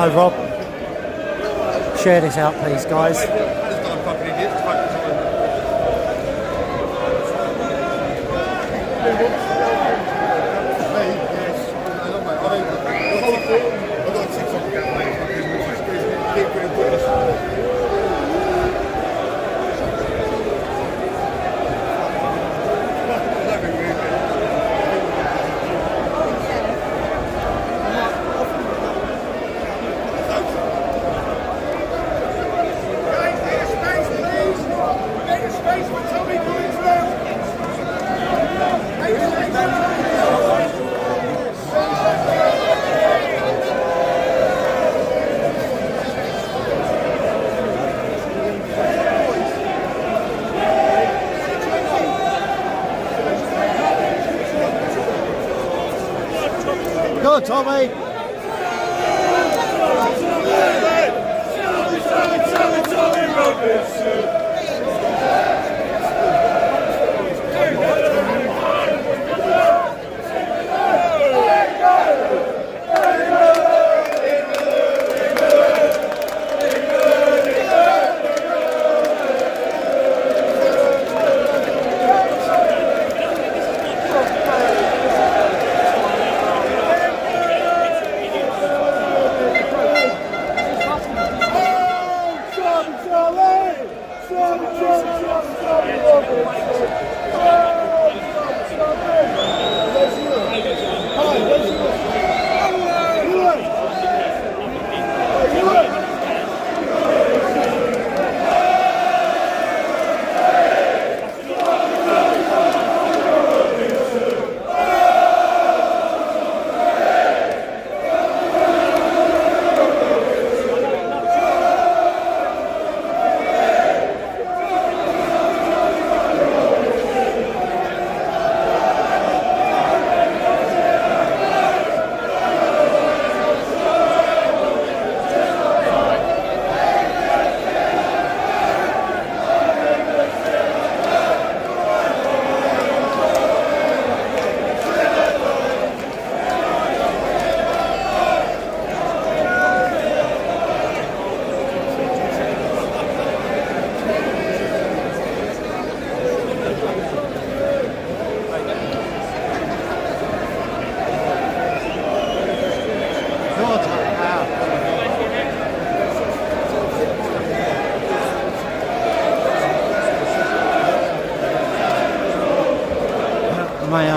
Hello, Rob. Share this out, please, guys. Go, Tommy!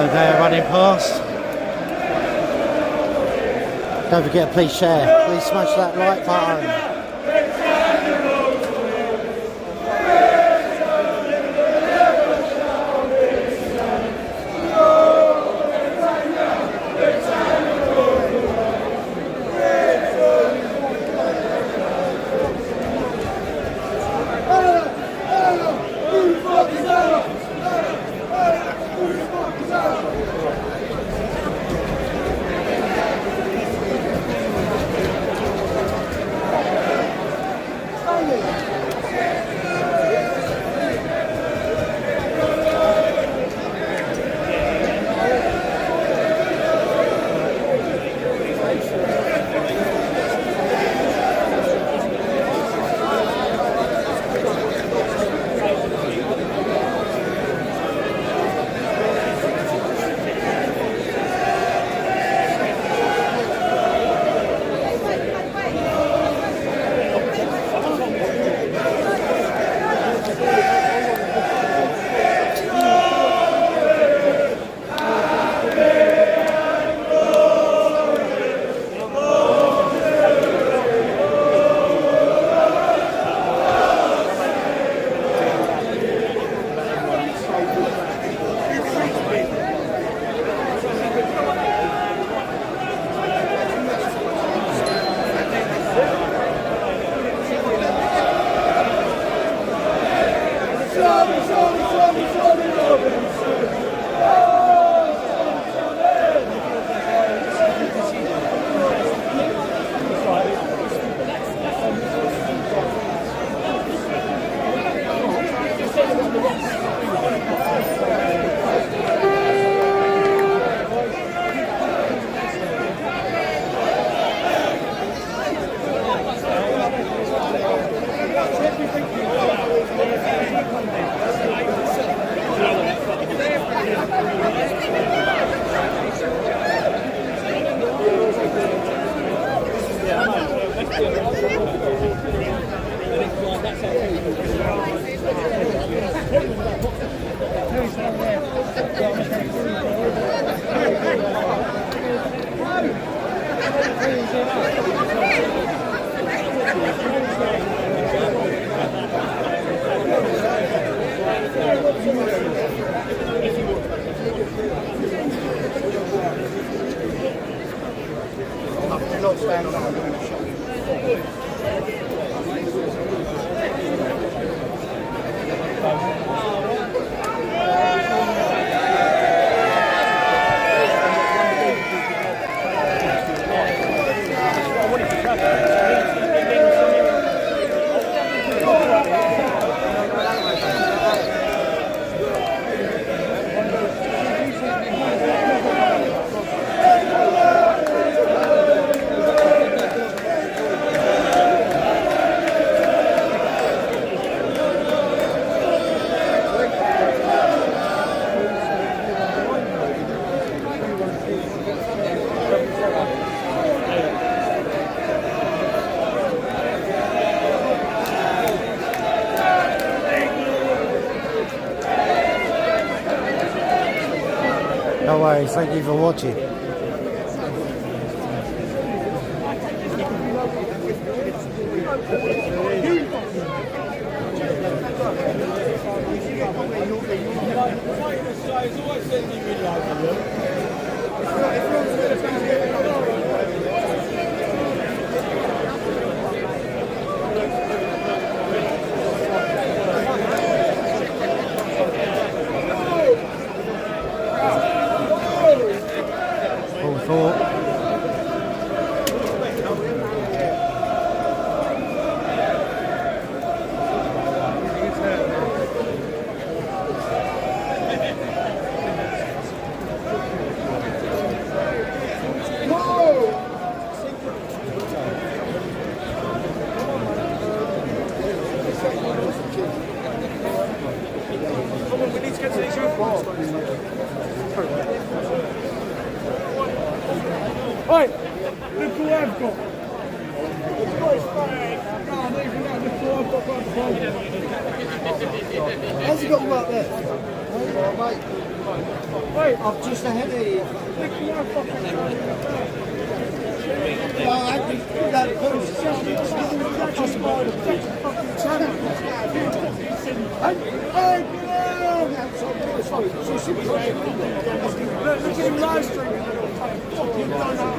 So they're running past. Don't forget, please share. Please smash that like button. No worries, thank you for watching. Full thought. Right, look who I've got. How's he got them up there? Mate. Wait, I'm just ahead of you. Well, I think that post just more than me. Look at him live streaming. Fucking done out.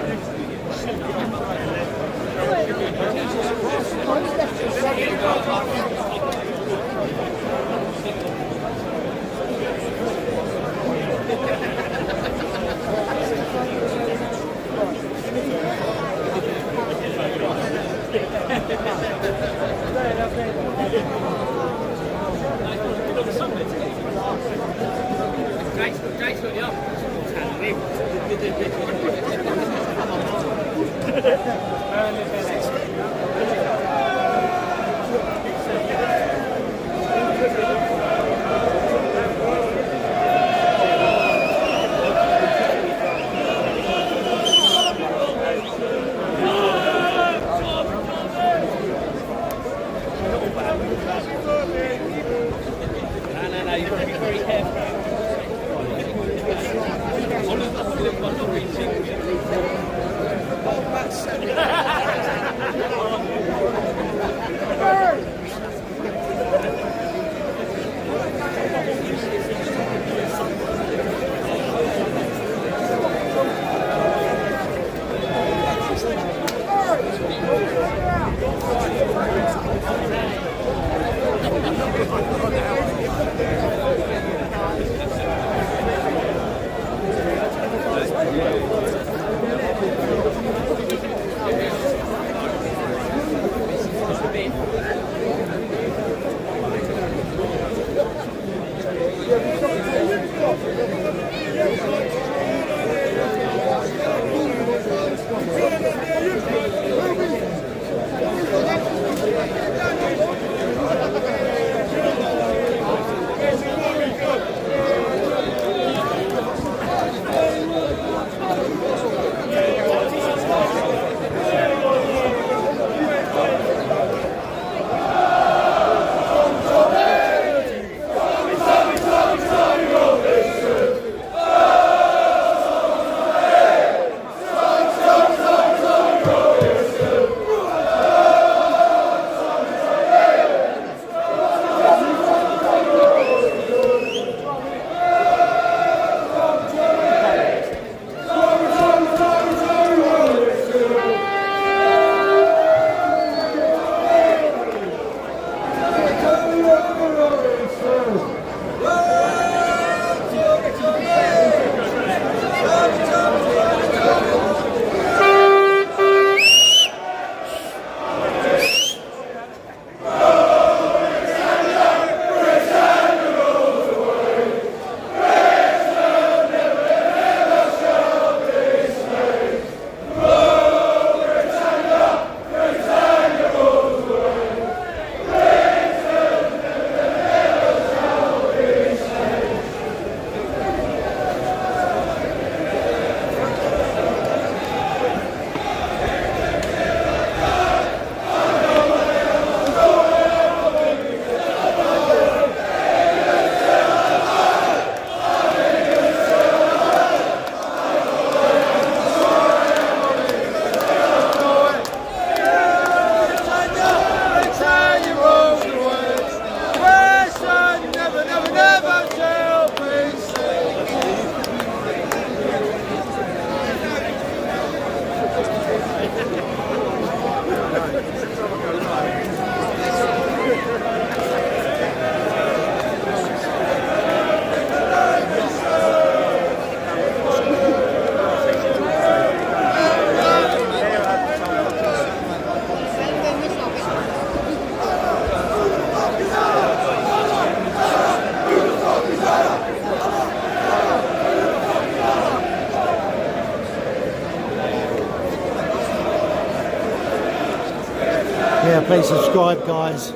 Yeah, please subscribe, guys.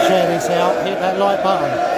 Share this out. Hit that like button.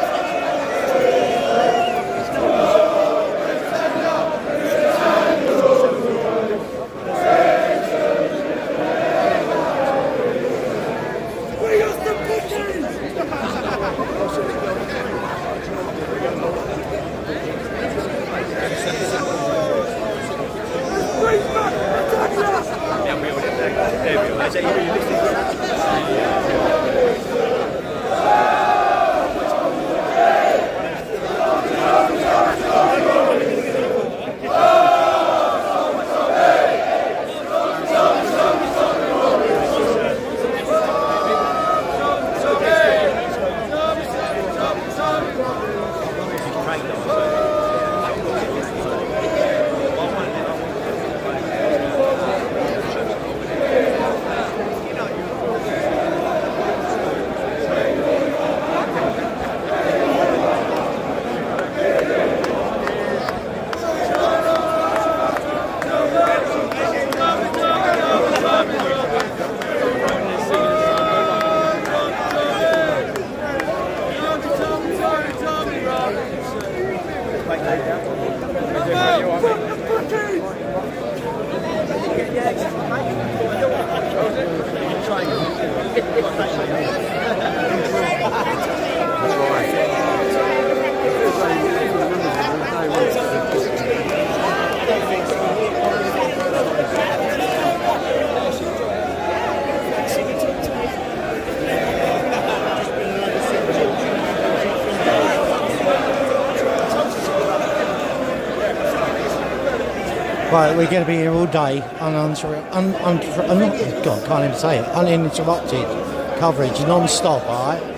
Right, we're going to be here all day, God, can't even say it, uninterrupted coverage, non-stop, alright?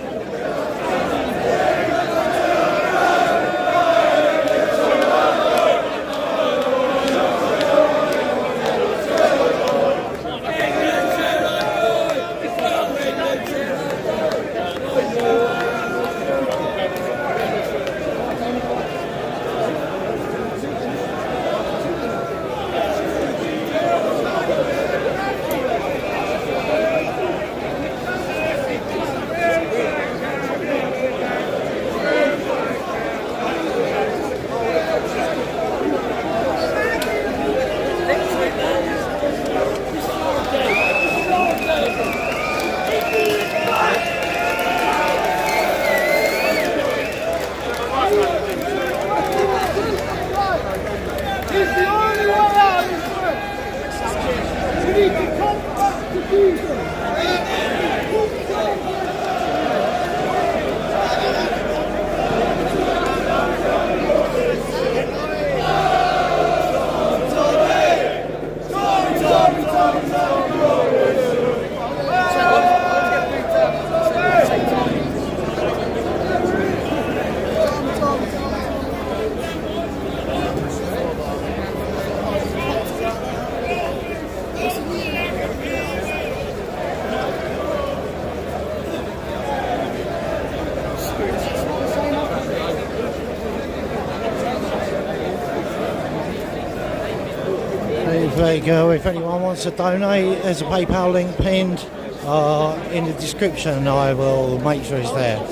There you go. If anyone wants to donate, there's a PayPal link pinned in the description. I will make sure it's there.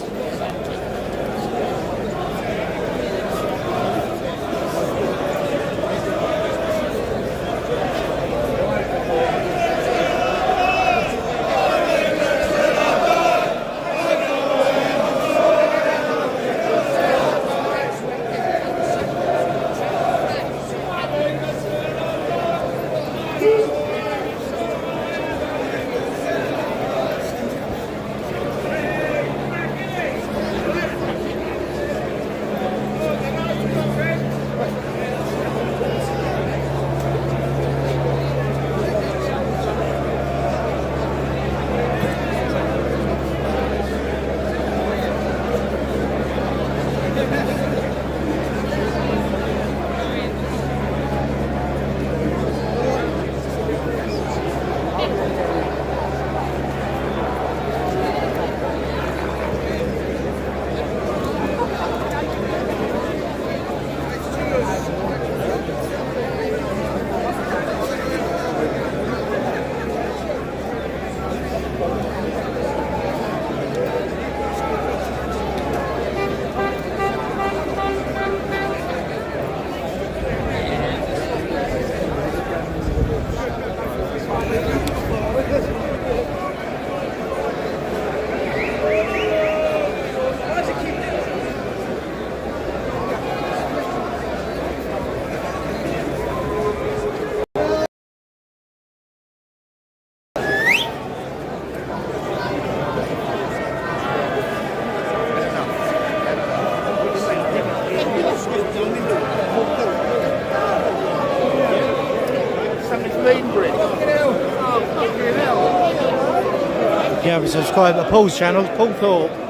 If you haven't subscribed to Paul's channel, Paul Thorpe.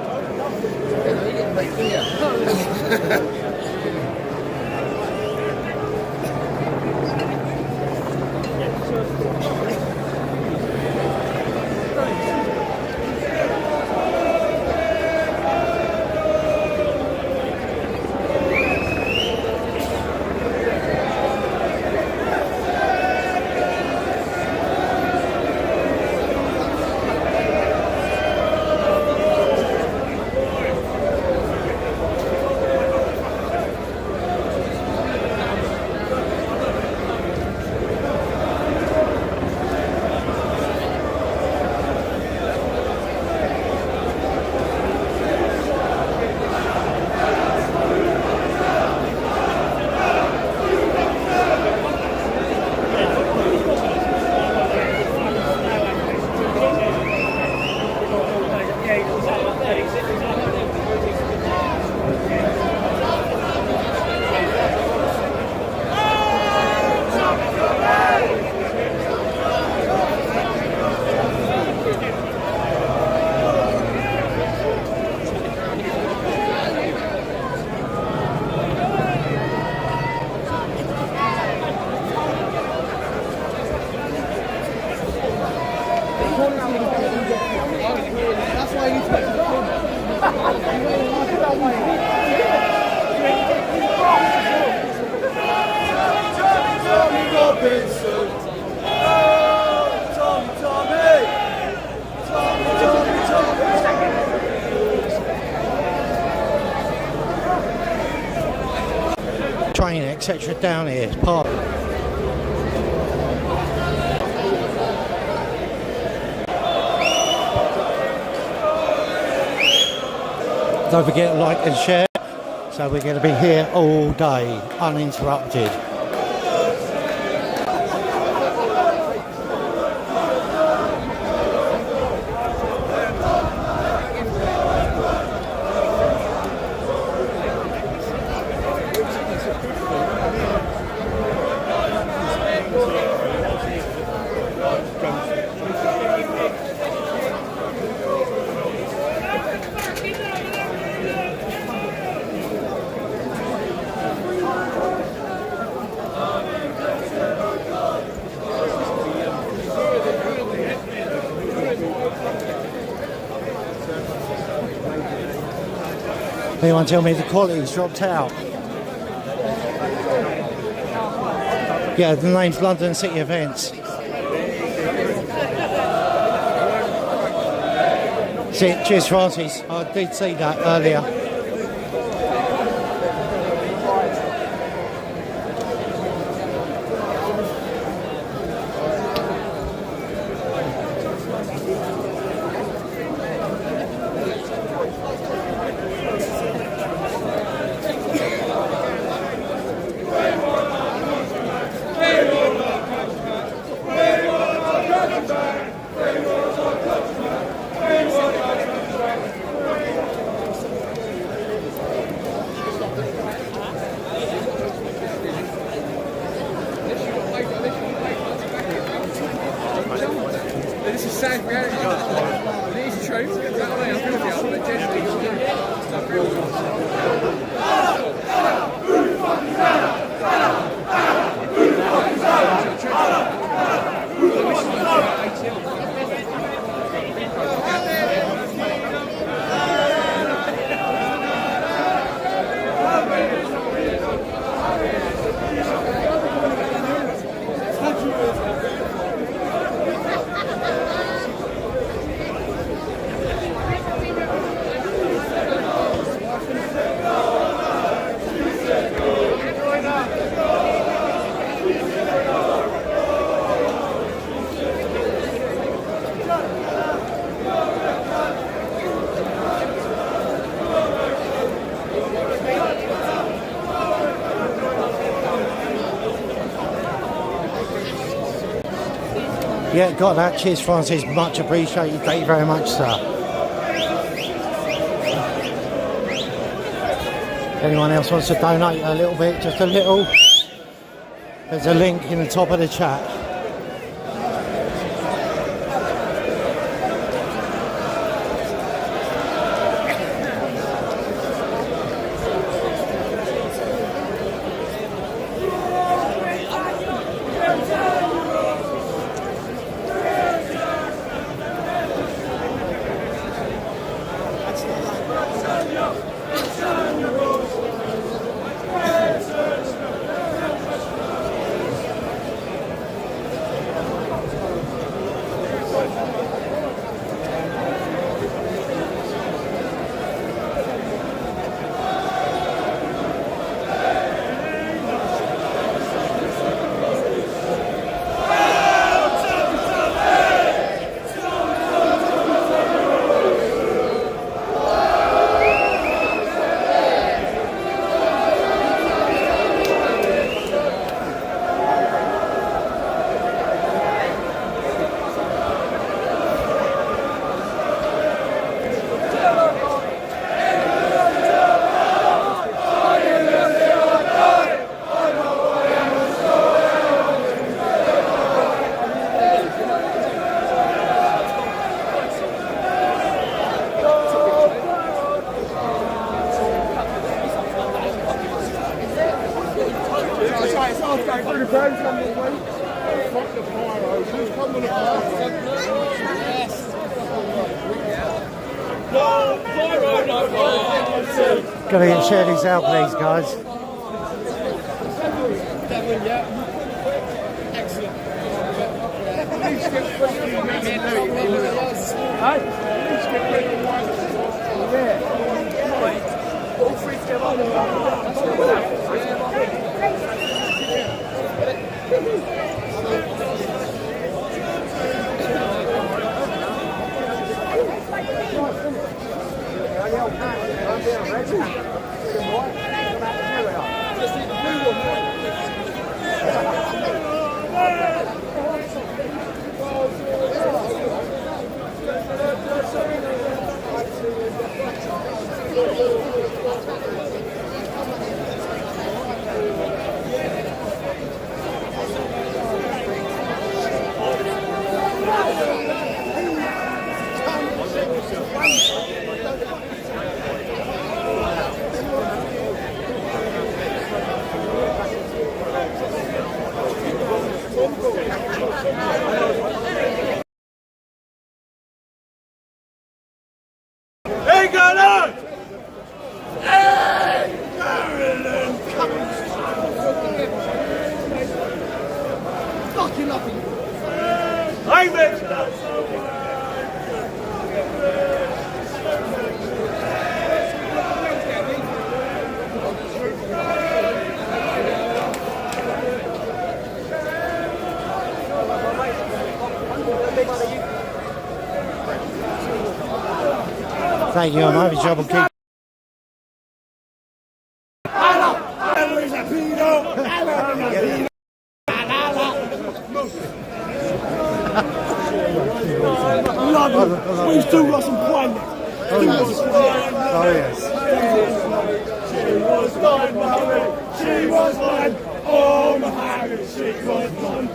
Train, etc. down here. Park. Don't forget to like and share. So we're going to be here all day, uninterrupted. Anyone tell me the quality's dropped out? Yeah, the name's London City Events. Cheers, Francis. I did see that earlier. Yeah, got that. Cheers, Francis. Much appreciated. Thank you very much, sir. Anyone else wants to donate a little bit, just a little? There's a link in the top of the chat. Gotta get share these out, please, guys. Thank you, I'm having trouble keeping. We've still got some prime. Oh yes. She was mine, Mohammed. She was mine. Oh, Mohammed, she was mine.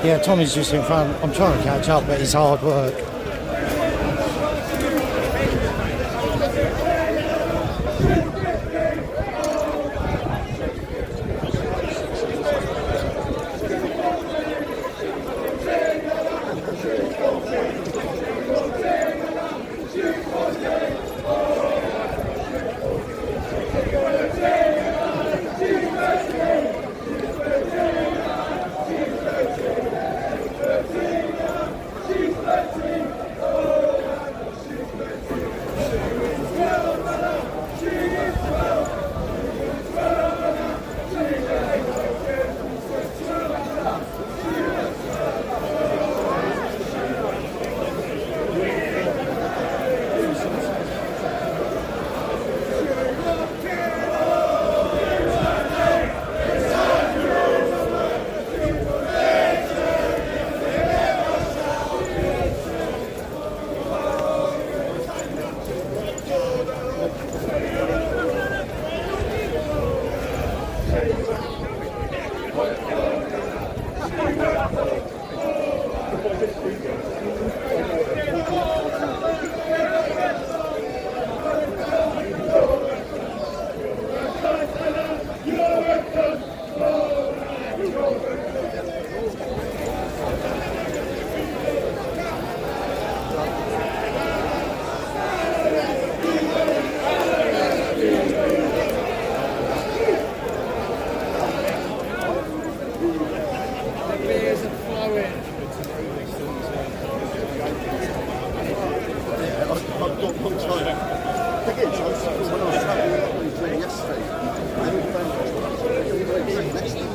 Yeah, Tommy's just in front. I'm trying to catch up, but it's hard work. is, when I was travelling yesterday, I had all friends next to me.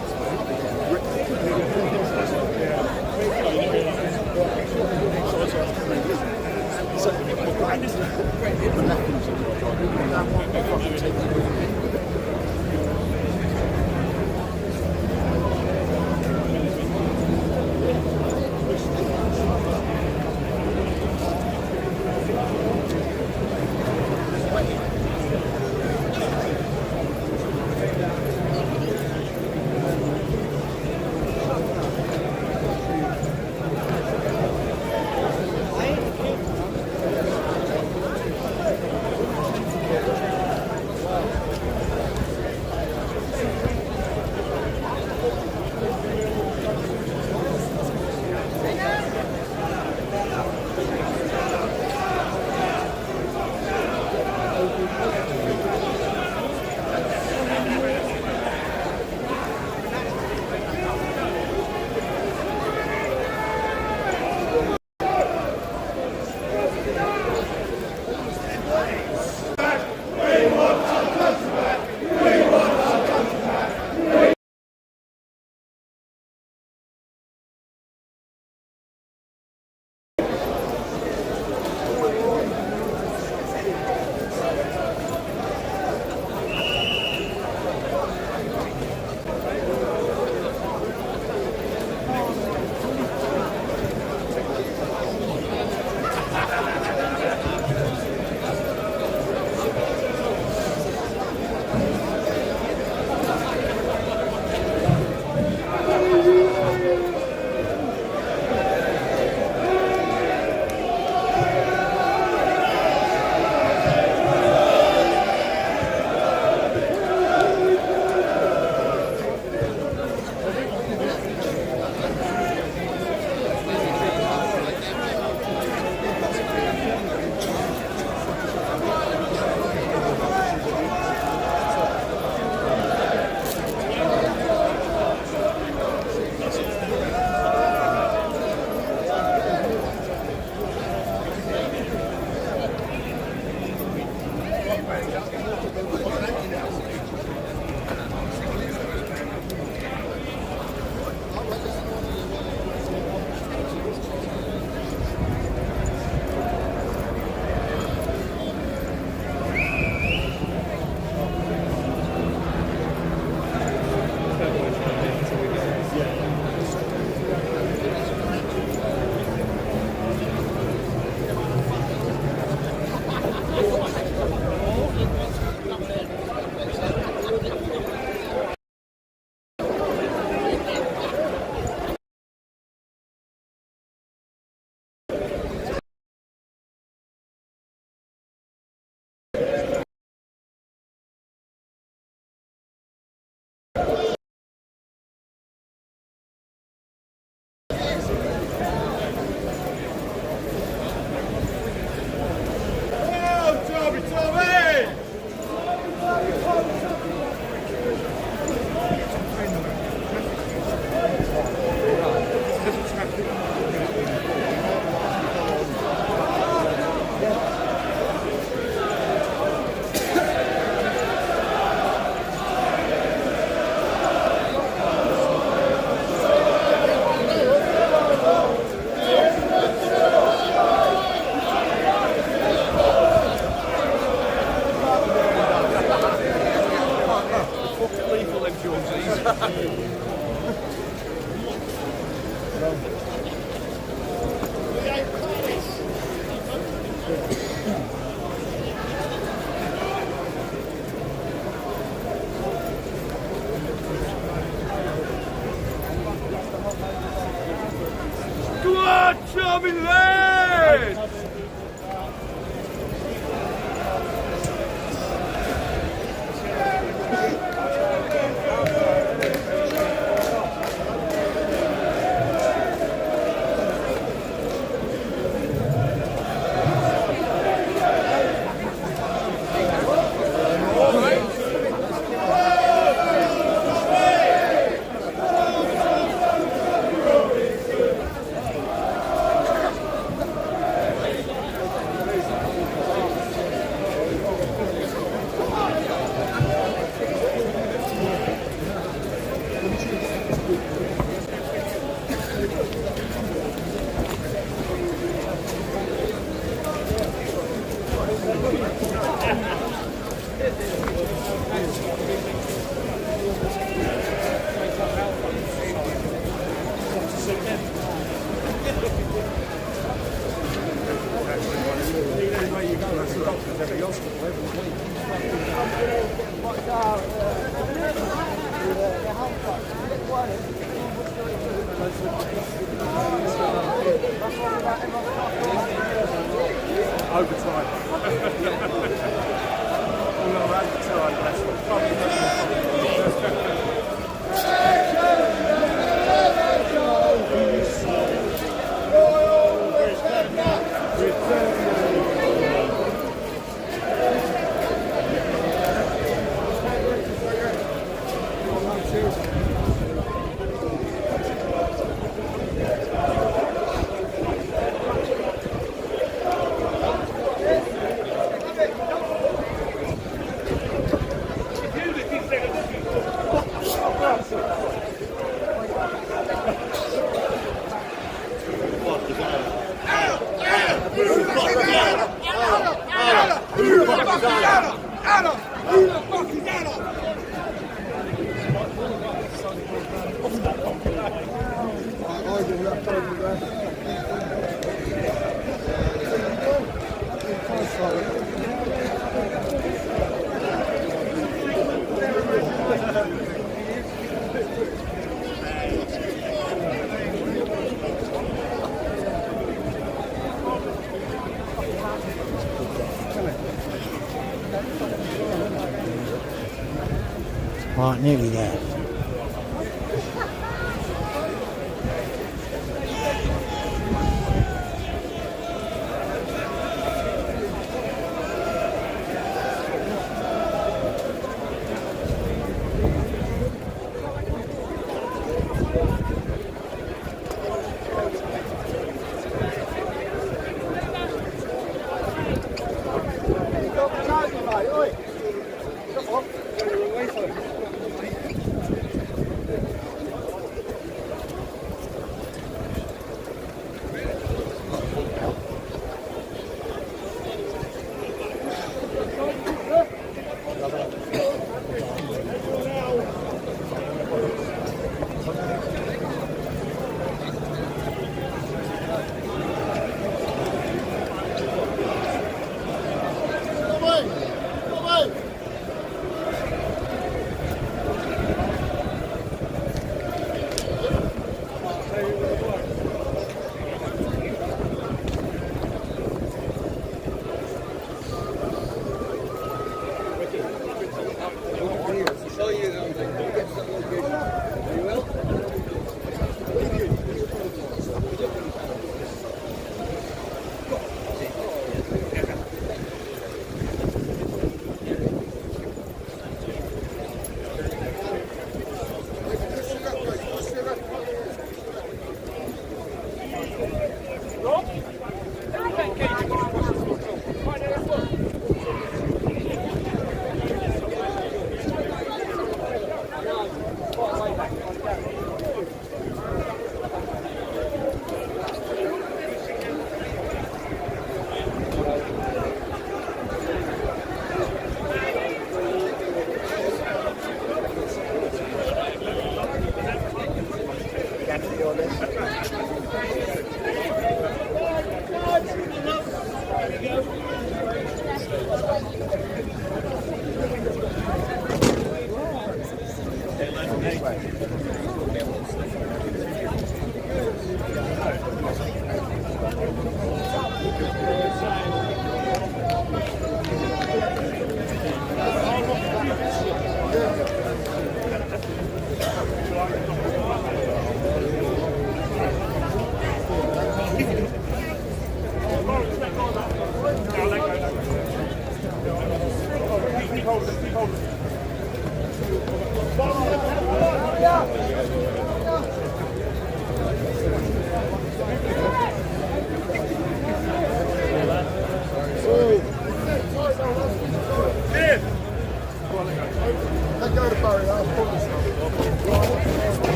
Charming lads! Overtime. All around the time, that's Right, nearly there.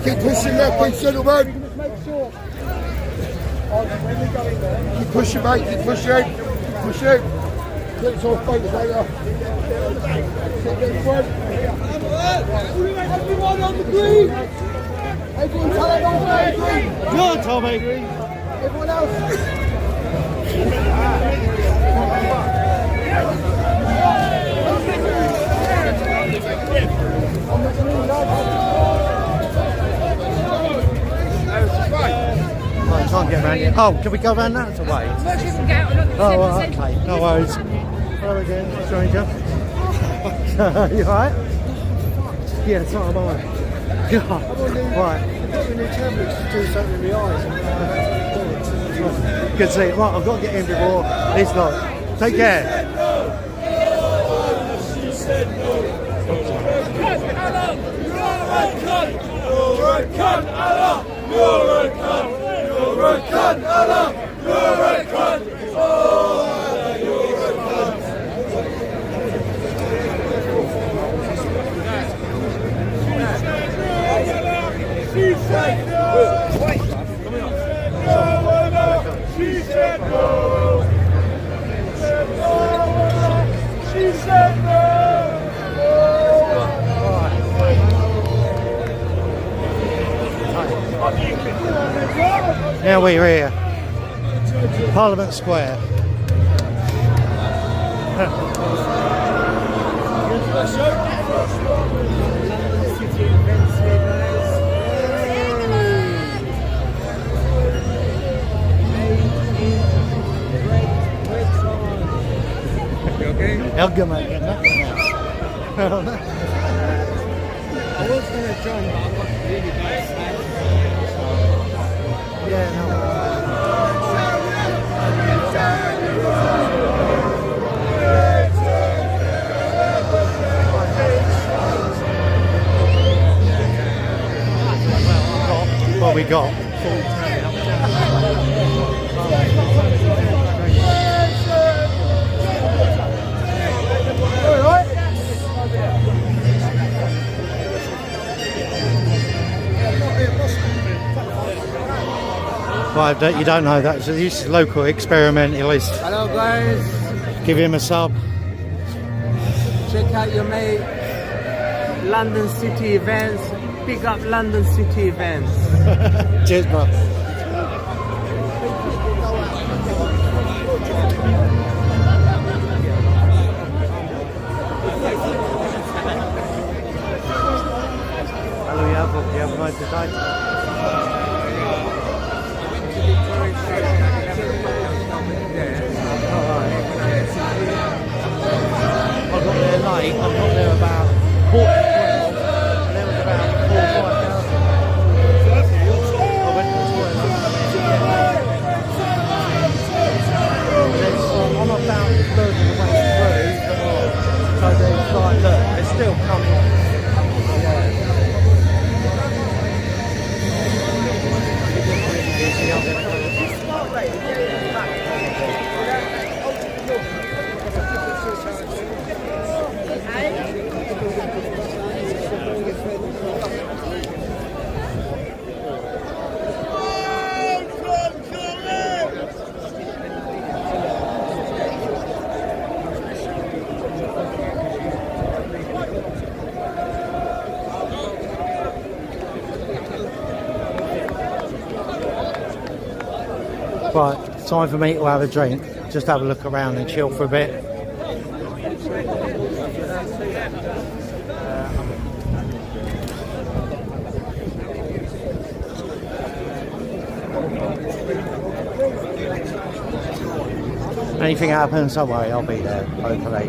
Keep pushing that, please, gentlemen. Keep pushing, mate. Keep pushing. Keep pushing. Let's all fight later. Everyone on the green! Everyone tell everyone on the green! Go on, Tommy! Everyone else! I can't get around here. Oh, can we go around that way? Oh, well, okay. No worries. Hello again, stranger. You alright? Yeah, it's not mine. God. Right. Good to see you. Right, I've got to get in before this lot. Take care. Now we're here, Parliament Square. How good, mate? I was going to join, but I've got really bad side. Yeah, no. What we got? Right, you don't know that. So this is local experimentalist. Hello guys, Give him a sub. check out your mate, London City Events, pick up London City Events. Cheers, bro. Hello, you have a nice day. I got there late. I got there about 4:12, and there was about 4,000 or 5,000. I went to the toilet. I'm about a third of the way through, so there's like, look, it's still coming. Right, time for me to have a drink. Just have a look around and chill for a bit. Anything happens, don't worry, I'll be there, hopefully.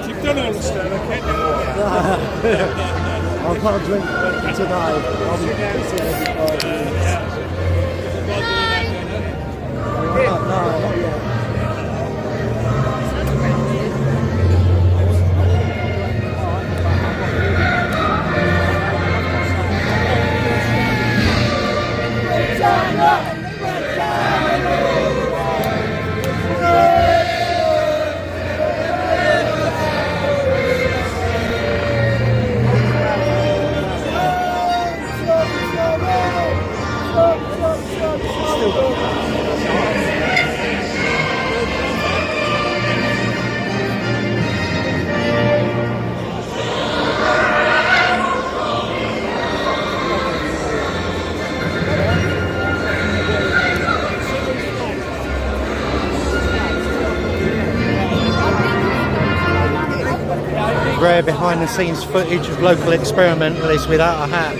You've done all the stuff, I can't do I've got a drink today. I'm pissing every 5 minutes. No, not yet. Rare behind the scenes footage of local experimentalists without a hat.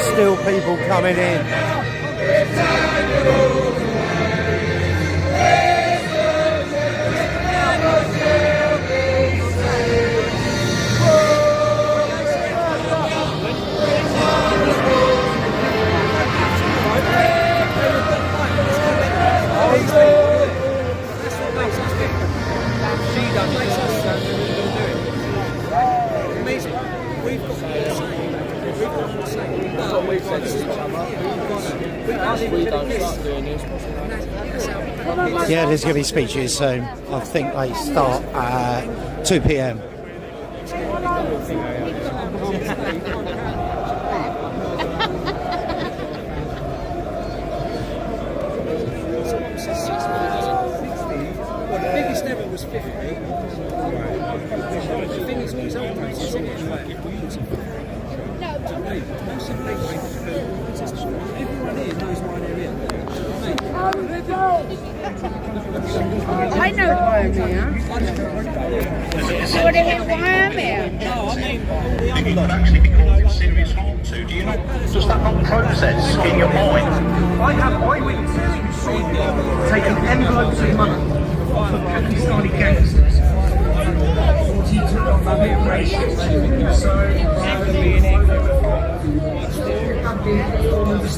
Still people coming in. Yeah, there's going to be speeches soon. I think they start at 2 p.m. The biggest ever was 50. The thing is, all these other places, everyone here knows why they're here. I know why I'm here. What do you mean, why I'm here? No, I mean, It could actually be causing serious harm to. Do you not? Does that not process in your mind? I have eyewitnesses who saw you taking envelopes of money from Pakistani gangsters. You took off a bit of racial. So,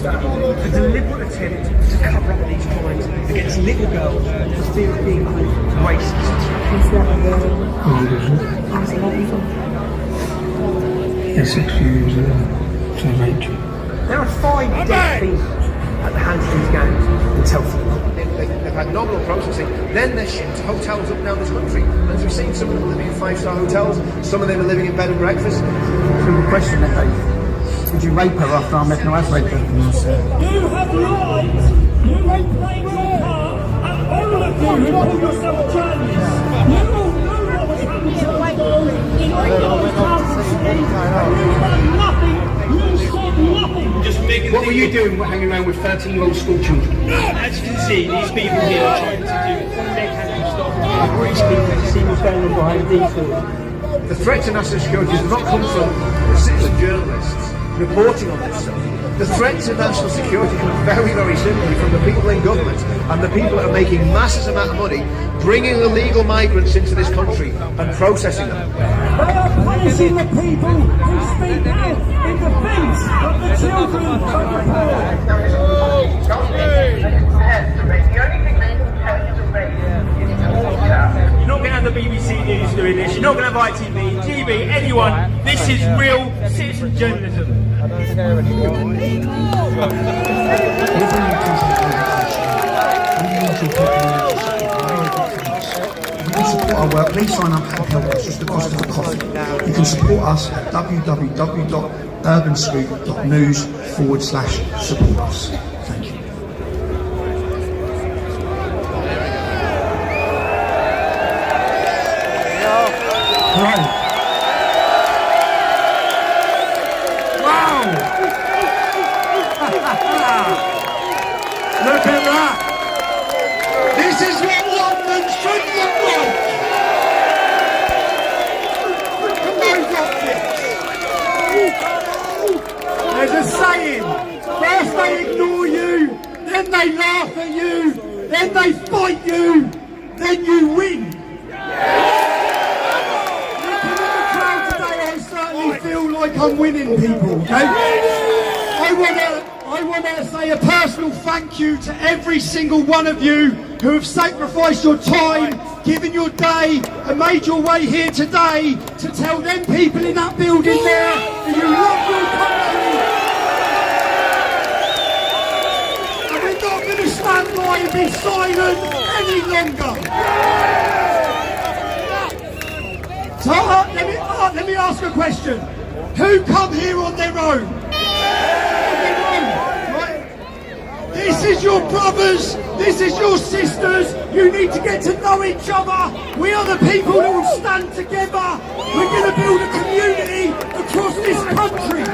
a deliberate attempt to cover up these crimes against little girls for fear of being called racist. Yes, 6 years so late. There are 5 dead females at the hands of these gangs in Telford. They've had nominal processing, then they're shipped to hotels up and down this country. And as we've seen, some of them are living in 5-star hotels, some of them are living in bed and breakfast. Simple question then, Dave. Did you rape her after I met no as raped her? You have lied! You raped Labour and all of you who call yourself journalists! You all know what was happening to those girls in England's house. You've done nothing! You said nothing! What were you doing hanging around with 13-year-old school children? As you can see, these people here are trying to do their country stuff. British people to see what's going on behind these doors. The threat to national security does not come from citizen journalists reporting on this stuff. The threat to national security comes very, very simply from the people in government and the people that are making massive amount of money, bringing illegal migrants into this country and processing them. They are punishing the people who speak out in defence of the children of the You're not going to have the BBC News doing this, you're not going to have ITV, GB, anyone. This is real citizen journalism. I don't care anymore. Support our work, please sign up and help us, just the cost of a coffee. You can support us at www.urbanscoop.news/support us. Thank you. Right. Wow! Look at that! This is what London should look like! Look at those optics! There's a saying, first they ignore you, then they laugh at you, like I'm winning people, okay? I want to say a personal thank you to every single one of you who have sacrificed your time, given your day, and made your way here today to tell them people in that building there that you love your country. And we're not going to stand by and be silent any longer. So let me ask a question. Who come here on their own? This is your brothers, this is your sisters, you need to get to know each other. We are the people that will stand together. We're going to build a community across this country.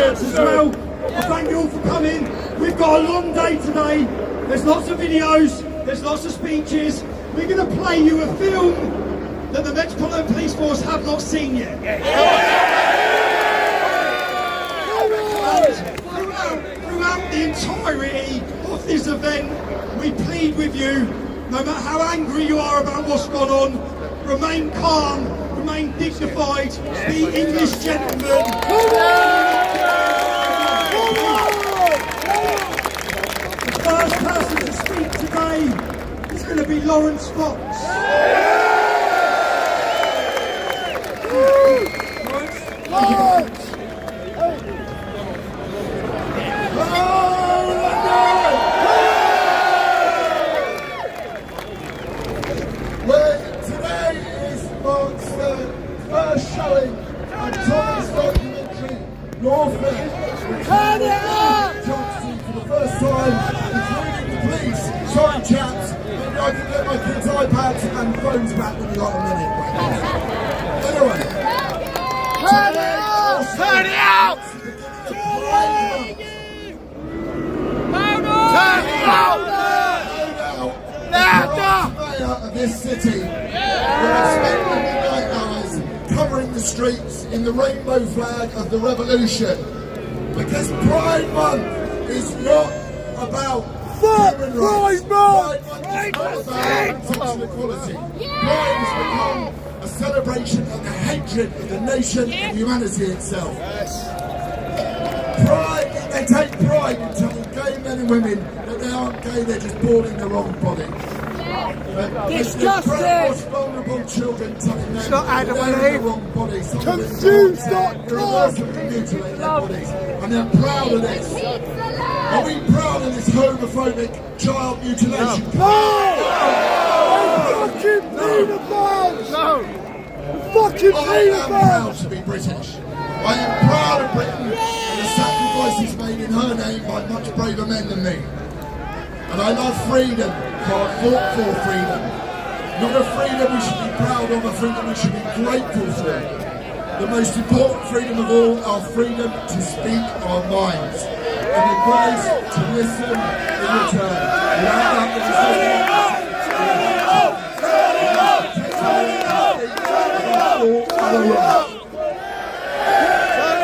As well. Thank you all for coming. We've got a long day today. There's lots of videos, there's lots of speeches. We're going to play you a film that the Metropolitan Police Force have not seen yet. Throughout the entirety of this event, we plead with you, no matter how angry you are about what's gone on, remain calm, remain dignified, be English gentlemen. The first person to speak today is going to be Lawrence Fox. Showing a Thomas documentary, Lawfare. Turn it up! For the first time, including the police. Sorry, chaps, maybe I can get my kids' iPads and phones back when you got a minute. Anyway, turn it up! Turn it out! Turn it out! Mayor of this city will have spent the midnight hours covering the streets in the rainbow flag of the revolution, because Pride Month is not about human rights. Pride Month is not about sexual equality. Pride has become a celebration of the hatred of the nation and humanity itself. Pride, they take pride in telling gay men and women that they aren't gay, they're just born in the wrong body. Disgusting! Vulnerable children telling them it's not they're in the wrong body. Confused.com! Mutilate their bodies. And they're proud of this. Are we proud of this homophobic child mutilation? No! Fucking paedophiles! No! Fucking I am proud to be British. I am proud of Britain and the sacrifices made in her name by much braver men than me. And I love freedom, so I fought for freedom. Not a freedom we should be proud of, a freedom we should be grateful for. The most important freedom of all, our freedom to speak our minds. And the grace to listen in return. Without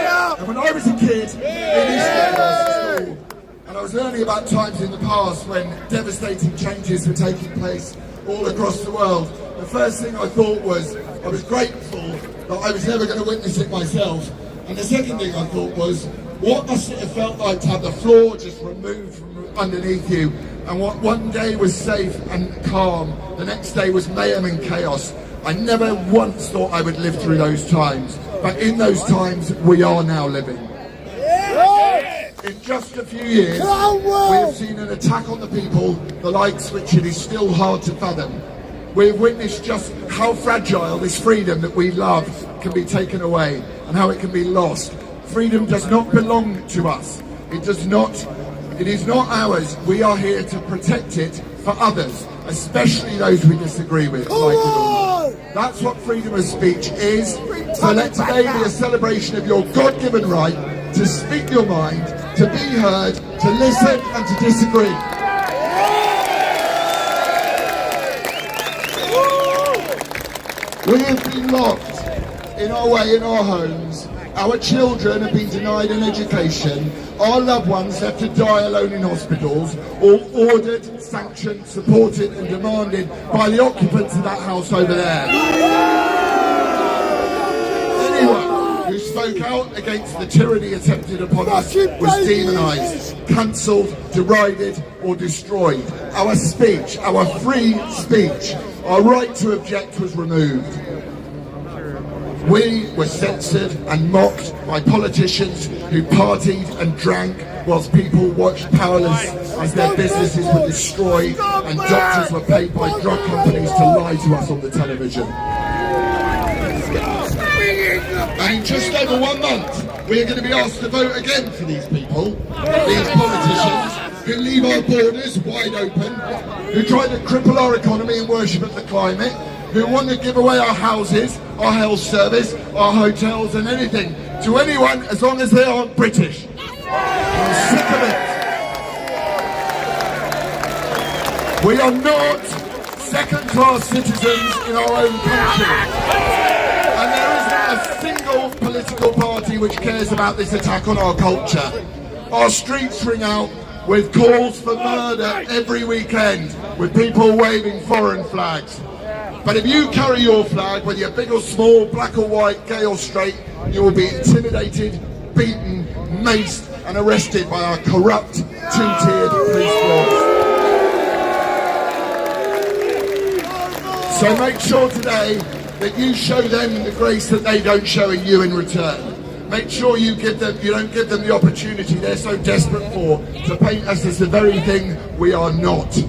that, and when I was a kid in East School, and I was learning about times in the past when devastating changes were taking place all across the world, the first thing I thought was, I was grateful that I was never going to witness it myself. And the second thing I thought was, what must it have felt like to have the floor just removed from underneath you, and what one day was safe and calm, the next day was mayhem and chaos. I never once thought I would live through those times, but in those times we are now living. In just a few years, we have seen an attack on the people, the likes which it is still hard to fathom. We've witnessed just how fragile this freedom that we love can be taken away and how it can be lost. Freedom does not belong to us. It does not. It is not ours. We are here to protect it for others, especially those we disagree with. That's what freedom of speech is. So let today be a celebration of your God-given right to speak your mind, to be heard, to listen and to disagree. We have been locked in our way in our homes. Our children have been denied an education. Our loved ones left to die alone in hospitals, all ordered, sanctioned, supported and demanded by the occupants of that house over there. Anyone who spoke out against the tyranny attempted upon us was demonised, cancelled, derided or destroyed. Our speech, our free speech, our right to object was removed. We were censored and mocked by politicians who partied and drank whilst people watched powerless as their businesses were destroyed and doctors were paid by drug companies to lie to us on the television. And in just over 1 month, we are going to be asked to vote again for these people, these politicians who leave our borders wide open, who try to cripple our economy and worship at the climate, who want to give away our houses, our health service, our hotels and anything to anyone as long as they aren't British. I'm sick of it. We are not second-class citizens in our own country. And there isn't a single political party which cares about this attack on our culture. Our streets ring out with calls for murder every weekend, with people waving foreign flags. But if you carry your flag, whether you're big or small, black or white, gay or straight, you will be intimidated, beaten, maced and arrested by our corrupt, two-tiered police force. So make sure today that you show them the grace that they don't show you in return. Make sure you don't give them the opportunity they're so desperate for to paint us as the very thing we are not.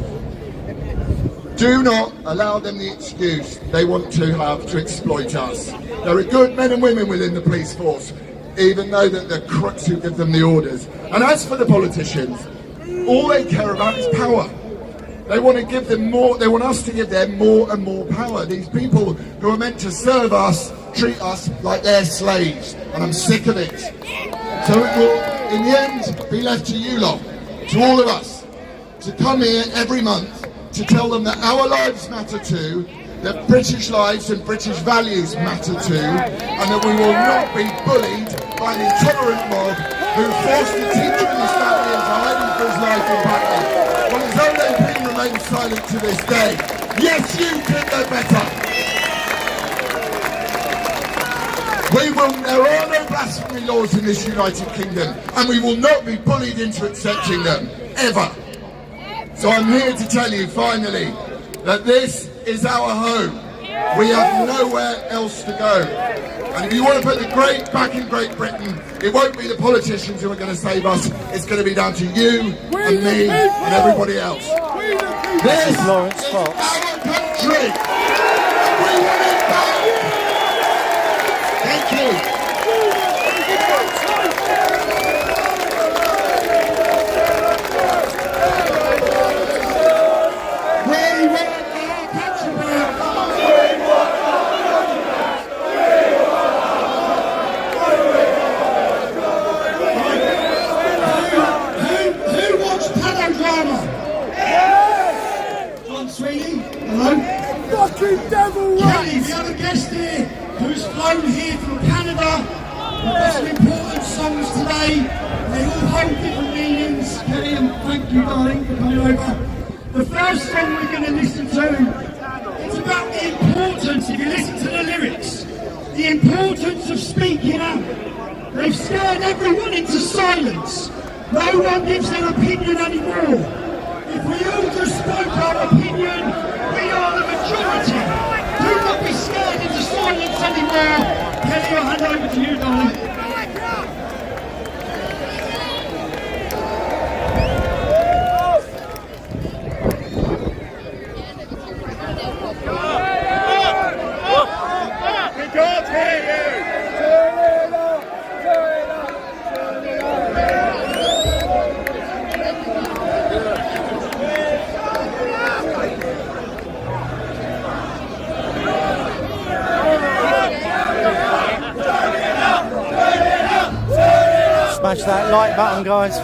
Do not allow them the excuse they want to have to exploit us. There are good men and women within the police force, even though that the crooks who give them the orders. And as for the politicians, all they care about is power. They want to give them more, they want us to give them more and more power. These people who are meant to serve us, treat us like they're slaves. And I'm sick of it. So it will, in the end, be left to you lot, to all of us, to come here every month to tell them that our lives matter too, that British lives and British values matter too, and that we will not be bullied by an intolerant mob who forced the teacher and his family into hiding for his life in Batten. Well, his own MP remains silent to this day. Yes, you could know better. There are no blasphemy laws in this United Kingdom, and we will not be bullied into accepting them, ever. So I'm here to tell you, finally, that this is our home. We have nowhere else to go. And if you want to put the great back in Great Britain, it won't be the politicians who are going to save us. It's going to be down to you and me and everybody else. This is our country. We want it back. Thank you. Kelly, the other guest here, who's flown here from Canada. We've got some important songs today. They all hold different meanings. Kelly, and thank you, darling, for coming over. The first song we're going to listen to, it's about the importance, if you listen to the lyrics, the importance of speaking out. They've scared everyone into silence. No one gives their opinion anymore. If we all just spoke our opinion, we are the majority. Do not be scared into silence anymore. Kelly, I'll hand over to you, darling. Smash that like button, guys.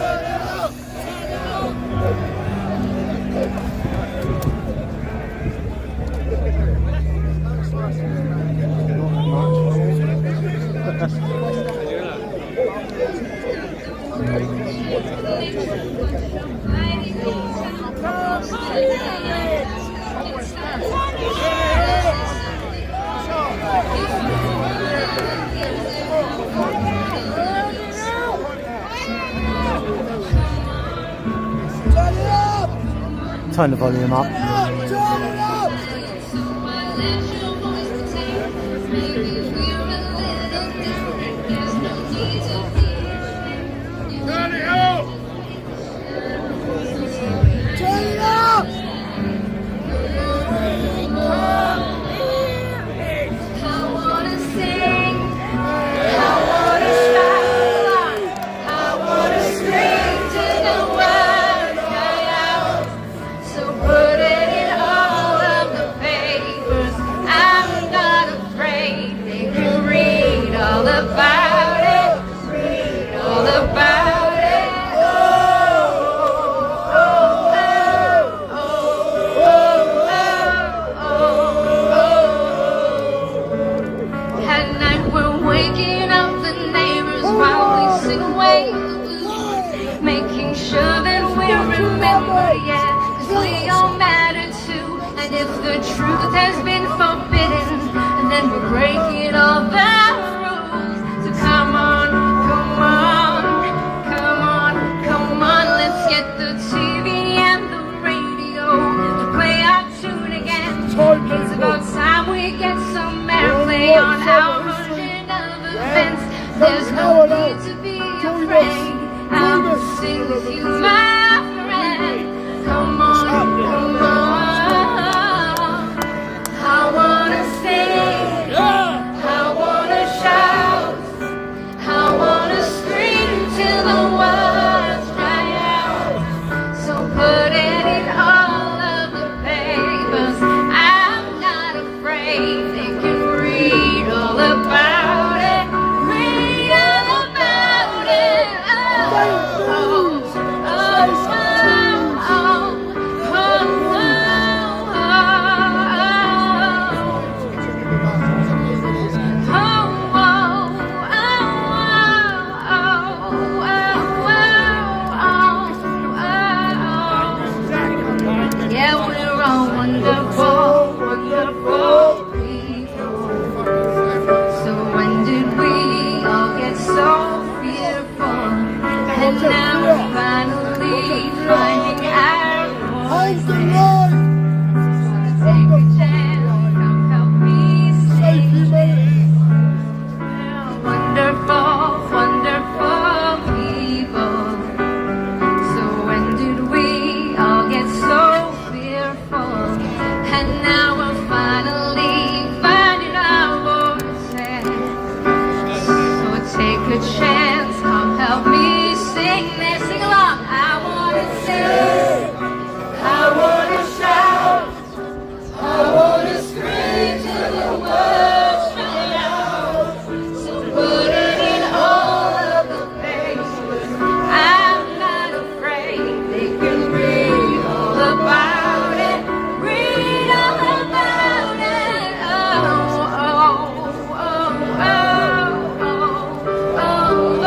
Turn the volume up. Truth has been forbidden, and then we're breaking all the rules. So come on, come on, come on, come on, let's get the TV and the radio to play our tune again. It's about time we get some airplay on our version of events. There's no need to be afraid. I'll sing with you, my friend. Come on, come on. I wanna sing, I wanna shout, I wanna scream till the words dry out. So put it in all of the papers. I'm not afraid. They can read all about it. Read all about it. Oh, oh, oh, oh, oh, oh, oh. Wonderful, wonderful people. So when did we all get so fearful? And now we're finally finding our voices. Take a chance, come help me sing this. Wonderful, wonderful people. So when did we all get so fearful? And now we're finally finding our voices. So take a chance, come help me sing this. Sing along. I wanna sing, I wanna shout, I wanna scream till the words dry out. So put it in all of the papers. I'm not afraid. They can read all about it. Read all about it. Oh, oh, oh, oh, oh, oh, oh.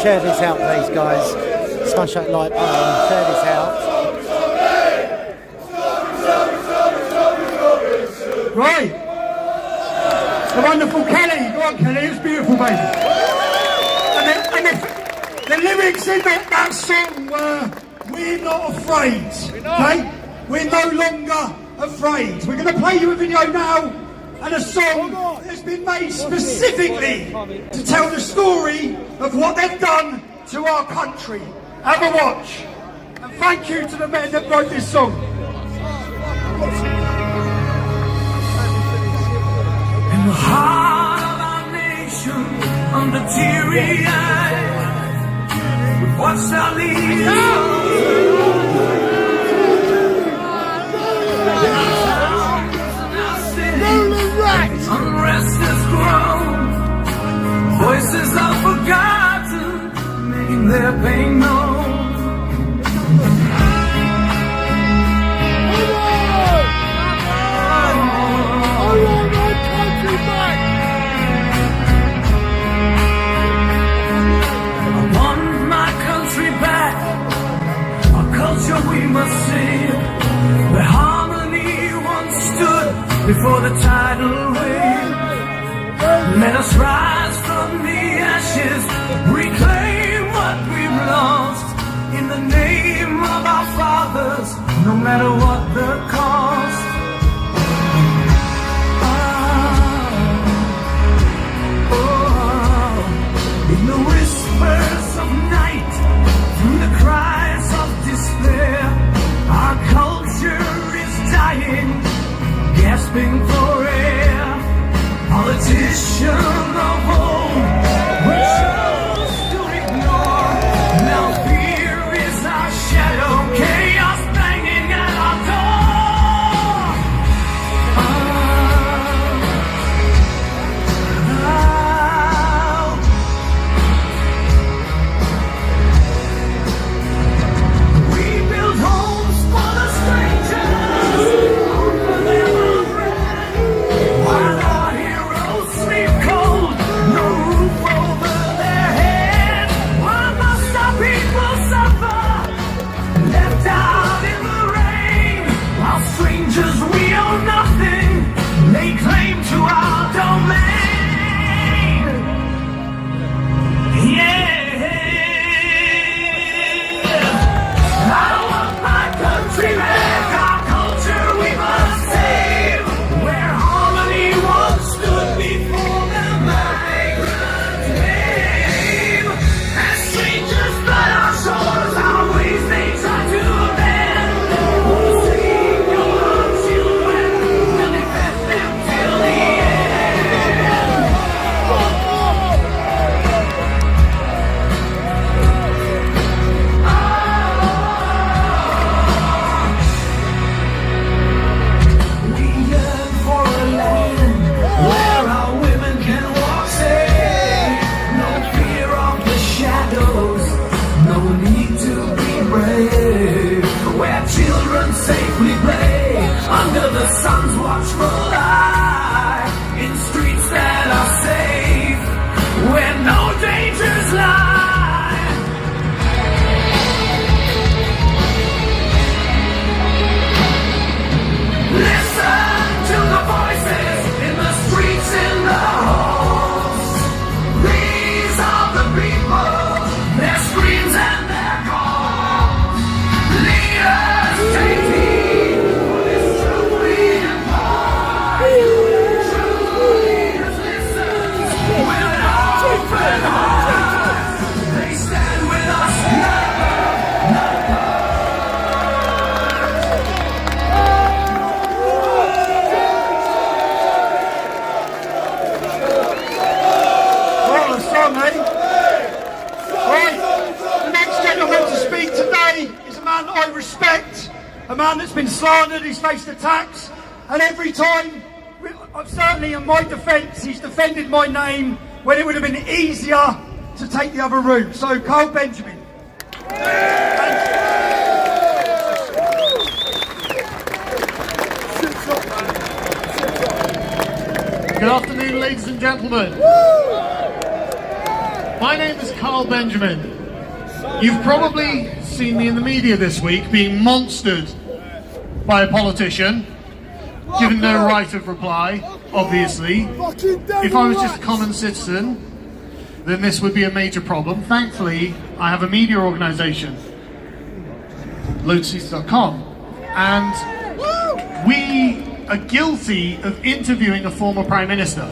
share this out, please, guys. Smash that like button, share this out. Right. The wonderful Kelly. Go on, Kelly. It was beautiful, baby. And the lyrics in that song were, "We're not afraid." Okay? We're no longer afraid. We're going to play you a video now and a song that's been made specifically to tell the story of what they've done to our country. Have a watch. And thank you to the men that wrote this song. In the heart of our nation, under teary eyes, we've watched our leaders. Unrest has grown, voices are forgotten, making their pain known. I want my country back. I want my country back. Our culture we must save, where harmony once stood before the tidal wave. Let us rise from the ashes, reclaim what we've lost, in the name of our fathers, no matter what the cost. In the whispers of night, through the cries of despair, our culture is dying, gasping for air. Politician of old, we chose to ignore. Now fear is our shadow, chaos banging at our door. We build homes for the strangers, offer them our bread, while our heroes sleep cold, no roof over their heads. Why must our people suffer, left out in the rain, while strangers we own nothing, lay claim to our domain? Yeah. I want my country back, our culture we must save, where harmony once stood before the migrant wave. As strangers flood our shores, our ways they try to bend. Save your children, we'll defend them till the end. We yearn for a land where our women can walk safe. No fear of the shadows, no need to be brave. Where children safely play under the sun's watchful eye, in streets that are safe, where no dangers lie. Listen to the voices in the streets, in the halls. These are the people, their screams and their calls. Leaders, take heed, for this truth we impart. True leaders listen with an open heart. They stand with us, never, never. What a song, eh? Right. The next gentleman to speak today is a man that I respect, a man that's been slandered, he's faced attacks, and every time, certainly in my defence, he's defended my name when it would have been easier to take the other route. So, Carl Benjamin. Good afternoon, ladies and gentlemen. My name is Carl Benjamin. You've probably seen me in the media this week being monstered by a politician, given no right of reply, obviously. If I was just a common citizen, then this would be a major problem. Thankfully, I have a media organisation, loadseats.com, and we are guilty of interviewing a former Prime Minister.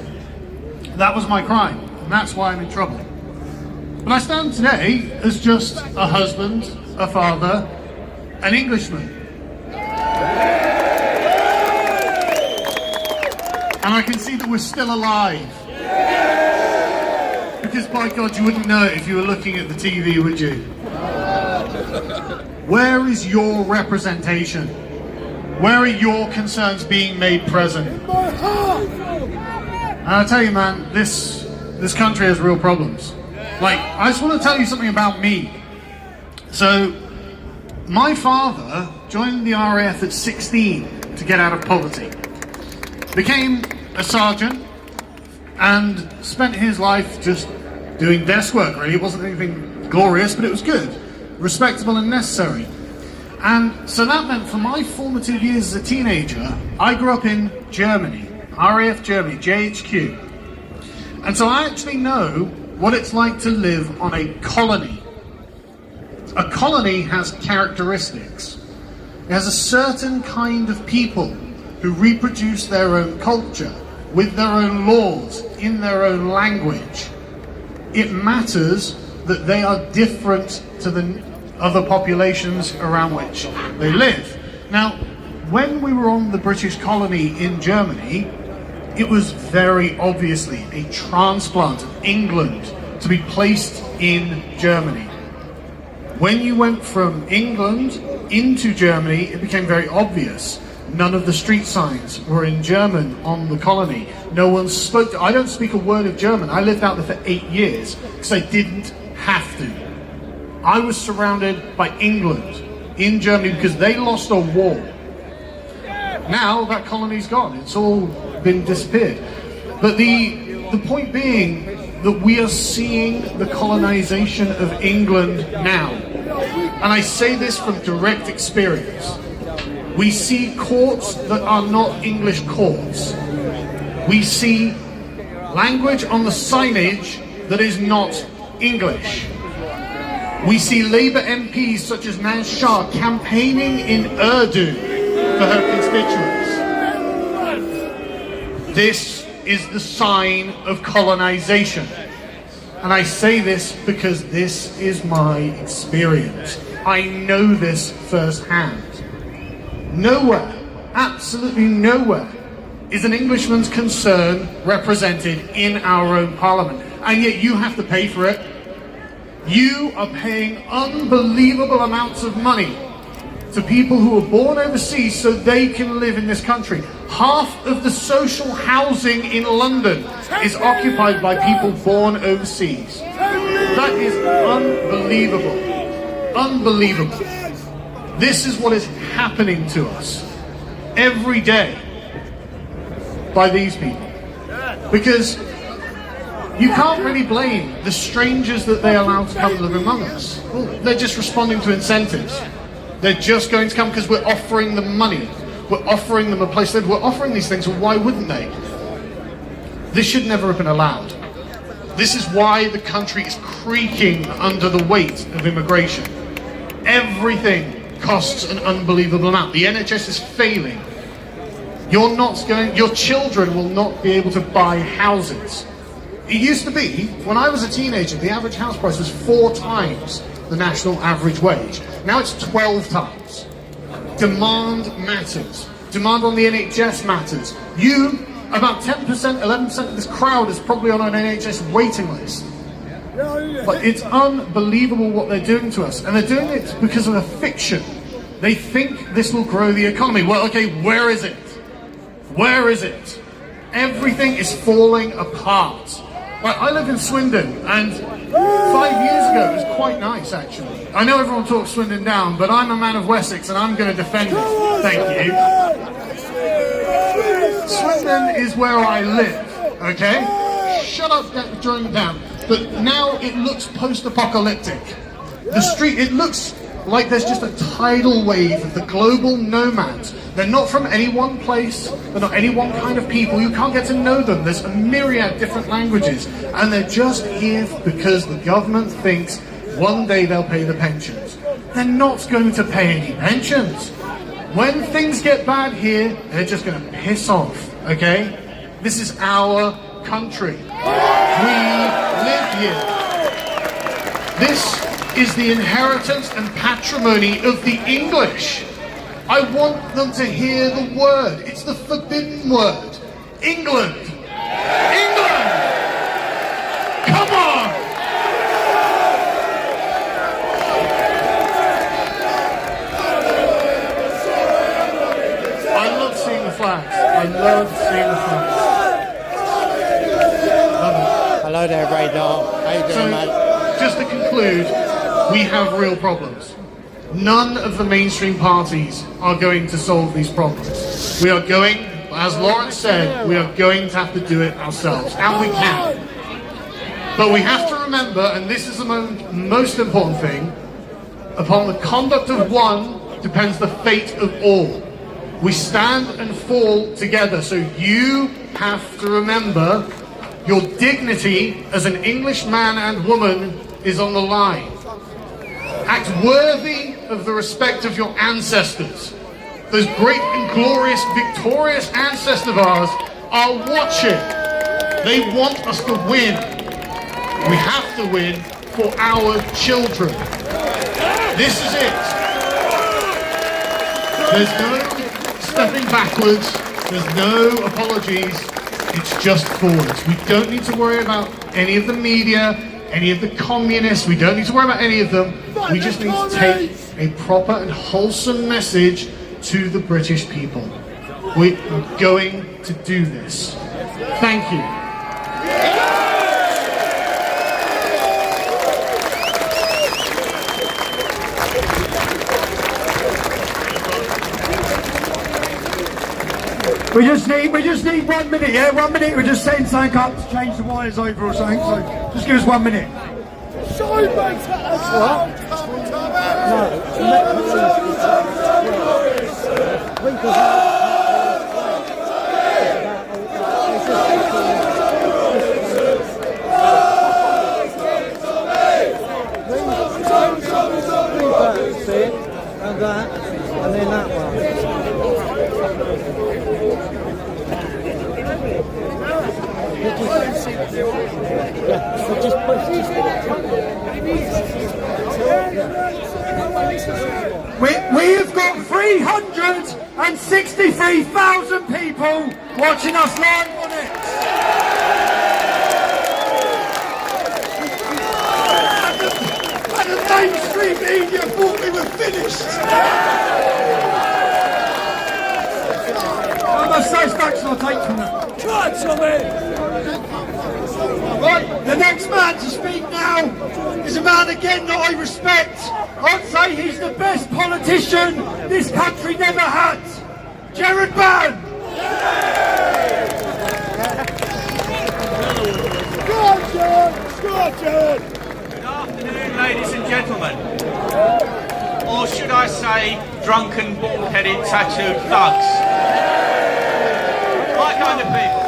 That was my crime, and that's why I'm in trouble. But I stand today as just a husband, a father, an Englishman. And I can see that we're still alive. Because by God, you wouldn't know it if you were looking at the TV, would you? Where is your representation? Where are your concerns being made present? And I'll tell you, man, this country has real problems. Like, I just want to tell you something about me. So, my father joined the RAF at 16 to get out of poverty. Became a sergeant and spent his life just doing desk work, really. It wasn't anything glorious, but it was good, respectable and necessary. And so that meant for my formative years as a teenager, I grew up in Germany, RAF Germany, JHQ. And so I actually know what it's like to live on a colony. A colony has characteristics. It has a certain kind of people who reproduce their own culture, with their own laws, in their own language. It matters that they are different to the other populations around which they live. Now, when we were on the British colony in Germany, it was very obviously a transplant of England to be placed in Germany. When you went from England into Germany, it became very obvious. None of the street signs were in German on the colony. No one spoke. I don't speak a word of German. I lived out there for 8 years because I didn't have to. I was surrounded by England in Germany because they lost a war. Now that colony's gone. It's all been disappeared. But the point being that we are seeing the colonization of England now. And I say this from direct experience. We see courts that are not English courts. We see language on the signage that is not English. We see Labour MPs such as Naz Shah campaigning in Urdu for her constituents. This is the sign of colonization. And I say this because this is my experience. I know this firsthand. Nowhere, absolutely nowhere, is an Englishman's concern represented in our own parliament. And yet you have to pay for it. You are paying unbelievable amounts of money to people who are born overseas so they can live in this country. Half of the social housing in London is occupied by people born overseas. That is unbelievable. Unbelievable. This is what is happening to us every day by these people. Because you can't really blame the strangers that they allow to come live among us. Well, they're just responding to incentives. They're just going to come because we're offering them money. We're offering them a place to live. We're offering these things, well, why wouldn't they? This should never have been allowed. This is why the country is creaking under the weight of immigration. Everything costs an unbelievable amount. The NHS is failing. Your children will not be able to buy houses. It used to be, when I was a teenager, the average house price was 4 times the national average wage. Now it's 12 times. Demand matters. Demand on the NHS matters. You, about 10%, 11% of this crowd is probably on an NHS waiting list. But it's unbelievable what they're doing to us. And they're doing it because of a fiction. They think this will grow the economy. Well, okay, where is it? Where is it? Everything is falling apart. Right, I live in Swindon, and 5 years ago it was quite nice, actually. I know everyone talks Swindon down, but I'm a man of Wessex, and I'm going to defend it. Thank you. Swindon is where I live, okay? Shut up, join me down. but now it looks post-apocalyptic. The street, it looks like there's just a tidal wave of the global nomads. They're not from any one place, they're not any one kind of people, you can't get to know them. There's a myriad of different languages, and they're just here because the government thinks one day they'll pay the pensions. They're not going to pay any pensions. When things get bad here, they're just going to piss off, okay? This is our country. We live here. This is the inheritance and patrimony of the English. I want them to hear the word. It's the forbidden word. England. England! Come on! I love seeing the flags. I love seeing the flags. Hello there, Radar. How you doing, mate? Just to conclude, we have real problems. None of the mainstream parties are going to solve these problems. We are going, as Lawrence said, we are going to have to do it ourselves, and we can. But we have to remember, and this is the most important thing, upon the conduct of one depends the fate of all. We stand and fall together, so you have to remember your dignity as an English man and woman is on the line. Act worthy of the respect of your ancestors. Those great and glorious, victorious ancestors of ours are watching. They want us to win. We have to win for our children. This is it. There's no stepping backwards. There's no apologies. It's just forwards. We don't need to worry about any of the media, any of the communists. We don't need to worry about any of them. We just need to take a proper and wholesome message to the British people. We're going to do this. Thank you. We just need 1 minute, yeah? 1 minute, we're just setting something up to change the wires over or something, so just give us 1 minute. And that, and then that one. We have got 363,000 people watching us live on it. And the mainstream media thought we were finished. How much satisfaction I'll take from that? Try something! Right, the next man to speak now is a man again that I respect. I'd say he's the best politician this country never had. Gerard Batten! Good afternoon, ladies and gentlemen. Or should I say, drunken, bald-headed, tattooed thugs. My kind of people.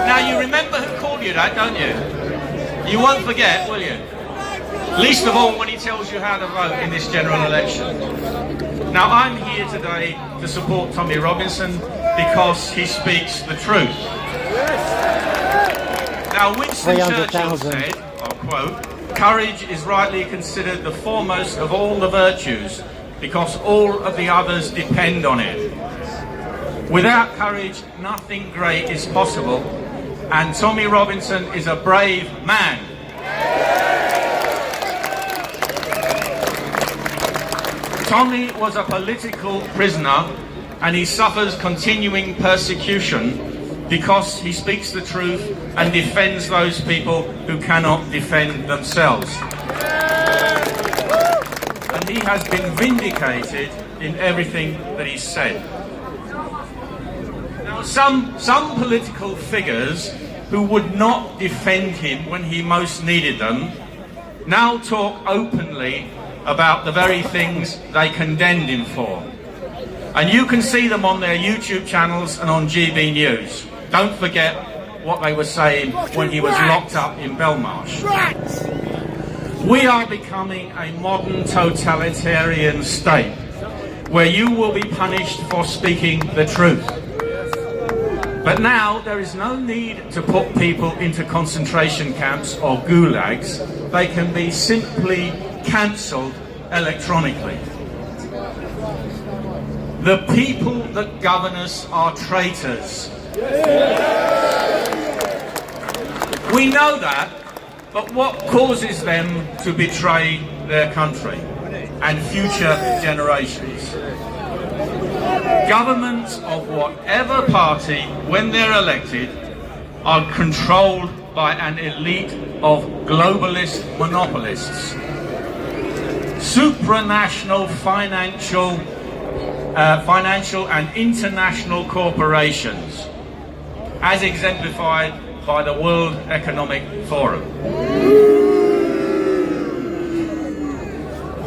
Now, you remember who called you that, don't you? You won't forget, will you? Least of all when he tells you how to vote in this general election. Now, I'm here today to support Tommy Robinson because he speaks the truth. Now, Winston Churchill said, I'll quote, "Courage is rightly considered the foremost of all the virtues because all of the others depend on it. Without courage, nothing great is possible, and Tommy Robinson is a brave man." Tommy was a political prisoner and he suffers continuing persecution because he speaks the truth and defends those people who cannot defend themselves. And he has been vindicated in everything that he said. Now, some political figures who would not defend him when he most needed them now talk openly about the very things they condemned him for. And you can see them on their YouTube channels and on GB News. Don't forget what they were saying when he was locked up in Belmarsh. We are becoming a modern totalitarian state where you will be punished for speaking the truth. But now there is no need to put people into concentration camps or gulags. They can be simply cancelled electronically. The people that govern us are traitors. We know that, but what causes them to betray their country and future generations? Governments of whatever party, when they're elected, are controlled by an elite of globalist monopolists. Supranational financial and international corporations, as exemplified by the World Economic Forum.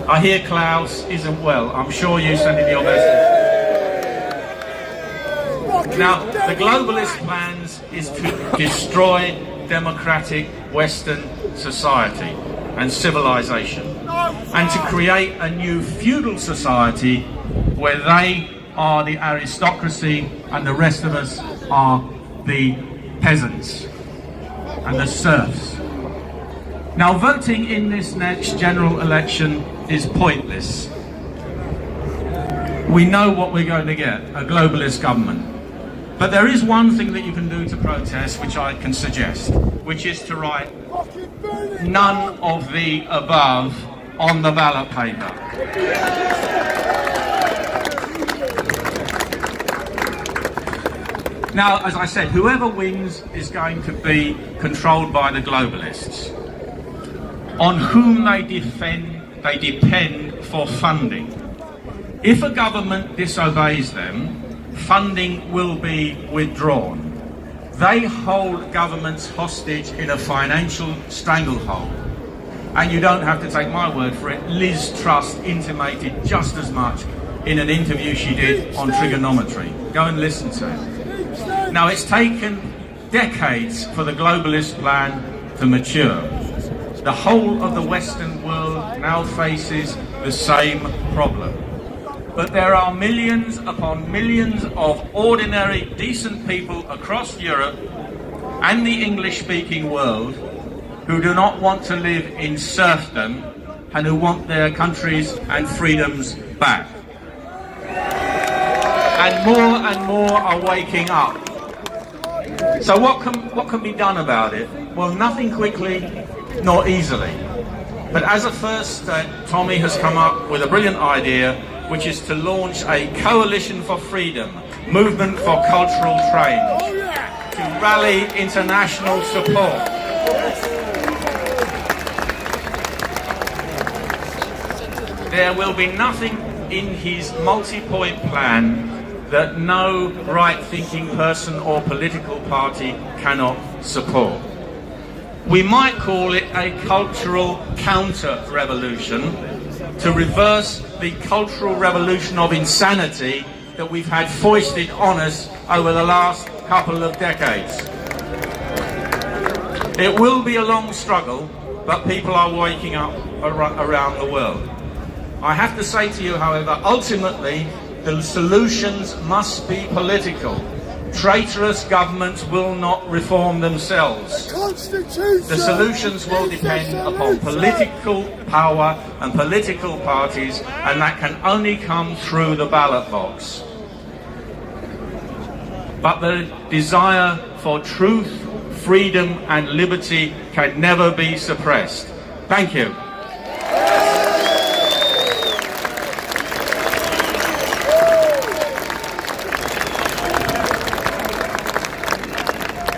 I hear Klaus isn't well. I'm sure you sent in your message. Now, the globalist plans is to destroy democratic Western society and civilization, and to create a new feudal society where they are the aristocracy and the rest of us are the peasants and the serfs. Now, voting in this next general election is pointless. We know what we're going to get, a globalist government. But there is one thing that you can do to protest, which I can suggest, which is to write none of the above on the ballot paper. Now, as I said, whoever wins is going to be controlled by the globalists, on whom they depend for funding. If a government disobeys them, funding will be withdrawn. They hold governments hostage in a financial stranglehold. And you don't have to take my word for it. Liz Truss intimated just as much in an interview she did on trigonometry. Go and listen to it. Now, it's taken decades for the globalist plan to mature. The whole of the Western world now faces the same problem. But there are millions upon millions of ordinary, decent people across Europe and the English-speaking world who do not want to live in serfdom and who want their countries and freedoms back. And more are waking up. So what can be done about it? Well, nothing quickly nor easily. But as a first step, Tommy has come up with a brilliant idea, which is to launch a coalition for freedom, movement for cultural change, to rally international support. There will be nothing in his multi-point plan that no right-thinking person or political party cannot support. We might call it a cultural counter-revolution to reverse the cultural revolution of insanity that we've had foisted on us over the last couple of decades. It will be a long struggle, but people are waking up around the world. I have to say to you, however, ultimately, the solutions must be political. Traitorous governments will not reform themselves. The solutions will depend upon political power and political parties, and that can only come through the ballot box. But the desire for truth, freedom and liberty can never be suppressed. Thank you.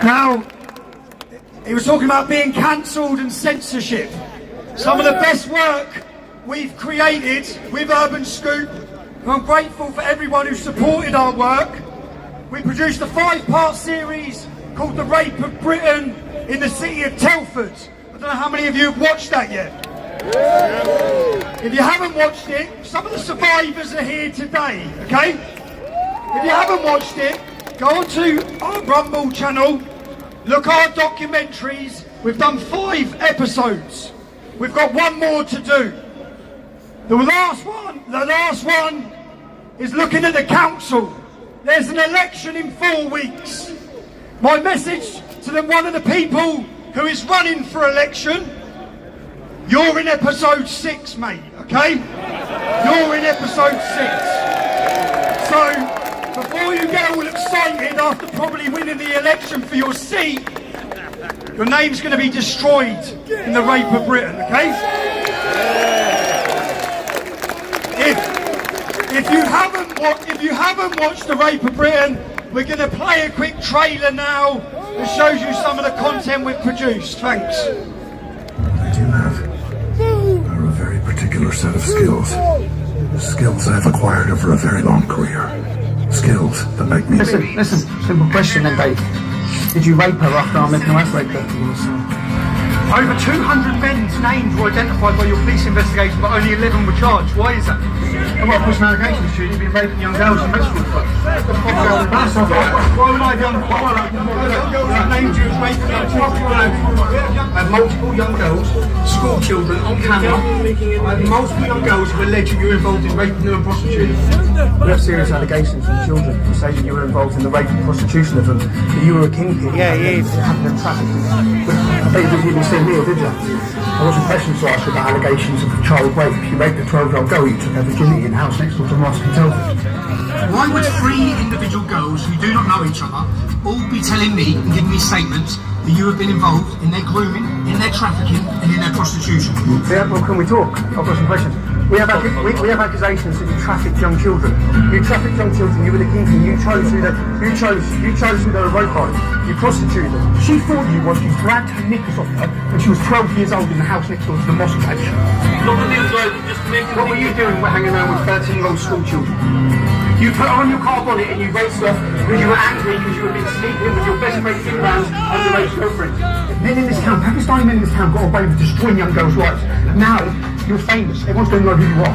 Now, he was talking about being cancelled and censorship. Some of the best work we've created with Urban Scoop, and I'm grateful for everyone who supported our work. We produced a 5-part series called The Rape of Britain in the city of Telford. I don't know how many of you have watched that yet. If you haven't watched it, some of the survivors are here today, okay? If you haven't watched it, go onto our Rumble channel, look at our documentaries. We've done 5 episodes. We've got one more to do. The last one is looking at the council. There's an election in 4 weeks. My message to one of the people who is running for election, you're in episode 6, mate, okay? You're in episode 6. So, before you get all excited after probably winning the election for your seat, your name's going to be destroyed in the Rape of Britain, okay? If you haven't watched the Rape of Britain, we're going to play a quick trailer now that shows you some of the content we've produced. Thanks. I do have are a very particular set of skills. Skills I've acquired over a very long career. Skills that make me... Listen, simple question then, Dave. Did you rape her after our midnight raped her? Over 200 men's names were identified by your police investigation, but only 11 were charged. Why is that? I've got to put some allegations to you. You've been raping young girls in middle school. Why would I be on the file? I've named you as raping I have multiple young girls, school children on camera. I have multiple young girls who allege you were involved in raping them and prostituting. We have serious allegations from children who say that you were involved in the rape and prostitution of them, that you were a kingpin. Yeah, he is. I bet you didn't see me, or did you? I got some questions to ask you about allegations of child rape. You raped a 12-year-old girl, you took her virginity in the house next door to Mosque in Telford. Why would 3 individual girls who do not know each other all be telling me and giving me statements that you have been involved in their grooming, in their trafficking and in their prostitution? Yeah, well, can we talk? I've got some questions. We have accusations that you trafficked young children. You trafficked young children, you were the kingpin, you chose who they were raped by. You prostituted them. She thought you was, you dragged her knickers off her when she was 12 years old in the house next door to the mosque page. What were you doing hanging around with 13-year-old school children? You put on your car bonnet and you raced off because you were angry because you had been sleeping with your best mate Imran's underage girlfriend. Men in this town, Pakistani men in this town got away with destroying young girls' lives. Now, you're famous. Everyone's going to know who you are.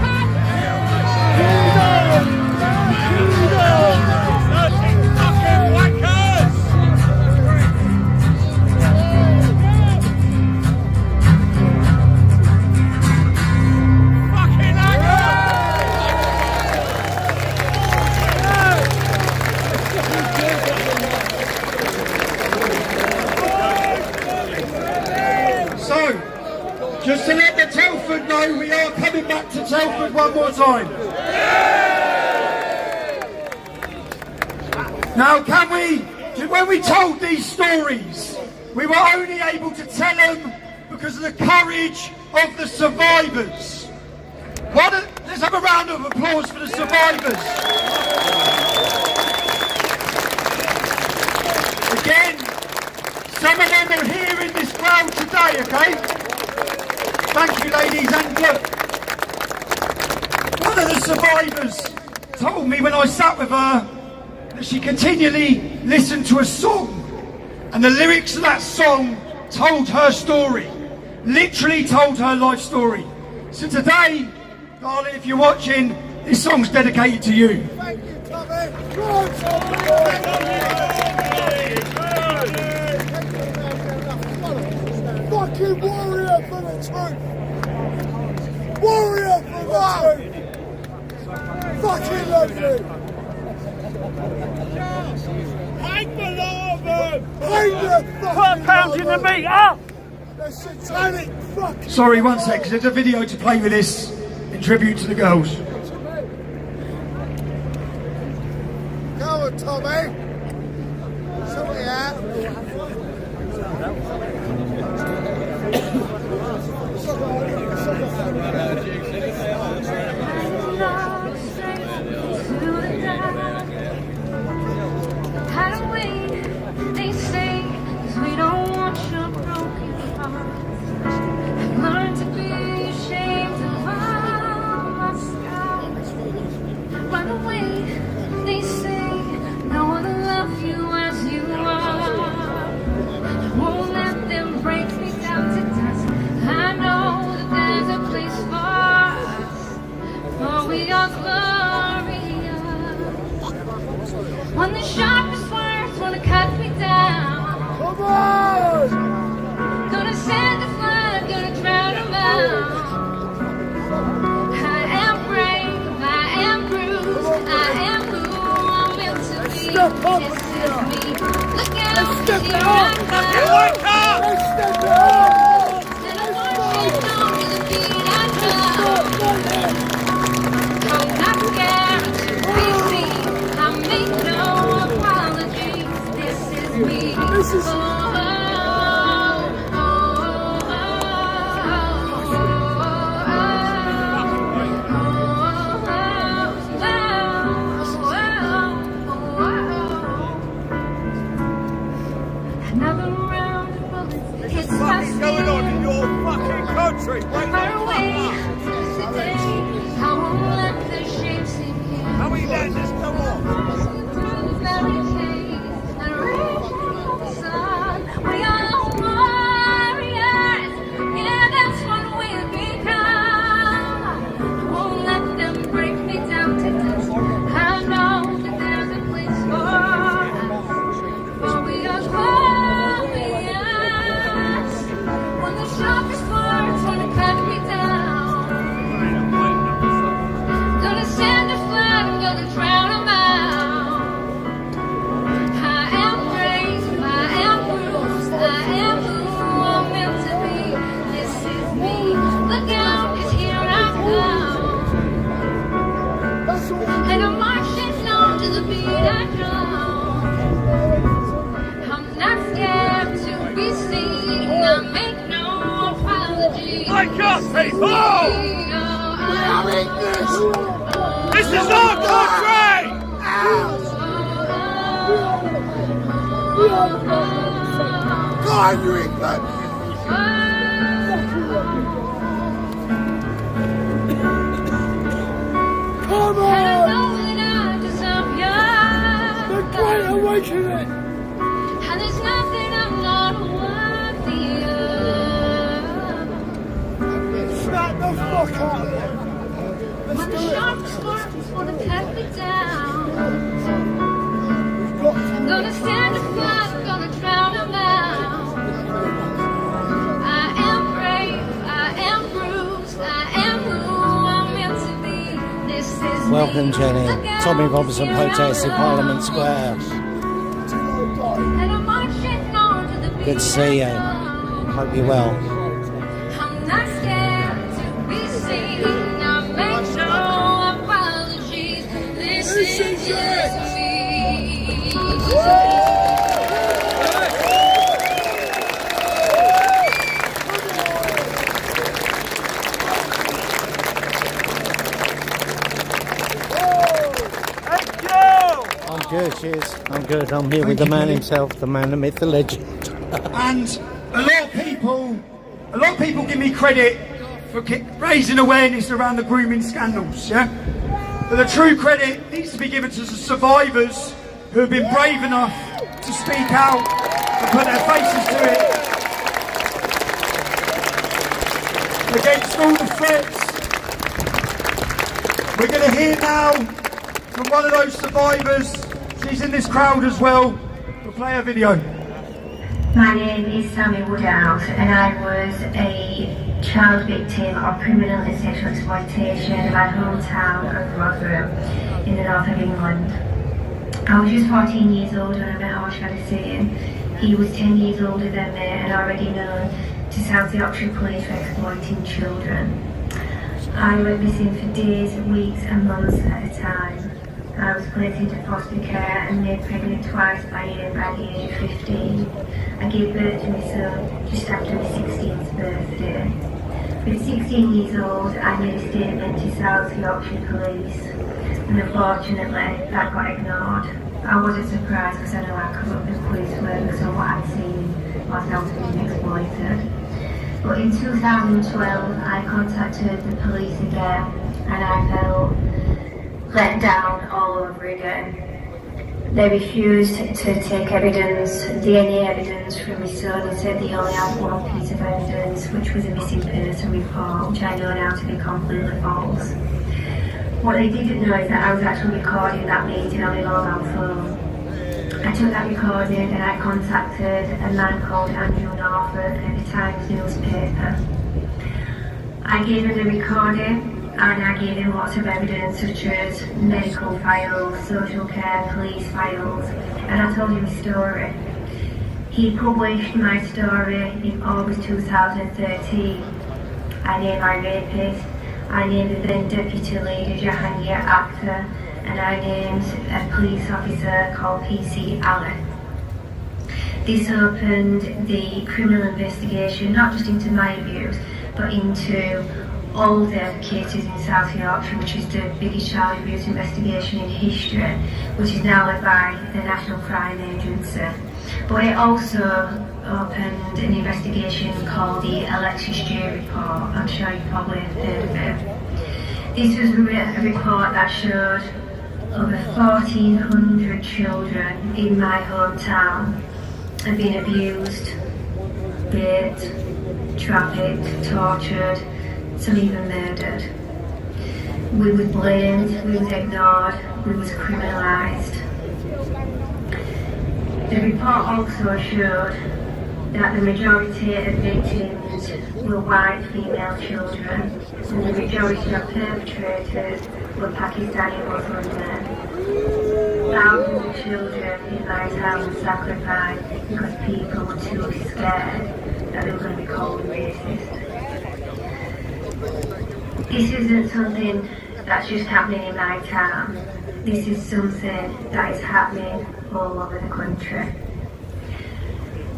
Just to let the Telford know, we are coming back to Telford one more time. Now, when we told these stories, we were only able to tell them because of the courage of the survivors. Let's have a round of applause for the survivors. Again, some of them are here in this crowd today, okay? Thank you, ladies, and look, one of the survivors told me when I sat with her that she continually listened to a song, and the lyrics of that song told her story, literally told her life story. So today, darling, if you're watching, this song's dedicated to you. Thank you, Tommy. Fucking warrior for the truth! Warrior for the truth! Fucking love you! Hang the lava! Hang the fucking pounding the meat up! The satanic fucking... Sorry, one sec, because there's a video to play with this in tribute to the girls. Go on, Tommy! Somebody out! They say no one will love you as you are. What's going on in your fucking country? Wake the fuck up! How are you letting this go on? This is our country! God, you England! Come on! The Great Awakening! And there's nothing I'm not worthy of. Smack the fuck out of it! When the sharpest words wanna cut me down, I'm gonna stand and fight, I'm gonna drown them out. I am brave, I am bruised, I am who I'm meant to be. This is Welcome, Jenny. Tommy Robinson protests in Parliament Square. Good to see you. Hope you're well. I'm not scared to be seen. I make no apologies. This is just me. I'm good, cheers. I'm good. I'm here with the man himself, the man, the myth, the legend. And a lot of people give me credit for raising awareness around the grooming scandals, yeah? But the true credit needs to be given to the survivors who have been brave enough to speak out and put their faces to it. Against all the threats. We're going to hear now from one of those survivors. She's in this crowd as well. We'll play a video. My name is Sammy Woodhouse and I was a child victim of criminal and sexual exploitation in my hometown of Rotherham in the north of England. I was just 14 years old when I met Archbishop Hussein. He was 10 years older than me and already known to South Yorkshire Police for exploiting children. I went missing for days, weeks and months at a time. I was placed into foster care and made pregnant twice by him by the age of 15. I gave birth to my son just after my 16th birthday. At 16 years old, I made a statement to South Yorkshire Police, and unfortunately that got ignored. I wasn't surprised because I know how corrupt the police were, so what I'd seen was not being exploited. But in 2012, I contacted the police again, and I felt let down all over again. They refused to take evidence, DNA evidence from my son. They said they only had one piece of evidence, which was a missing person report, which I know now to be completely false. What they didn't know is that I was actually recording that meeting on a mobile phone. I took that recording and I contacted a man called Andrew Norfolk at the Times newspaper. I gave him the recording and I gave him lots of evidence such as medical files, social care, police files, and I told him his story. He published my story in August 2013. I named my rapist, I named the then deputy leader Jahangir Akhtar, and I named a police officer called PC Ali. This opened the criminal investigation not just into my abuse, but into all the cases in South Yorkshire, which is the biggest child abuse investigation in history, which is now led by the National Crime Agency. But it also opened an investigation called the Alexis J report. I'm sure you've probably heard of it. This was a report that showed over 1,400 children in my hometown have been abused, raped, trafficked, tortured, some even murdered. We was blamed, we was ignored, we was criminalised. The report also showed that the majority of victims were white female children, and the majority of perpetrators were Pakistani Muslim men. Thousands of children in my town were sacrificed because people were too scared that they were going to be called racist. This isn't something that's just happening in my town. This is something that is happening all over the country.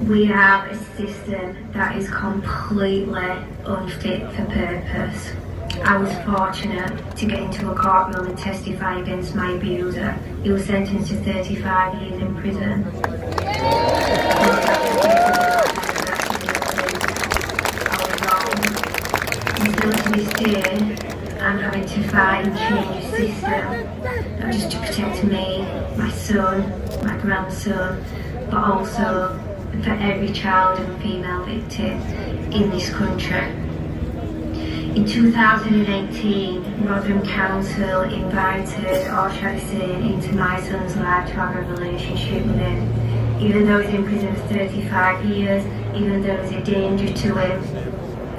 We have a system that is completely unfit for purpose. I was fortunate to get into a courtroom and testify against my abuser. He was sentenced to 35 years in prison. Still to this day, I'm having to fight and change the system, not just to protect me, my son, my grandson, but also for every child and female victim in this country. In 2018, Rotherham Council invited Orshad Hussain into my son's life to have a relationship with him. Even though he's in prison for 35 years, even though there's a danger to him,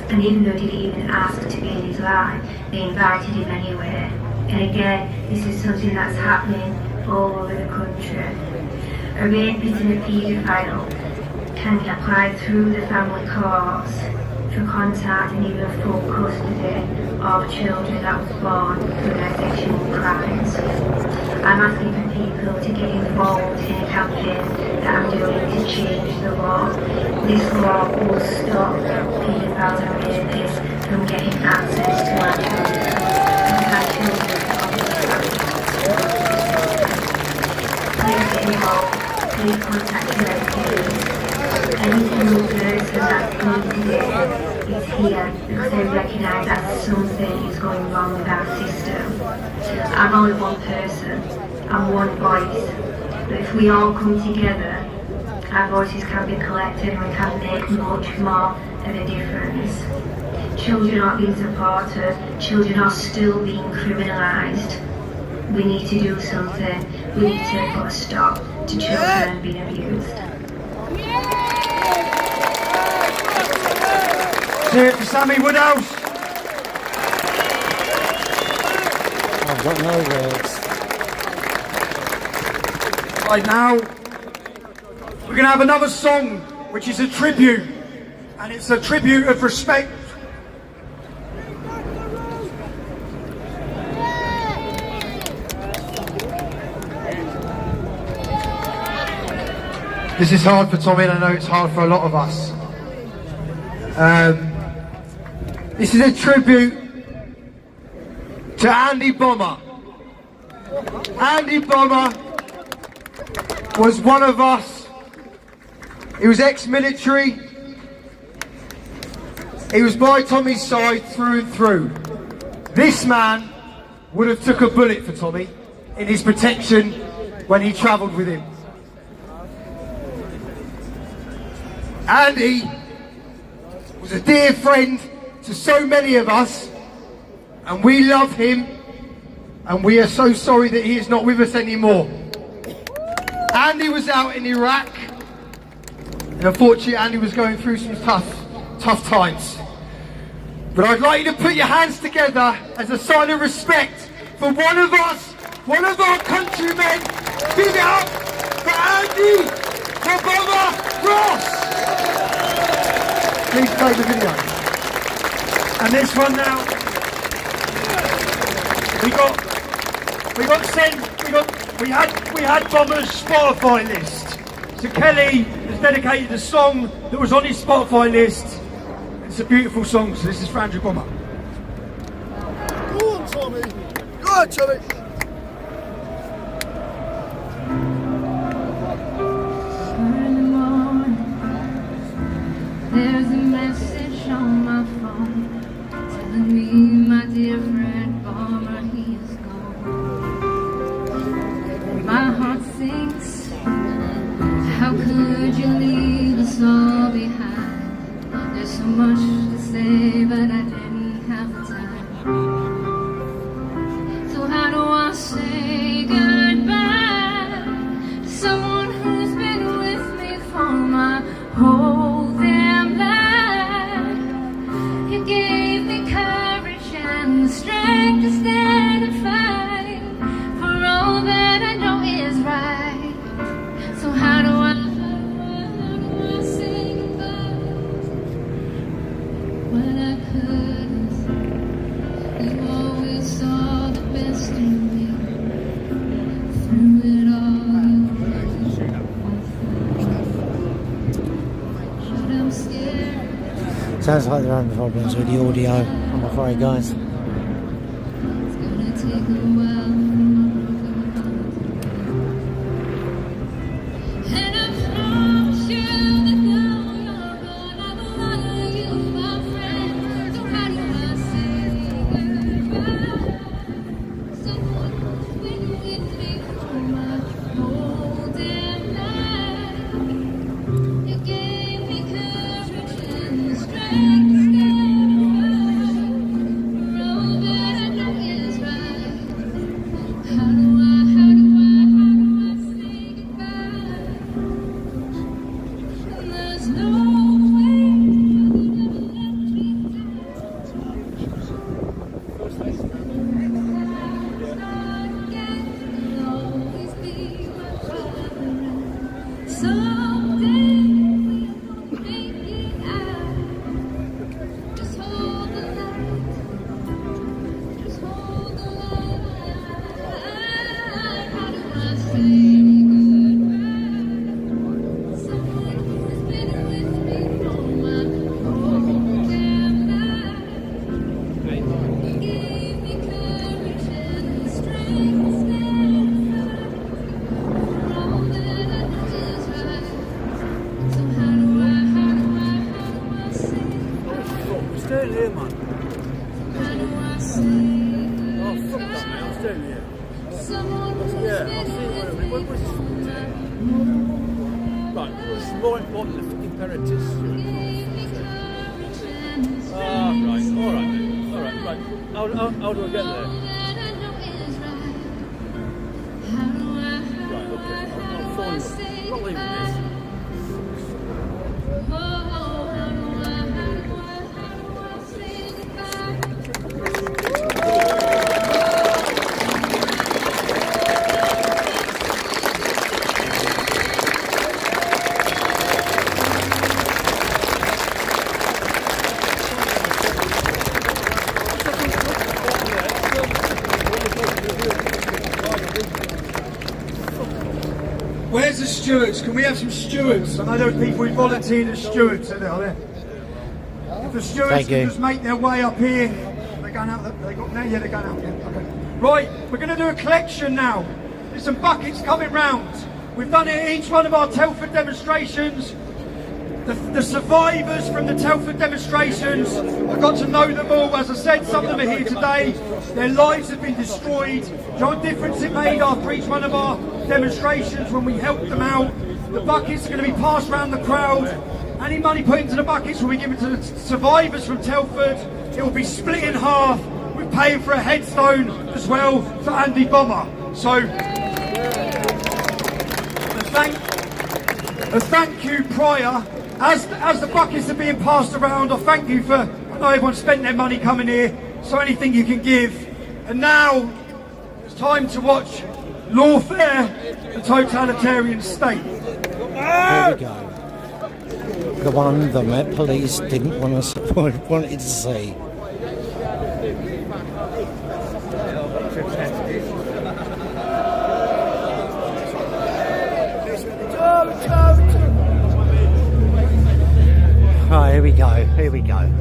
and even though he didn't even ask to be in his life, they invited him anyway. And again, this is something that's happening all over the country. A rapist and a paedophile can be applied through the family courts for contact and even full custody of children that was born through their sexual crimes. I'm asking for people to get involved in a campaign that I'm doing to change the law. This law will stop paedophiles and rapists from getting access to our children and our children please get involved, please contact your MPs. Any single person that's going to do is here because they recognise that something is going wrong with our system. I'm only one person, I'm one voice, but if we all come together, our voices can be collected and we can make much more of a difference. Children aren't being supported, children are still being criminalised. We need to do something, we need to put a stop to children being abused. Cheers for Sammy Woodhouse. I've got no words. Right now, we're going to have another song, which is a tribute, and it's a tribute of respect. This is hard for Tommy, and I know it's hard for a lot of us. This is a tribute to Andy Bomber. Andy Bomber was one of us. He was ex-military. He was by Tommy's side through and through. This man would have took a bullet for Tommy in his protection when he travelled with him. Andy was a dear friend to so many of us, and we love him, and we are so sorry that he is not with us anymore. Andy was out in Iraq, and unfortunately Andy was going through some tough times. But I'd like you to put your hands together as a sign of respect for one of us, one of our countrymen. Give it up for Andy Ross. Please play the video. And this one now. We had Bomber's Spotify list. So Kelly has dedicated a song that was on his Spotify list. It's a beautiful song, so this is for Andrew Bomber. Go on, Tommy. Go on, Tommy. There's a message on my phone telling me my dear friend Bomber, he is gone. My heart sinks. How could you leave us all behind? There's so much to say, but I didn't have the time. So how do I say goodbye to someone who's been with me for my whole damn life? You gave me courage and the strength to stand and fight for all that I know is right. So how do I say goodbye? When I couldn't, you always saw the best in me. Through it all, but I'm scared. Sounds like they're having problems with the audio, I'm afraid, guys. It's gonna take a while. And I promise you that now you're gone, I will honor you, my friend. So how do I say goodbye? Someone who's been with me for my whole damn life. You gave me courage and the strength to stand for all that I know is right. How do I say goodbye? And there's no way you'll always be my brother. Someday we'll make it out. Just hold the light. Just hold the light. How do I say goodbye? Someone who's been with me for my whole damn life. You gave me courage and the strength to stand for all that I know is right. So how do I say Stay here, man. how do I say Oh, fuck that, mate. I'm staying here. someone who's Yeah, I'll been see you with later. What was this fucking time? Right, it's more important than fucking imperatives. Right. All right, mate. All right, right. How do I get there? Right, okay. I'll phone you. I'm not leaving this. Where's the stewards? Can we have some stewards? I know there are people who volunteered as stewards, are there? If the stewards Thank can you. just make their way up here. They're going out, they got now? Yeah, they're going out. Yeah, okay. Right, we're going to do a collection now. There's some buckets coming round. We've done it at each one of our Telford demonstrations. The survivors from the Telford demonstrations, I got to know them all. As I said, some of them are here today. Their lives have been destroyed. Do you know what difference it made after each one of our demonstrations when we helped them out? The buckets are going to be passed around the crowd. Any money put into the buckets will be given to the survivors from Telford. It will be split in half. We're paying for a headstone as well for Andy Bomber. So, a thank you prior. As the buckets are being passed around, I thank you for I know everyone spent their money coming here, so anything you can give. And now it's time to watch Lawfare, the Totalitarian State. There we go. The one the Met Police didn't wanted to see. Right, here we go, here we go.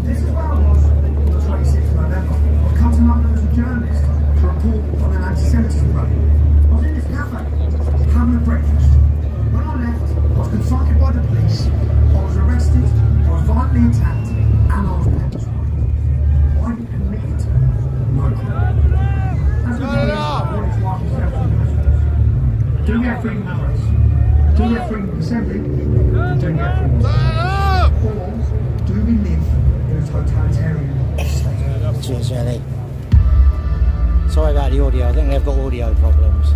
This is where I was on the 26th of November. I've come to London as a journalist to report on an anti-Semitism rally. I was in this cafe, having a breakfast. When I left, I was confronted by the police, I was arrested, I was violently attacked, and I was pepper sprayed. I committed no crime. As a journalist, I wanted to ask myself some questions. Do we have freedom of press? Do we have freedom of assembly? And do we have freedom of speech? Or do we live in a totalitarian state? Cheers, Jenny. Sorry about the audio, I think they've got audio problems.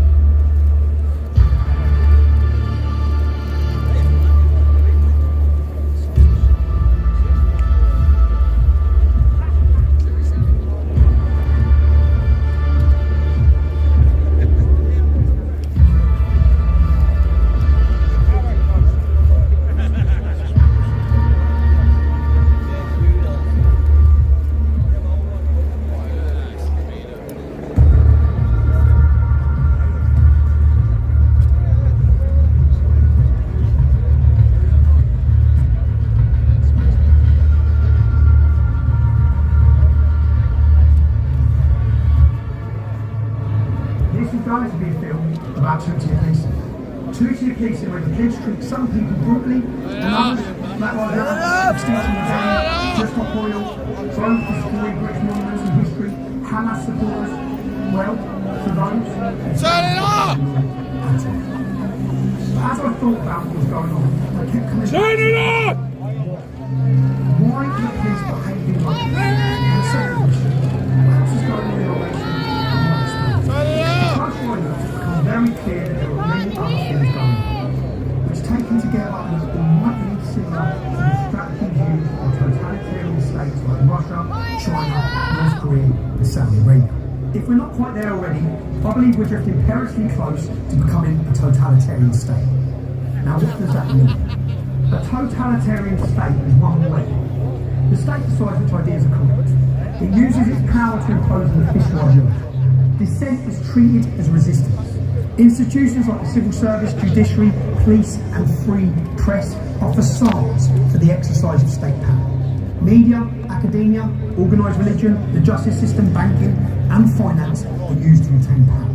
Going to be a film about two-tier policing. Two-tier policing where the police treat some people brutally and others, Black Lives Matter, Extinction Rebellion, Just Stop Oil, both destroying British monuments and history, Hamas supporters, well, for those. Turn it up! But as I thought about what was going on, I kept coming back. Turn it up! Why do the police behaving like this? And second question, what else is going on in our nation? It's become very clear that there are many other things going on, which taken together might lead similar to the strategies used by totalitarian states like Russia, China, North Korea, and Saudi Arabia. If we're not quite there already, I believe we're drifting perilously close to becoming a totalitarian state. Now what does that mean? A totalitarian state is one way. The state decides which ideas are correct. It uses its power to impose an official ideology. Dissent is treated as resistance. Institutions like the civil service, judiciary, police and free press are facades for the exercise of state power. Media, academia, organised religion, the justice system, banking and finance are used to retain power.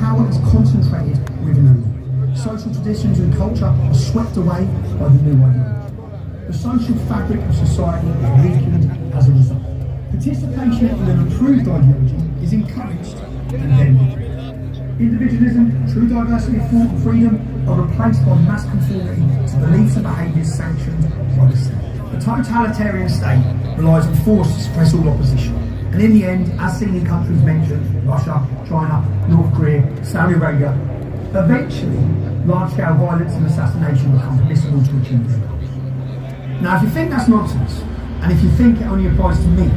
Power is concentrated within a law. Social traditions and culture are swept away by the new ideology. The social fabric of society is weakened as a result. Participation in an approved ideology is encouraged and then individualism, true diversity of thought and freedom are replaced by mass conformity to beliefs and behaviours sanctioned by the state. The totalitarian state relies on force to suppress all opposition. And in the end, as seen in countries mentioned, Russia, China, North Korea, Saudi Arabia, eventually large-scale violence and assassination become permissible to achieve their goals. Now if you think that's nonsense, and if you think it only applies to me,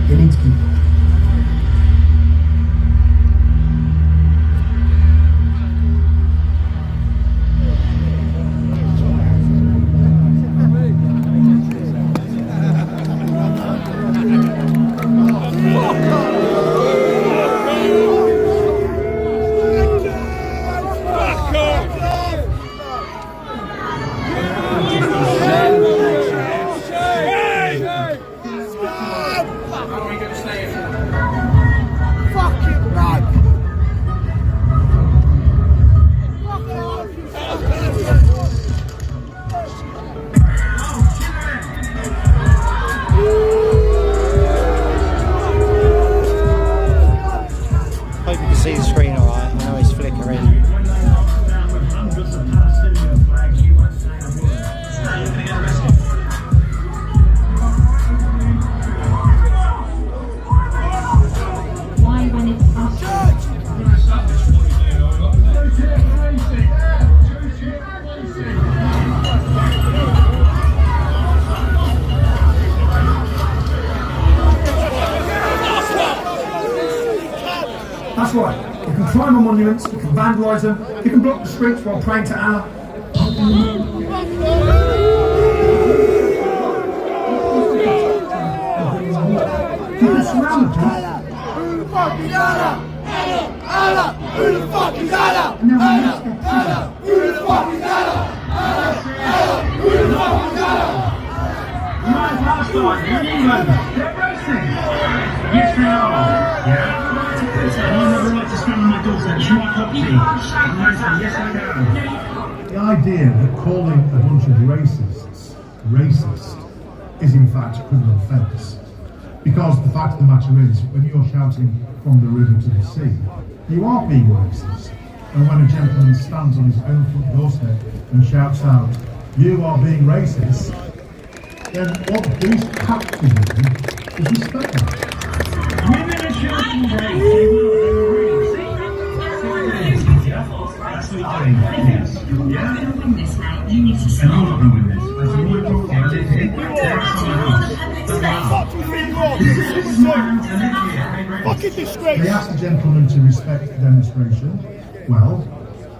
you need to keep watching. Are we going to stay monuments, you can vandalise them, you can block the streets while praying to Allah. You can surround the place. Who the fuck is Allah? Allah! Who the fuck is Allah? Allah! Who the fuck is Allah? Allah! Who the fuck is Allah? Right, last night in England, they're racing. Yes, they are. Yeah. I have a right to stand on my doorstep. It's my property. Yes, I know. The idea that calling a bunch of racists racist is in fact a criminal offence. Because the fact of the matter is, when you're shouting from the river to the sea, you are being racist. And when a gentleman stands on his own front doorstep and shouts out, "You are being racist," then what the police have to do is respect that. Women are shouting race. They will. Absolutely. Yes. Yeah. You need to stop. And you're not going to win this. That's all we're talking about. Fucking disgrace! They asked the gentleman to respect the demonstration. Well,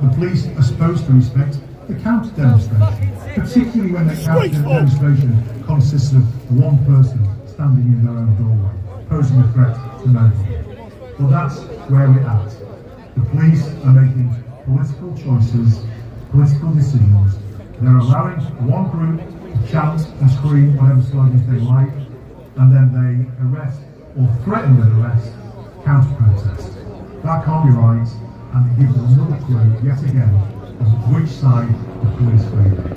the police are supposed to respect the counter demonstration, particularly when the counter demonstration consists of one person standing in their own doorway, posing a threat to nobody. Well, that's where we're at. The police are making political choices, political decisions. They're allowing one group to chant and scream whatever slogans they like, and then they arrest or threaten with arrest counter-protest. That can't be right, and it gives us another clue, yet again, of which side the police favour.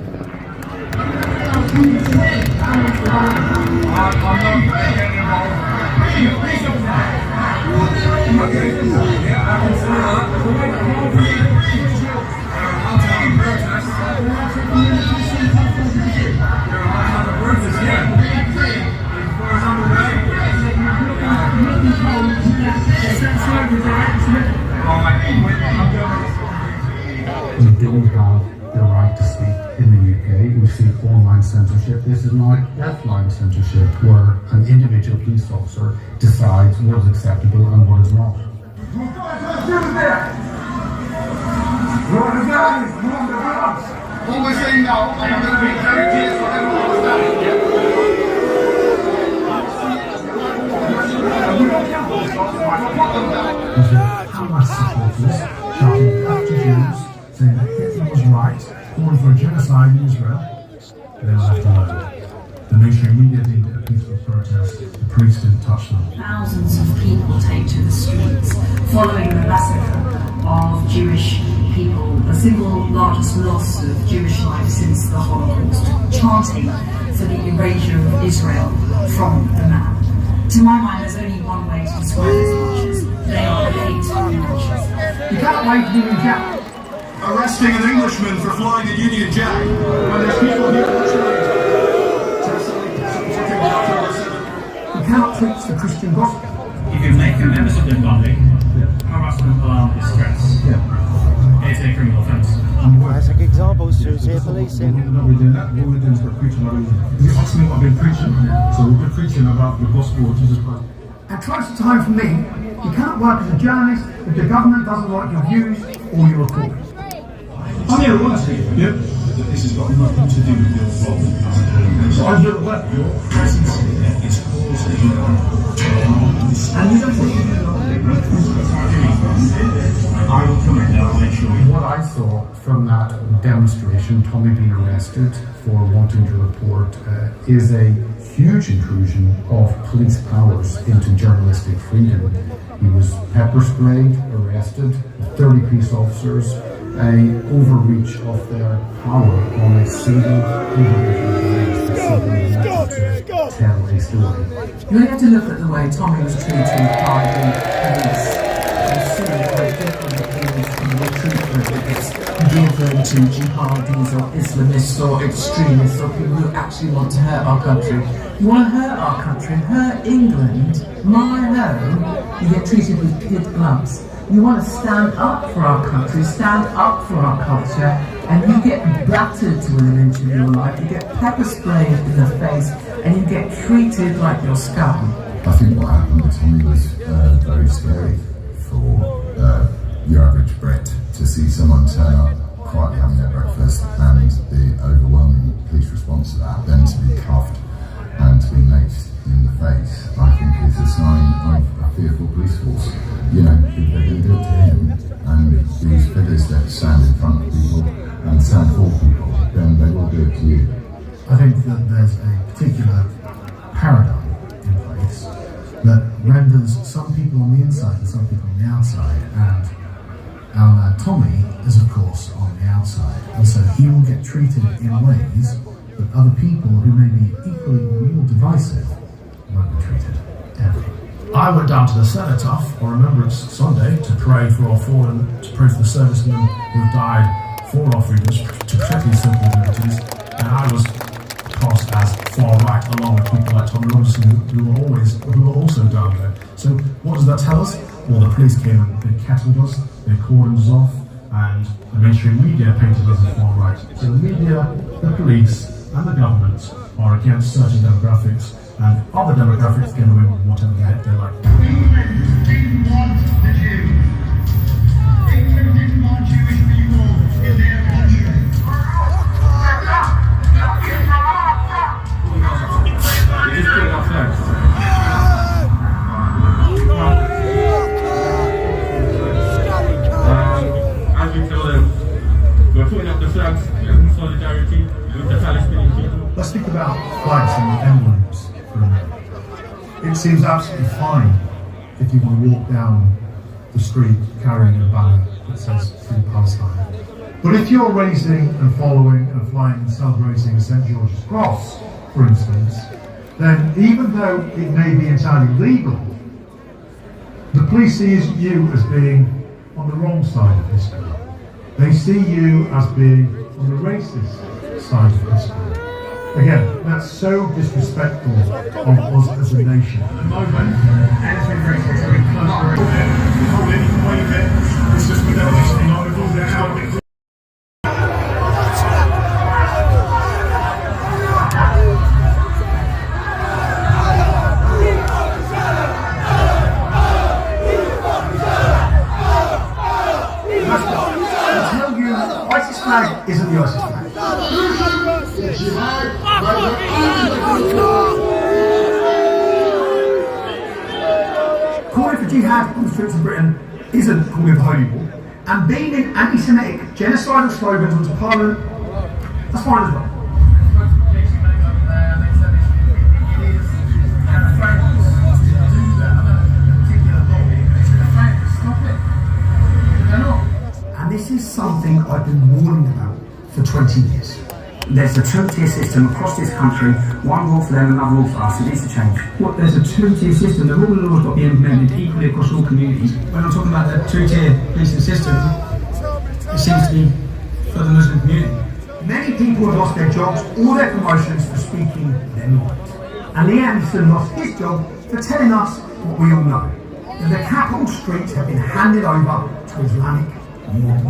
We don't have the right to speak in the UK. We see online censorship. This is not offline censorship, where an individual police officer decides what is acceptable and what is not. What we're saying now, and I'm going to be very clear so everyone Hamas supporters shouting after Jews, saying that Hitler was right, calling for a genocide in Israel. They were left alone. The mainstream media deemed it a peaceful protest. The police didn't touch them. Thousands of people take to the streets following the massacre of Jewish people, the single largest loss of Jewish life since the Holocaust, chanting for the erasure of Israel from the map. To my mind, there's only one way to describe these marches. They are hate marches. You can't wave the Union Jack. arresting an Englishman for flying a Union Jack when there's people here You cannot preach the Christian gospel. You can make a members of the public harassment, alarm, distress. It's a criminal offence. Classic examples, Susie policing. We're doing that. What we're doing is we're preaching about it. This is actually what I've been preaching. So we've been preaching about the gospel of Jesus Christ. At twice the time for me, you can't work as a journalist if the government doesn't like your views or your report. I'm here to work here. Yep. This has got nothing to do with your role as a journalist. So I'm here to work. Your presence here is causing and you don't think I will come in now and make sure. What I saw from that demonstration, Tommy being arrested for wanting to report, is a huge intrusion of police powers into journalistic freedom. He was pepper sprayed, arrested, 30 police officers, an overreach of their power on a single individual police to tell a story. You only have to look at the way Tommy was treated by the police and see how different it is from the treatment that gets given to jihadis or Islamists or extremists or people who actually want to hurt our country. You want to hurt our country, hurt England, my home, you get treated with kid gloves. You want to stand up for our country, stand up for our culture, and you get battered to an inch of your life, you get pepper sprayed in the face, and you get treated like you're scum. I think what happened to Tommy was very scary for your average Brit to see someone turn up quietly having their breakfast and the overwhelming police response to that, then to be cuffed and to be maced in the face, I think is a sign of a fearful police force. You know, if they're going to do it to him, and these figures that stand in front of people and stand for people, then they will do it to you. I think that there's a particular paradigm in place that renders some people on the inside and some people on the outside, and our lad Tommy is of course on the outside, and so he will get treated in ways that other people who may be equally or more divisive won't be treated ever. I went down to the Cenotaph or Remembrance Sunday to pray for our fallen, to pray for the servicemen who have died for our freedoms, to protect these simple liberties, and I was cast as far right along with people like Tommy Robinson who were also down there. So what does that tell us? Well, the police came and they kettled us, they cordoned us off, and the mainstream media painted us as far right. So the media, the police, and the government are against certain demographics, and other demographics get away with whatever the heck they like. England didn't want the Jews. England didn't want Jewish people in their country. As we tell them, we're putting up the flags in solidarity with the Palestinian people. Let's think about flags and emblems for a minute. It seems absolutely fine if you want to walk down the street carrying a banner that says Free Palestine. But if you're raising and following and flying and celebrating St. George's Cross, for instance, then even though it may be entirely legal, the police see you as being on the wrong side of history. They see you as being on the racist side of history. Again, that's so disrespectful of us as a nation. At the moment, anti-racists are in close we can't let them wave it. It's just without listening on with all their out. ISIS flag isn't the ISIS flag. Calling for jihad on the streets of Britain isn't calling for holy war, and being in anti-Semitic genocidal slogans onto Parliament, that's fine as well. And this is something I've been warning about for 20 years. There's a two-tier system across this country, one rule for them, another rule for us. It needs to change. What, there's a two-tier system, the rule of law has got to be implemented equally across all communities. When I'm talking about the two-tier policing system, it seems to be for the Muslim community. Many people have lost their jobs or their promotions for speaking their mind. And Lee Anderson lost his job for telling us what we all know, that the capital streets have been handed over to Islamic mob.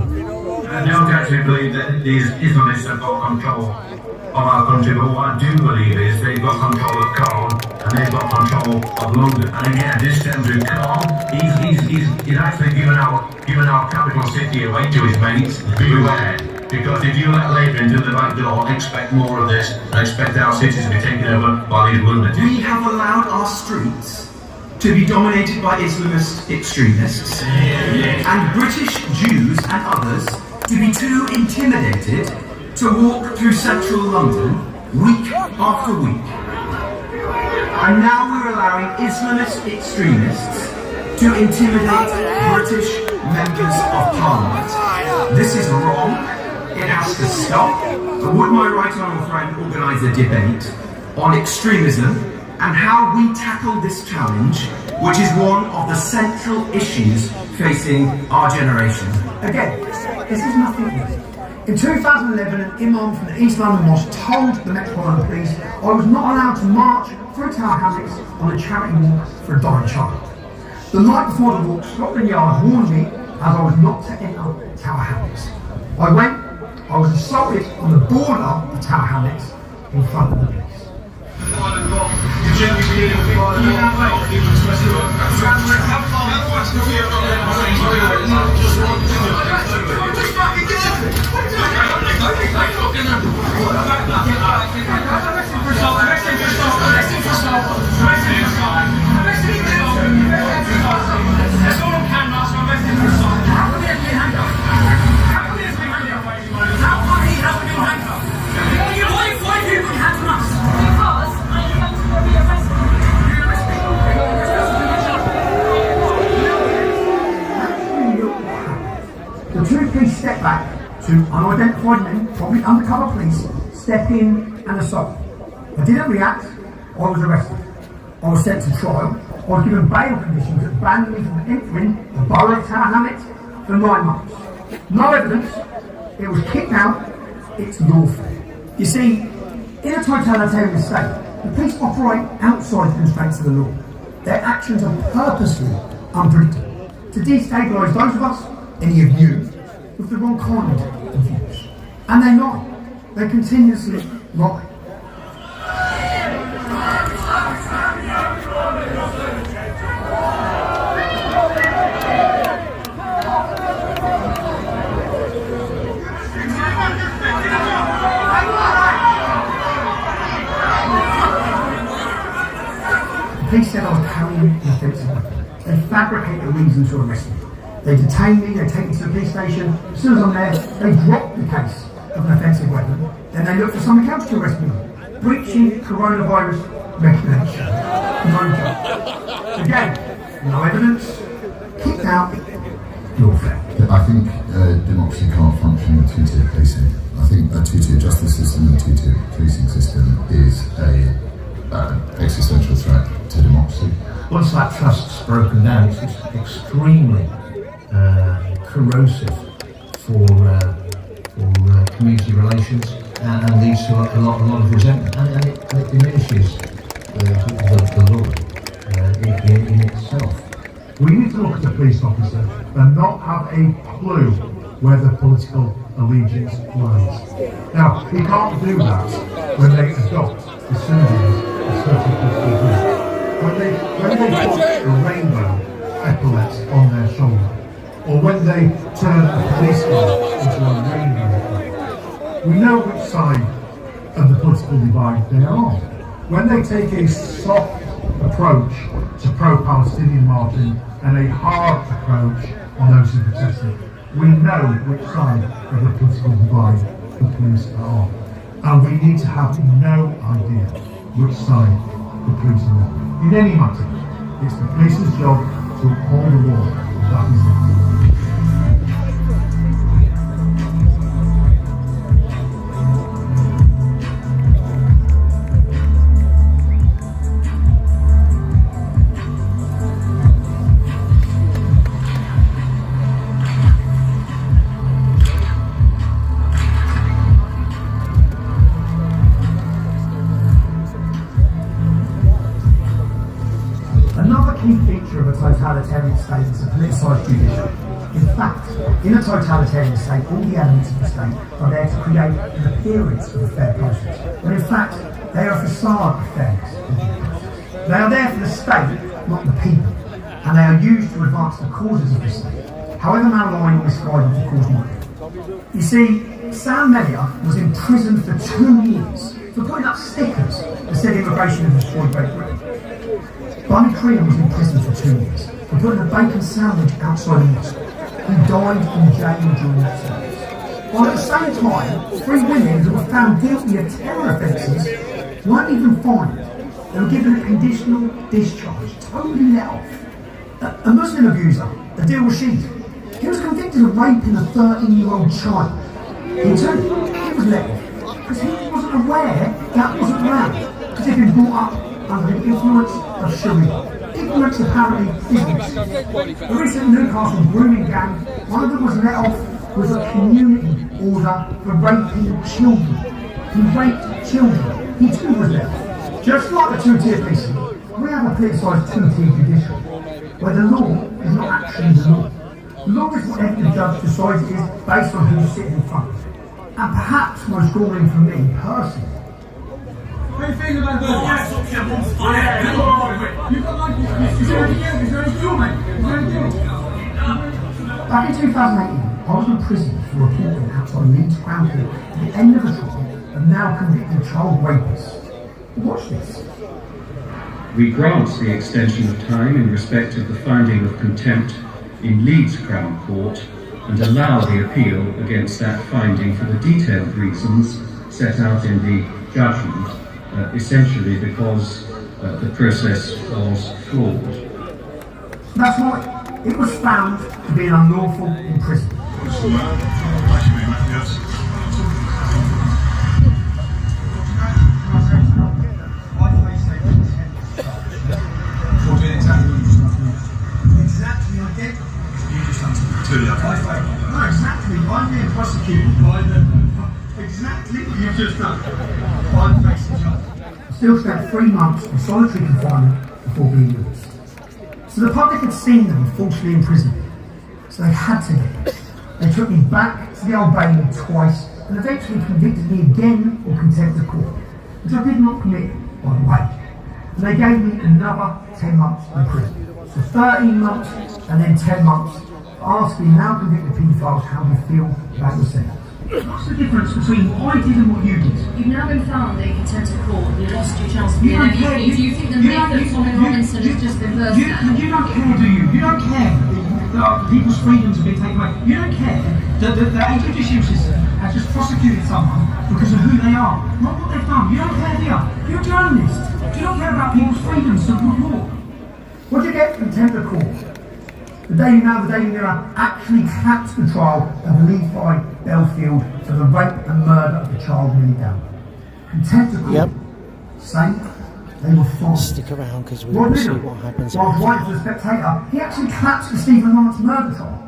I don't actually believe that these Islamists have got control of our country, but what I do believe is they've got control of Corn and they've got control of London. And again, this stems with Corn. He's actually given our capital city away to his mates. Beware, because if you let Labour into the back door, expect more of this, and expect our cities to be taken over by these lunatics. We have allowed our streets to be dominated by Islamist extremists and British Jews and others to be too intimidated to walk through central London week after week. And now we're allowing Islamist extremists to intimidate British members of Parliament. This is wrong. It has to stop. Would my right honourable friend organise a debate on extremism and how we tackle this challenge, which is one of the central issues facing our generation? Again, this is nothing new. In 2011, an imam from the East London Mosque told the Metropolitan Police I was not allowed to march through Tower Hamlets on a charity walk for a dying child. The night before the walk, Scotland Yard warned me as I was not to enter Tower Hamlets. I went, I was assaulted on the border of Tower Hamlets in front of the police. The two police step back to unidentified men, probably undercover police, step in and assault. I didn't react, I was arrested. I was sent to trial. I was given bail conditions that banned me from entering the borough of Tower Hamlets for 9 months. No evidence, it was kicked out, it's lawfare. You see, in a totalitarian state, the police operate outside the constraints of the law. Their actions are purposefully unpredictable to destabilise those of us, any of you, with the wrong kind of views. And they lie. They continuously lie. The police said I was carrying an offensive weapon. They fabricate a reason to arrest me. They detain me, they take me to the police station. As soon as I'm there, they drop the case of an offensive weapon. Then they look for something else to arrest me on. Breaching coronavirus regulation. No job. Again, no evidence, kicked out, lawfare. I think democracy can't function with two-tier policing. I think a two-tier justice system and a two-tier policing system is a existential threat to democracy. Once that trust's broken down, it's extremely corrosive for community relations and leads to a lot of resentment, and it diminishes the law in itself. We need to look at the police officer and not have a clue where the political allegiance lies. Now, we can't do that when they adopt the symbols of certain political groups. When they put a rainbow epaulets on their shoulder, or when they turn a police car into a rainbow, we know which side of the political divide they are on. When they take a soft approach to pro-Palestinian marching and a hard approach on those who protest it, we know which side of the political divide the police are on. And we need to have no idea which side the police are on. In any matter, it's the police's job to uphold the law. That is it. Of a totalitarian state is a politicised judicial. In fact, in a totalitarian state, all the elements of the state are there to create an appearance of a fair process, when in fact they are a facade of fairness. They are there for the state, not the people, and they are used to advance the causes of the state, however malign or misguided the cause might be. You see, Sam Melia was imprisoned for 2 years for putting up stickers that said immigration has destroyed Great Britain. Barney Crean was in prison for 2 years for putting a bacon sandwich outside a mosque. He died in jail during that service. While at the same time, 3 women who were found guilty of terror offences weren't even fined. They were given a conditional discharge, totally let off. A Muslim abuser, Adil Rashid, he was convicted of raping a 13-year-old child. He was let off because he wasn't aware that wasn't allowed, because he'd been brought up under the influence of Sharia. Ignorance apparently isn't. The recent Newcastle grooming gang, one of them was let off with a community order for raping children. He raped children. He too was let off. Just like the two-tier policing, we have a politicised two-tier judicial, where the law is not actually the law. The law is whatever the judge decides it is based on who's sitting in front of it. And perhaps most galling for me personally, How are you feeling about that? You've got like, is there any deal, mate? Is there any deal? Back in 2018, I was in prison for reporting outside Leeds Crown Court at the end of a trial of now convicted child rapists. Watch this. We grant the extension of time in respect of the finding of contempt in Leeds Crown Court and allow the appeal against that finding for the detailed reasons set out in the judgment, essentially because the process was flawed. That's right. It was found to be an unlawful imprisonment. Exactly identical. You just answered. No, exactly. I'm being prosecuted by the. Exactly what you've just done. I'm facing charge. Still spent 3 months in solitary confinement before being released. So the public had seen them falsely imprisoned. So they had to get me. They took me back to the Old Bailey twice and eventually convicted me again on contempt of court, which I did not commit, by the way. And they gave me another 10 months in prison. So 13 months and then 10 months for asking now convicted paedophiles how you feel about your sentence. What's the difference between what I did and what you did? You've now been found in contempt of court. You lost your chance of being don't care. Do you think the myth that Tommy Robinson has just been burst You don't care, do you? You don't care that people's freedoms have been taken away. You don't care that a judicial system has just prosecuted someone because of who they are, not what they've done. You don't care, do you? You're a journalist. You don't care about people's freedoms to report. What do you get from contempt of court? The Daily Mirror actually capped the trial of Levi Belfield for the rape and murder of the child Millie Down. Contempt of court. Same. They were fine. Stick around because we will see what happens. While writing for The Spectator, he actually clapped the Stephen Lawrence murder trial.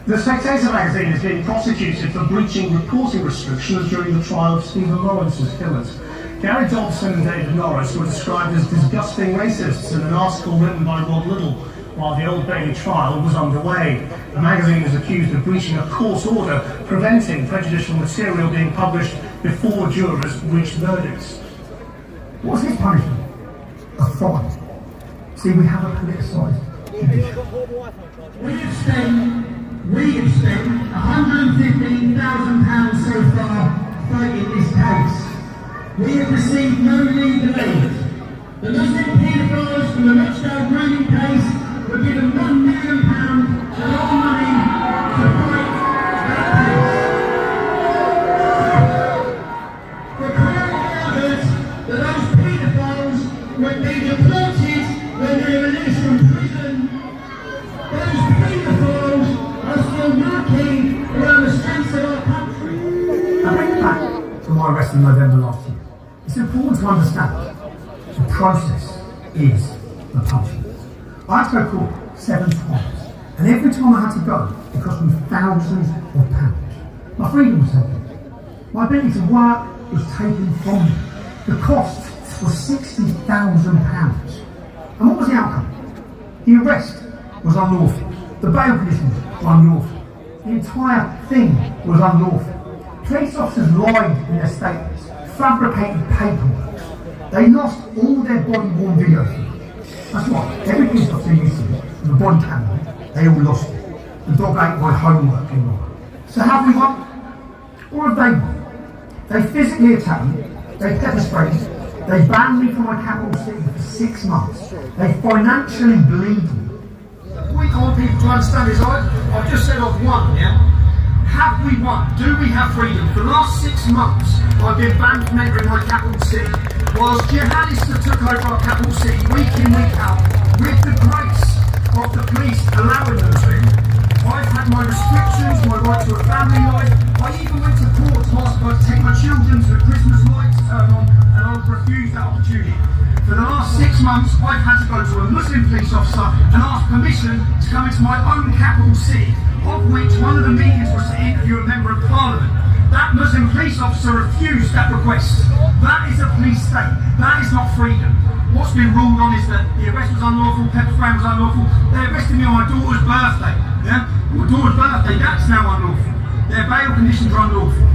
The Spectator magazine is being prosecuted for breaching reporting restrictions during the trial of Stephen Lawrence's killers. Gary Dobson and David Norris were described as disgusting racists in an article written by Rod Little while the Old Bailey trial was underway. The magazine is accused of breaching a court order preventing prejudicial material being published before jurors reached verdicts. What's his punishment? A fine. See, we have a politicised judicial. We have spent £115,000 so far fighting this case. We have received no legal aid. The Muslim paedophiles from the Rochdale grooming case were given £1 million of our money to fight that case. For crying out that those paedophiles would be deported when they are released from prison, those paedophiles are still working around the streets of our country. I think back to my arrest in November last year. It's important to understand the process is the punishment. I had to go to court 7 times, and every time I had to go, it cost me thousands of pounds. My freedom was taken. My ability to work was taken from me. The cost was £60,000. And what was the outcome? The arrest was unlawful. The bail conditions were unlawful. The entire thing was unlawful. Police officers lied in their statements, fabricated paperwork. They lost all their body-worn video footage. That's right, every police officer you see, the body camera, they all lost it. The dog ate my homework in life. So have we won? Or have they won? They physically attacked me, they pepper sprayed me, they banned me from my capital city for 6 months, they financially bleed me. The point I want people to understand is I've just said I've won, yeah? Have we won? Do we have freedom? For the last 6 months, I've been banned from entering my capital city, whilst jihadists have took over our capital city week in, week out, with the grace of the police allowing them to. I've had my restrictions, my right to a family life. I even went to court to ask if I could take my children to the Christmas lights turn on, and I refused that opportunity. For the last 6 months, I've had to go to a Muslim police officer and ask permission to come into my own capital city, of which one of the meetings was to interview a member of parliament. That Muslim police officer refused that request. That is a police state. That is not freedom. What's been ruled on is that the arrest was unlawful, pepper spray was unlawful. They arrested me on my daughter's birthday. Yeah? My daughter's birthday, that's now unlawful. Their bail conditions are unlawful.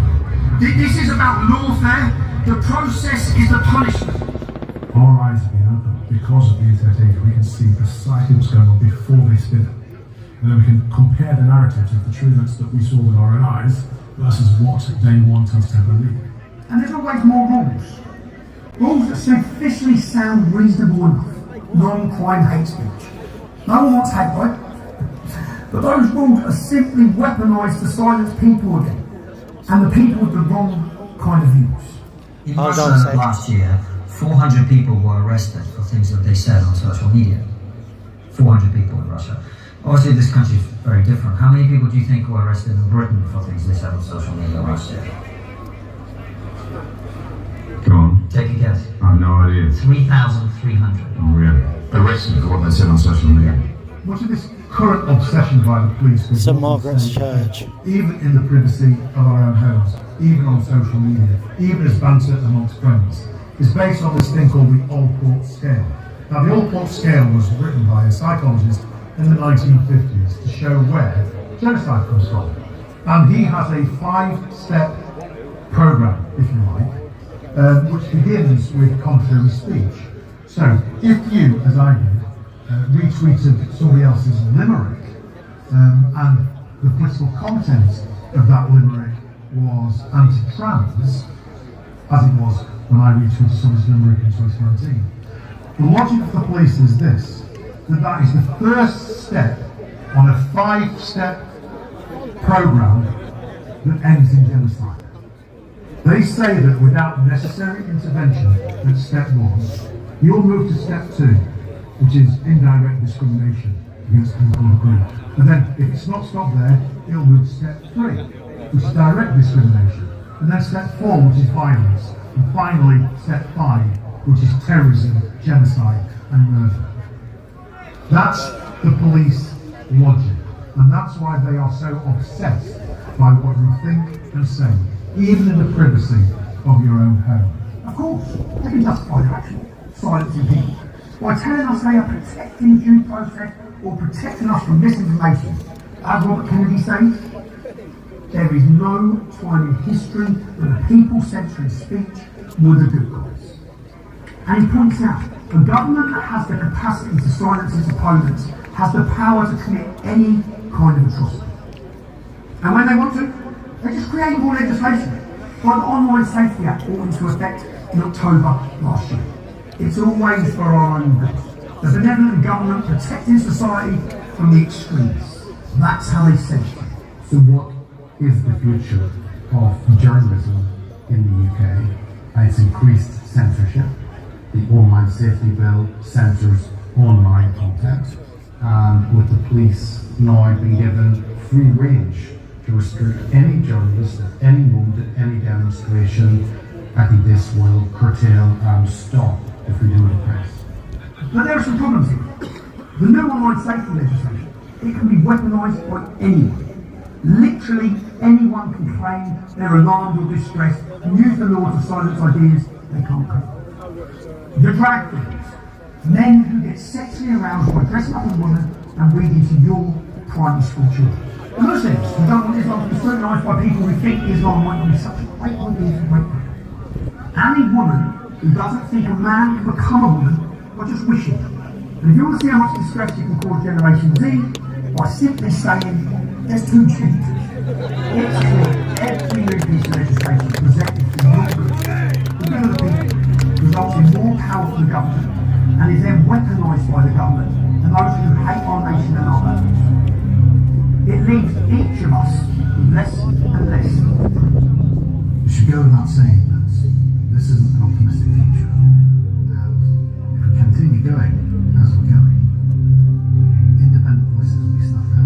This is about lawfare. The process is the punishment. Our eyes have been opened because of the internet age. We can see precisely what's going on before they spin it. And then we can compare the narratives of the true events that we saw with our own eyes versus what they want us to believe. And there's always more rules. Rules that superficially sound reasonable enough. Non-crime hate speech. No one wants hate crime. But those rules are simply weaponised to silence people again. And the people with the wrong kind of views. In Russia last year, 400 people were arrested for things that they said on social media. 400 people in Russia. Obviously this country is very different. How many people do you think were arrested in Britain for things they said on social media last year? Go on. Take a guess. I have no idea. 3,300. Oh, really? Arrested for what they said on social media. Much of this current obsession by the police with St Margaret's Church, even in the privacy of our own homes, even on social media, even as banter amongst friends, is based on this thing called the Allport scale. Now, the Allport scale was written by a psychologist in the 1950s to show where genocide comes from. And he has a 5-step program, if you like, which begins with contrary speech. So, if you, as I did, retweeted somebody else's limerick, and the political content of that limerick was anti-trans, as it was when I retweeted somebody's limerick in 2019. The logic of the police is this, that is the first step on a 5-step program that ends in genocide. They say that without necessary intervention at step 1, you'll move to step 2, which is indirect discrimination against people of group. And then, if it's not stopped there, you'll move to step 3, which is direct discrimination. And then step 4, which is violence. And finally, step 5, which is terrorism, genocide, and murder. That's the police logic. And that's why they are so obsessed by what you think and say, even in the privacy of your own home. Of course, they can justify their action, silencing people, by telling us they are protecting due process or protecting us from misinformation. As Robert Kennedy says, there is no time in history when the people censoring speech were the good guys. And he points out, a government that has the capacity to silence its opponents has the power to commit any kind of atrocity. And when they want to, they just create more legislation, like the Online Safety Act brought into effect in October last year. It's always for our own good. The benevolent government protecting society from the extremes. That's how they censor. So what is the future of journalism in the UK? It's increased censorship. The Online Safety Bill censors online content, and with the police now being given free range to restrict any journalist at any moment at any demonstration, I think this will curtail and stop the freedom of the press. But there are some problems here. The new online safety legislation, it can be weaponised by anyone. Literally anyone can claim they're alarmed or distressed and use the law to silence ideas they can't cope. The drag queens, men who get sexually aroused by dressing up as women and reading to your primary school children. The Muslims who don't want Islam to be scrutinised by people who think Islam might not be such a great idea for great people. Any woman who doesn't think a man can become a woman by just wishing. And if you want to see how much distress you can cause Generation Z, by simply saying, there's 2 genders. It's true, every new piece of legislation presented for your good, the good of the people, results in more power for the government, and is then weaponised by the government and those who hate our nation and our values. It leaves each of us with less and less. It should go without saying that this isn't an optimistic future. And if we continue going as we're going, independent voices will be snuffed out.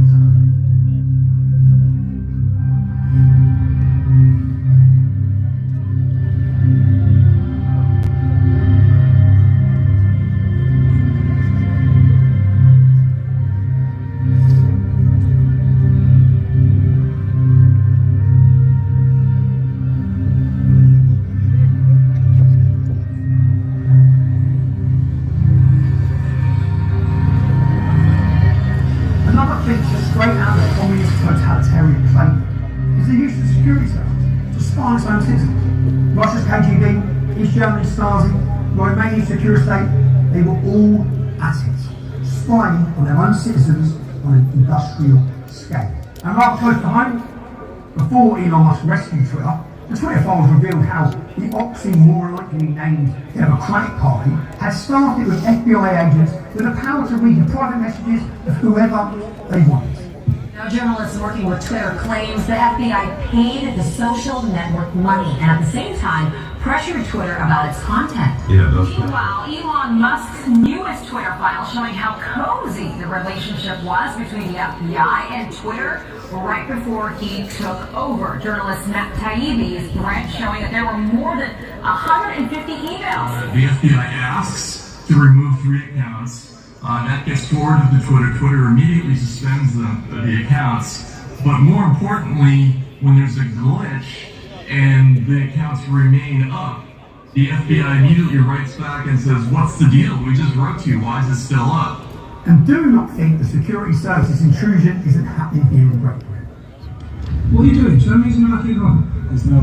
KGB, East Germany Stasi, Romanian Secure State, they were all at it, spying on their own citizens on an industrial scale. And rather close to home, before Elon Musk rescued Twitter, the Twitter files revealed how the oxymoronically named Democratic Party had started with FBI agents with the power to read the private messages of whoever they wanted. Now, journalists working with Twitter claims the FBI paid the social network money and at the same time pressured Twitter about its content. Meanwhile, Elon Musk's newest Twitter file showing how cozy the relationship was between the FBI and Twitter right before he took over. Journalist Matt Taibbi's thread showing that there were more than 150 emails. The FBI asks to remove 3 accounts. That gets forwarded to Twitter. Twitter immediately suspends the accounts. But more importantly, when there's a glitch and the accounts remain up, the FBI immediately writes back and says, "What's the deal? We just wrote to you. Why is it still up?" And do not think the security services intrusion isn't happening here in Great Britain. What are you doing? Show me some lucky gone. There's no.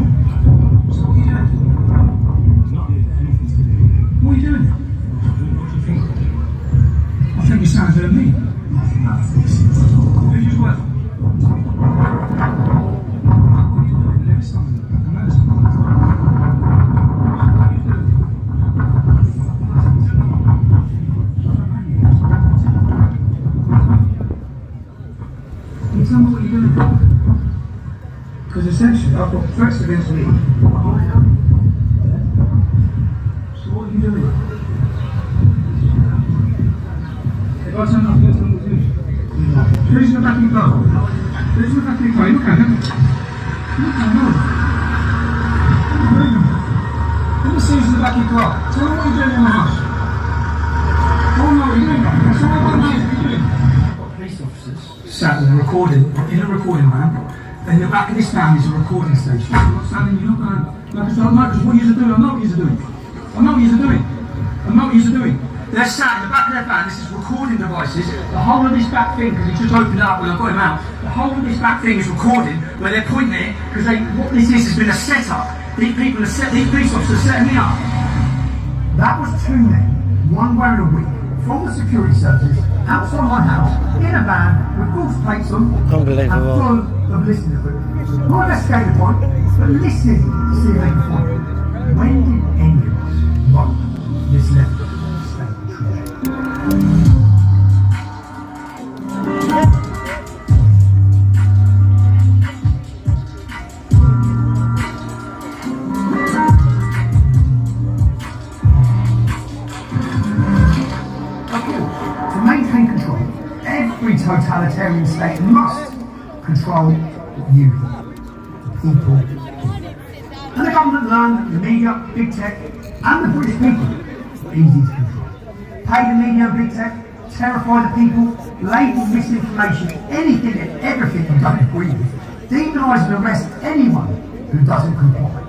So what are you doing? Not anything to do. What are you doing? What do you think? I think you sound to me. Who you work for? Tell me what you're doing. Because essentially, I've got threats against me. So what are you doing? If I turn up against them, what do you do? Who's in the back of your car? Who's in the back of your car? Look at him. Look at him. Let me see who's in the back of your car. Tell me what you're doing in the house. I don't know what you're doing. That's all I want to know. What are you doing? Police officers sat in a recording van. In the back of this van is a recording station. I'm not standing, you're not going to, like I said, because what you're doing, I know what you're doing. I know what you're doing. I know what you're doing. They're sat in the back of their van, this is recording devices. The whole of this back thing, because he just opened up when I got him out, the whole of this back thing is recording, where they're pointing it, because what this is has been a setup. These police officers setting me up. That was 2 men, one wearing a wig, from the security services, outside my house, in a van, with false plates on, and full of listening equipment. Not investigating the point, but listening to see if they can find it. When did any of us vote this level of state intrusion? Every totalitarian state must control you, the people. And the government learned that the media, big tech, and the British people were easy to control. Pay the media and big tech, terrify the people, label misinformation, anything and everything you don't agree with, demonise and arrest anyone who doesn't comply.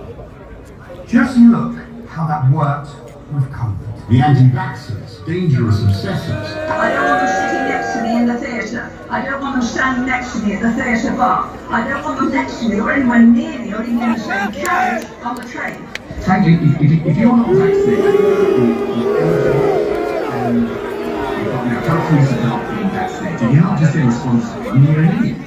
Just look how that worked with COVID. The anti-vaxxers, dangerous obsessors. I don't want them sitting next to me in the theatre. I don't want them standing next to me at the theatre bar. I don't want them next to me or anywhere near me or even in the same carriage on the train. Frankly, if you're not vaccinated, and you've got now countries that are not being vaccinated, you're not just in response near an idiot.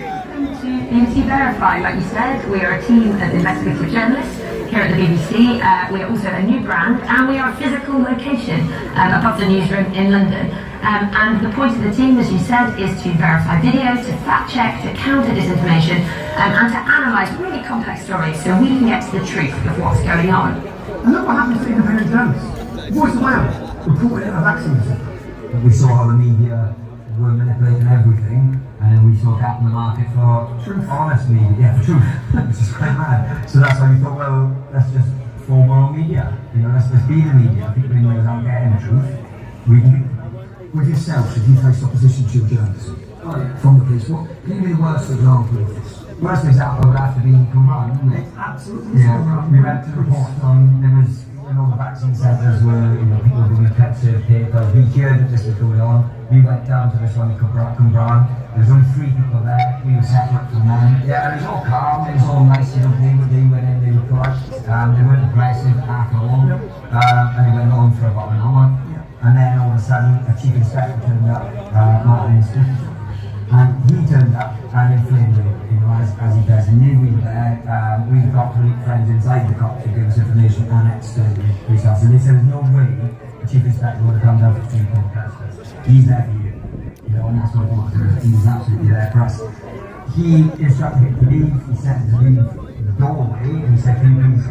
BBC Verify, like you said, we are a team of investigative journalists here at the BBC. We are also a new brand, and we are a physical location above the newsroom in London. And the point of the team, as you said, is to verify video, to fact check, to counter disinformation, and to analyse really complex stories so we can get to the truth of what's going on. And look what happens to independent journalists. Voice of Wales reported a vaccine. We saw how the media were manipulating everything, and then we saw a gap in the market for honest media, for truth, which is quite mad. So that's why we thought, well, let's just form our own media. You know, let's be the media. People in there aren't getting the truth. We can. With yourself, if you face opposition to your journalism from the police, what can you be the worst example of this? Worst example would have to be Gerard, wouldn't it? Absolutely. Yeah, we went to report on there was, you know, the vaccine centres were, people were being kept served papers. We heard that this was going on. We went down to this one in Cumbraen. There was only 3 people there. We were separate from them. Yeah, and it was all calm. It was all nice. They went in, they were polite. They weren't aggressive at all. And it went on for about an hour. And then all of a sudden, a chief inspector turned up, Martin Institute. And he turned up and inflamed it, as he does. He knew we were there. We've got friends inside the cops who give us information and externally police officers. And they said there's no way the chief inspector would have come down for 3 protesters. He's there for you. And that's what he wanted. He was absolutely there for us. He instructed him to leave. He said to leave the doorway and he said, can you please,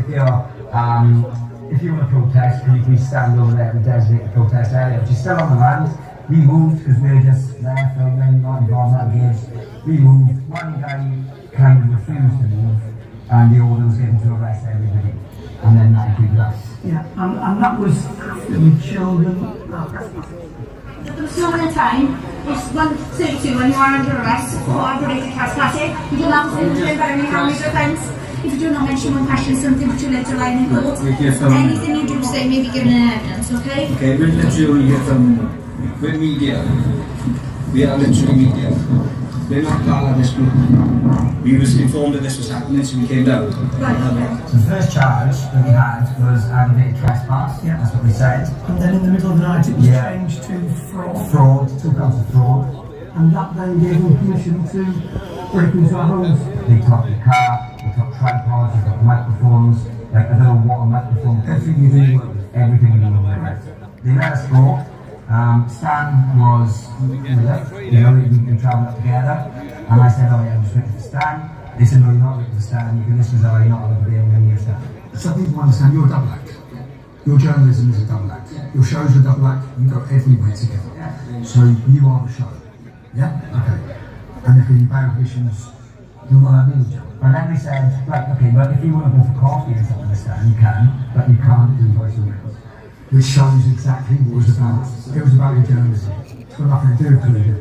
if you want to protest, can you please stand over there and designate the protest area, which is still on the land. We moved because we're just there filming, not involved, not engaged. We moved. One guy kind of refused to move, and the order was given to arrest everybody. And then that included us. Yeah, and that was after the children. At the similar time, it's 1:32 when you are under arrest for aggravated trespassing. You do not say anything about any harm your offence. If you do not mention one question, something which will later lie in court. Anything you do say may be given in evidence, okay? Okay, we're literally here from we're media. We are literally media. We're not part of this group. We was informed that this was happening, so we came down. So the first charge that we had was aggravated trespass. Yeah. That's what we said. And then in the middle of the night it was changed to fraud. Fraud, 2 counts of fraud. And that then gave them permission to break into our homes. They took the car, they took tripods, they took microphones, I don't know what a microphone, everything you do, everything you do. They let us go. Stan was with us, we've been travelling up together, and I said, oh yeah, I'm just waiting for Stan. They said, no, you're not waiting for Stan, you can listen to you're not going to be able to hear Stan. So people understand you're a double act. Your journalism is a double act. Your show's a double act, you go everywhere together. So you are the show. Yeah? Okay. And if you pay auditions, you're not that means. And then they said, right, okay, well if you want to go for coffee and something like Stan, you can, but you can't do voice and reels. Which shows exactly what it was about. It was about your journalism. It's got nothing to do with it.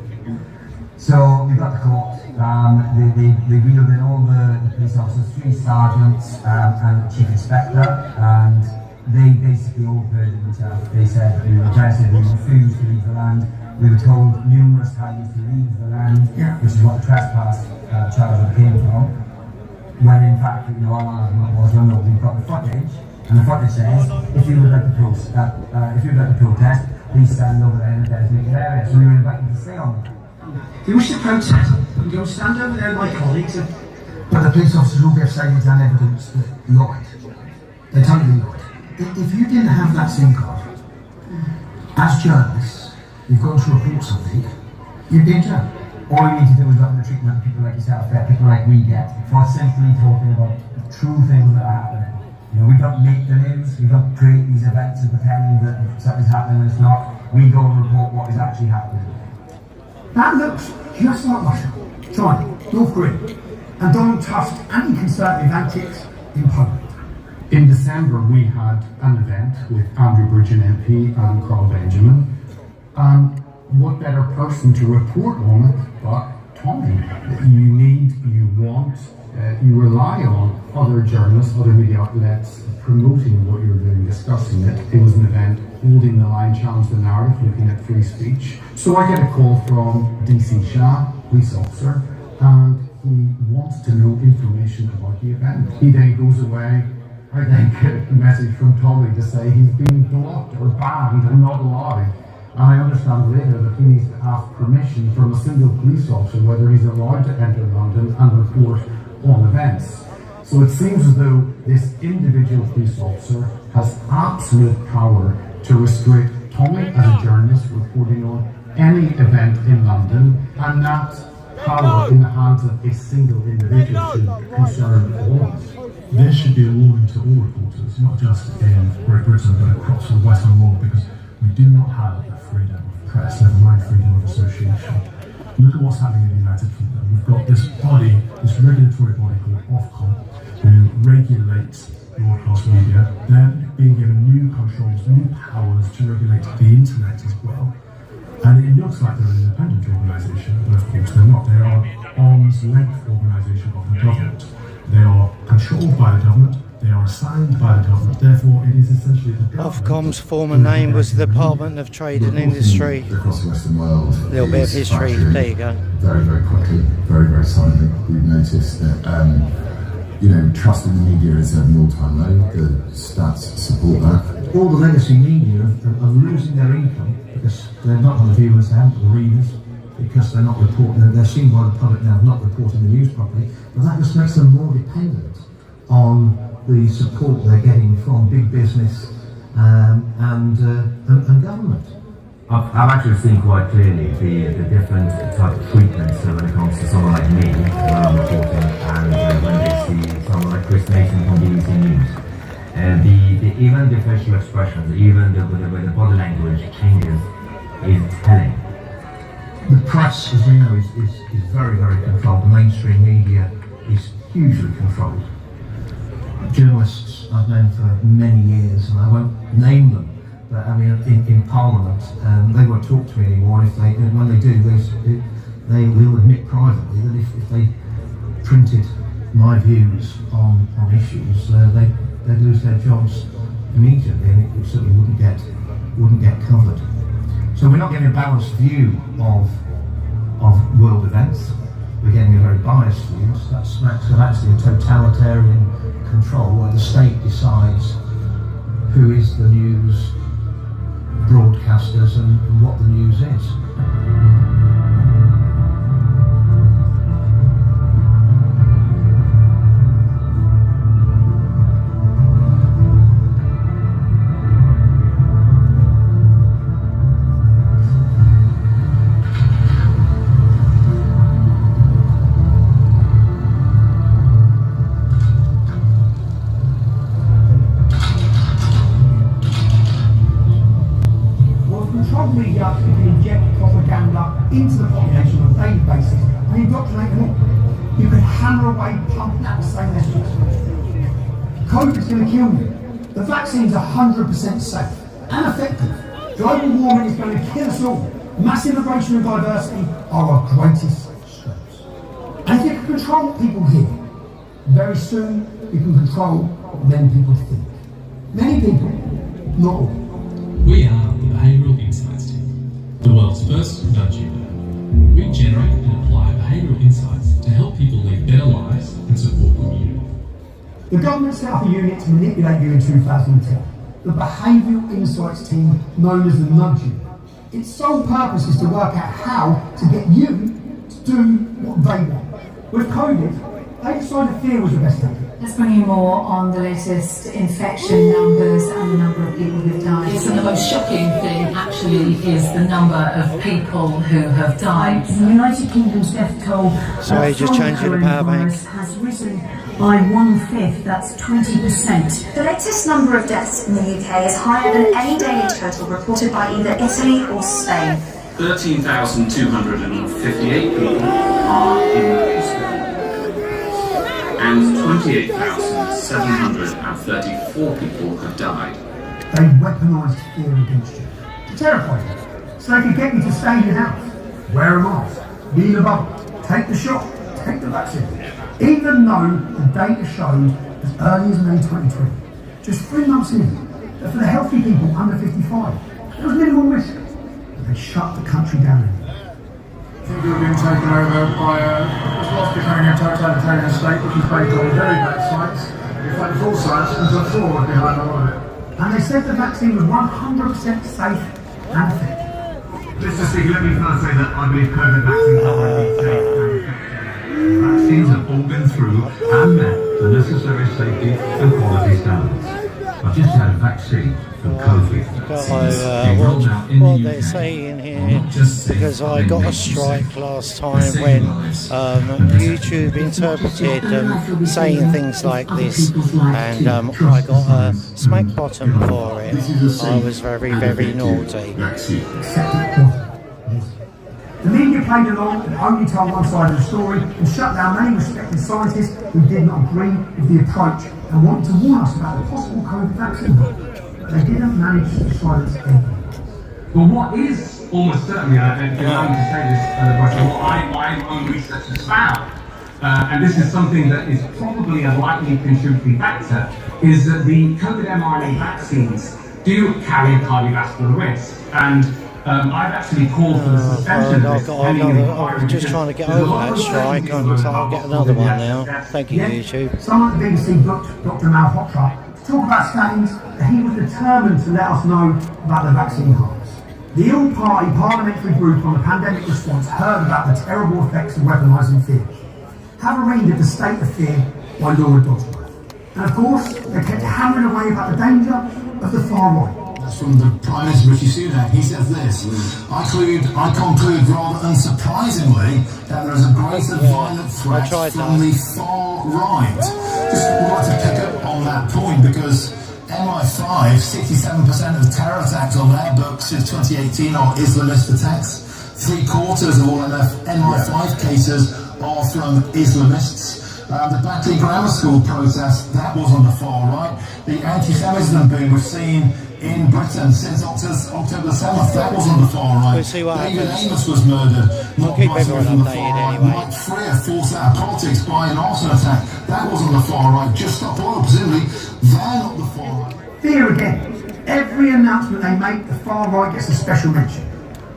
So we got the court. They wheeled in all the police officers, 3 sergeants and the chief inspector, and they basically all burdened themselves. They said we were aggressive, we refused to leave the land. We were told numerous times to leave the land, which is what the trespass charge came from. When in fact, our argument was, well, no, we've got the footage. And the footage says, if you would like to protest, please stand over there in the designated area. So we were invited to stay on. If you wish to protest, you go stand over there, my colleagues. But the police officers all gave statements and evidence that lied. They totally lied. If you didn't have that SIM card, as journalists, you've got to report something, you'd be in jail. All you need to do is look at the treatment of people like yourself, people like we get, for simply talking about true things that are happening. We don't make the news, we don't create these events and pretend that something's happening and it's not. We go and report what is actually happening. That looks just like Russia, China, North Korea, and Donald Tusk anti-conservative antics in Poland. In December, we had an event with Andrew Bridgen MP and Carl Benjamin. And what better person to report on it but Tommy? You want, you rely on other journalists, other media outlets promoting what you're doing, discussing it. It was an event holding the line, challenge the narrative, looking at free speech. So I get a call from DC Shah, police officer, and he wants to know information about the event. He then goes away. I then get a message from Tommy to say he's been blocked or banned or not allowed. And I understand later that he needs to ask permission from a single police officer whether he's allowed to enter London and report on events. So it seems as though this individual police officer has absolute power to restrict Tommy as a journalist reporting on any event in London, and that power in the hands of a single individual should concern all of us. There should be a warning to all reporters, not just in Great Britain but across the Western world, because we do not have the freedom of press, never mind freedom of association. Look at what's happening in the United Kingdom. We've got this body, this regulatory body called Ofcom, who regulates broadcast media. They're being given new controls, new powers to regulate the internet as well. And it looks like they're an independent organisation, but of course they're not. They are an arm's length organisation of the government. They are controlled by the government, They are assigned by the government, therefore it is essentially the government. Ofcom's former name was the Department of Trade and Industry. Across the Western world, A little bit of history, there you go. Very, very quickly, very, very silently. We've noticed that, trust in the media is at an all-time low. The stats support that. All the legacy media are losing their income because they're not on the viewers, they haven't got the readers, because they're not reporting, they're seen by the public now not reporting the news properly, but that just makes them more dependent on the support they're getting from big business and government. I've actually seen quite clearly the different type of treatment when it comes to someone like me when I'm reporting and when they see someone like Chris Mason from BBC News. Even the facial expressions, even the way the body language changes is telling. The press, as we know, is very, very controlled. The mainstream media is hugely controlled. Journalists I've known for many years, and I won't name them, but I mean in Parliament, they won't talk to me anymore. When they do, they will admit privately that if they printed my views on issues, they'd lose their jobs immediately, and it certainly wouldn't get covered. So we're not getting a balanced view of world events. We're getting a very biased view. That smacks of actually a totalitarian control where the state decides who is the news broadcasters and what the news is. Media can inject propaganda into the population on a daily basis and indoctrinate them all. You can hammer away, pumping out the same messages. COVID's going to kill you. The vaccine's 100% safe and effective. Global warming is going to kill us all. Mass immigration and diversity are our greatest strengths. And if you can control what people hear, very soon you can control what many people think. Many people, not all. We are the Behavioural Insights Team, the world's first nudge-tuber. We generate and apply behavioural insights to help people live better lives and support community. The government set up a unit to manipulate you in 2010. The Behavioural Insights Team, known as the nudge-tuber. Its sole purpose is to work out how to get you to do what they want. With COVID, they decided fear was the best tactic. Let's bring you more on the latest infection numbers and the number of people who've died. Yes, and the most shocking thing actually is the number of people who have died. The United Kingdom's death toll just changing the power bank. Has risen by 1/5, that's 20%. The latest number of deaths in the UK is higher than any day in total reported by either Italy or Spain. 13,258 people are in the hospital, and 28,734 people have died. They weaponised fear against you to terrify you, so they could get you to stay in your house, wear a mask, be in a bubble, take the shot, take the vaccine, even though the data showed as early as May 2020, just 3 months in, that for the healthy people under 55, there was minimal risk. But they shut the country down. We've been taken over by what's lost becoming a totalitarian state, which is based on very bad science. In fact, full science is a fraud behind all of it. And they said the vaccine was 100% safe and effective. Mr. Speaker, let me first say that I believe COVID vaccines are indeed safe and effective. Vaccines have all been through and met the necessary safety and quality standards. I've just had a vaccine for COVID. What they're saying here, because I got a strike last time when YouTube interpreted saying things like this, and I got a smack bottom for it. I was very, very naughty. The media played along and only told one side of the story and shut down many respected scientists who did not agree with the approach and wanted to warn us about the possible COVID vaccine. But they didn't manage to silence anyone. Well, what is almost certainly, I don't know how to say this, what my own research has found, and this is something that is probably a likely contributing factor, is that the COVID mRNA vaccines do carry a cardiovascular risk, and I've actually called for the suspension of this pending inquiry. I'm just trying to get over that strike. I'll get another one now. Thank you, YouTube. Someone at the BBC booked Dr. Malhotra to talk about statins, that he was determined to let us know about the vaccine harms. The all-party parliamentary group on the pandemic response heard about the terrible effects of weaponising fear. Have a read of The State of Fear by Laura Dodsworth. And of course, they kept hammering away about the danger of the far right. From the Prime Minister Rishi Sunak, he says this: I conclude rather unsurprisingly that there is a greater violent threat from the far right. Just want to pick up on that point because MI5, 67% of terror attacks on their books since 2018 are Islamist attacks. 3/4 of all MI5 cases are from Islamists. The Batten Grammar School protest, that was on the far right. The anti-Semitism boom we've seen in Britain since October 7th, that was on the far right. We'll see what David happens. Amos was murdered, We'll keep everyone updated anyway. Mike Freer forced out of politics by an arson attack, that was on the far right. Just Stop Oil, presumably, they're not the far right. Fear again. Every announcement they make, the far right gets a special mention.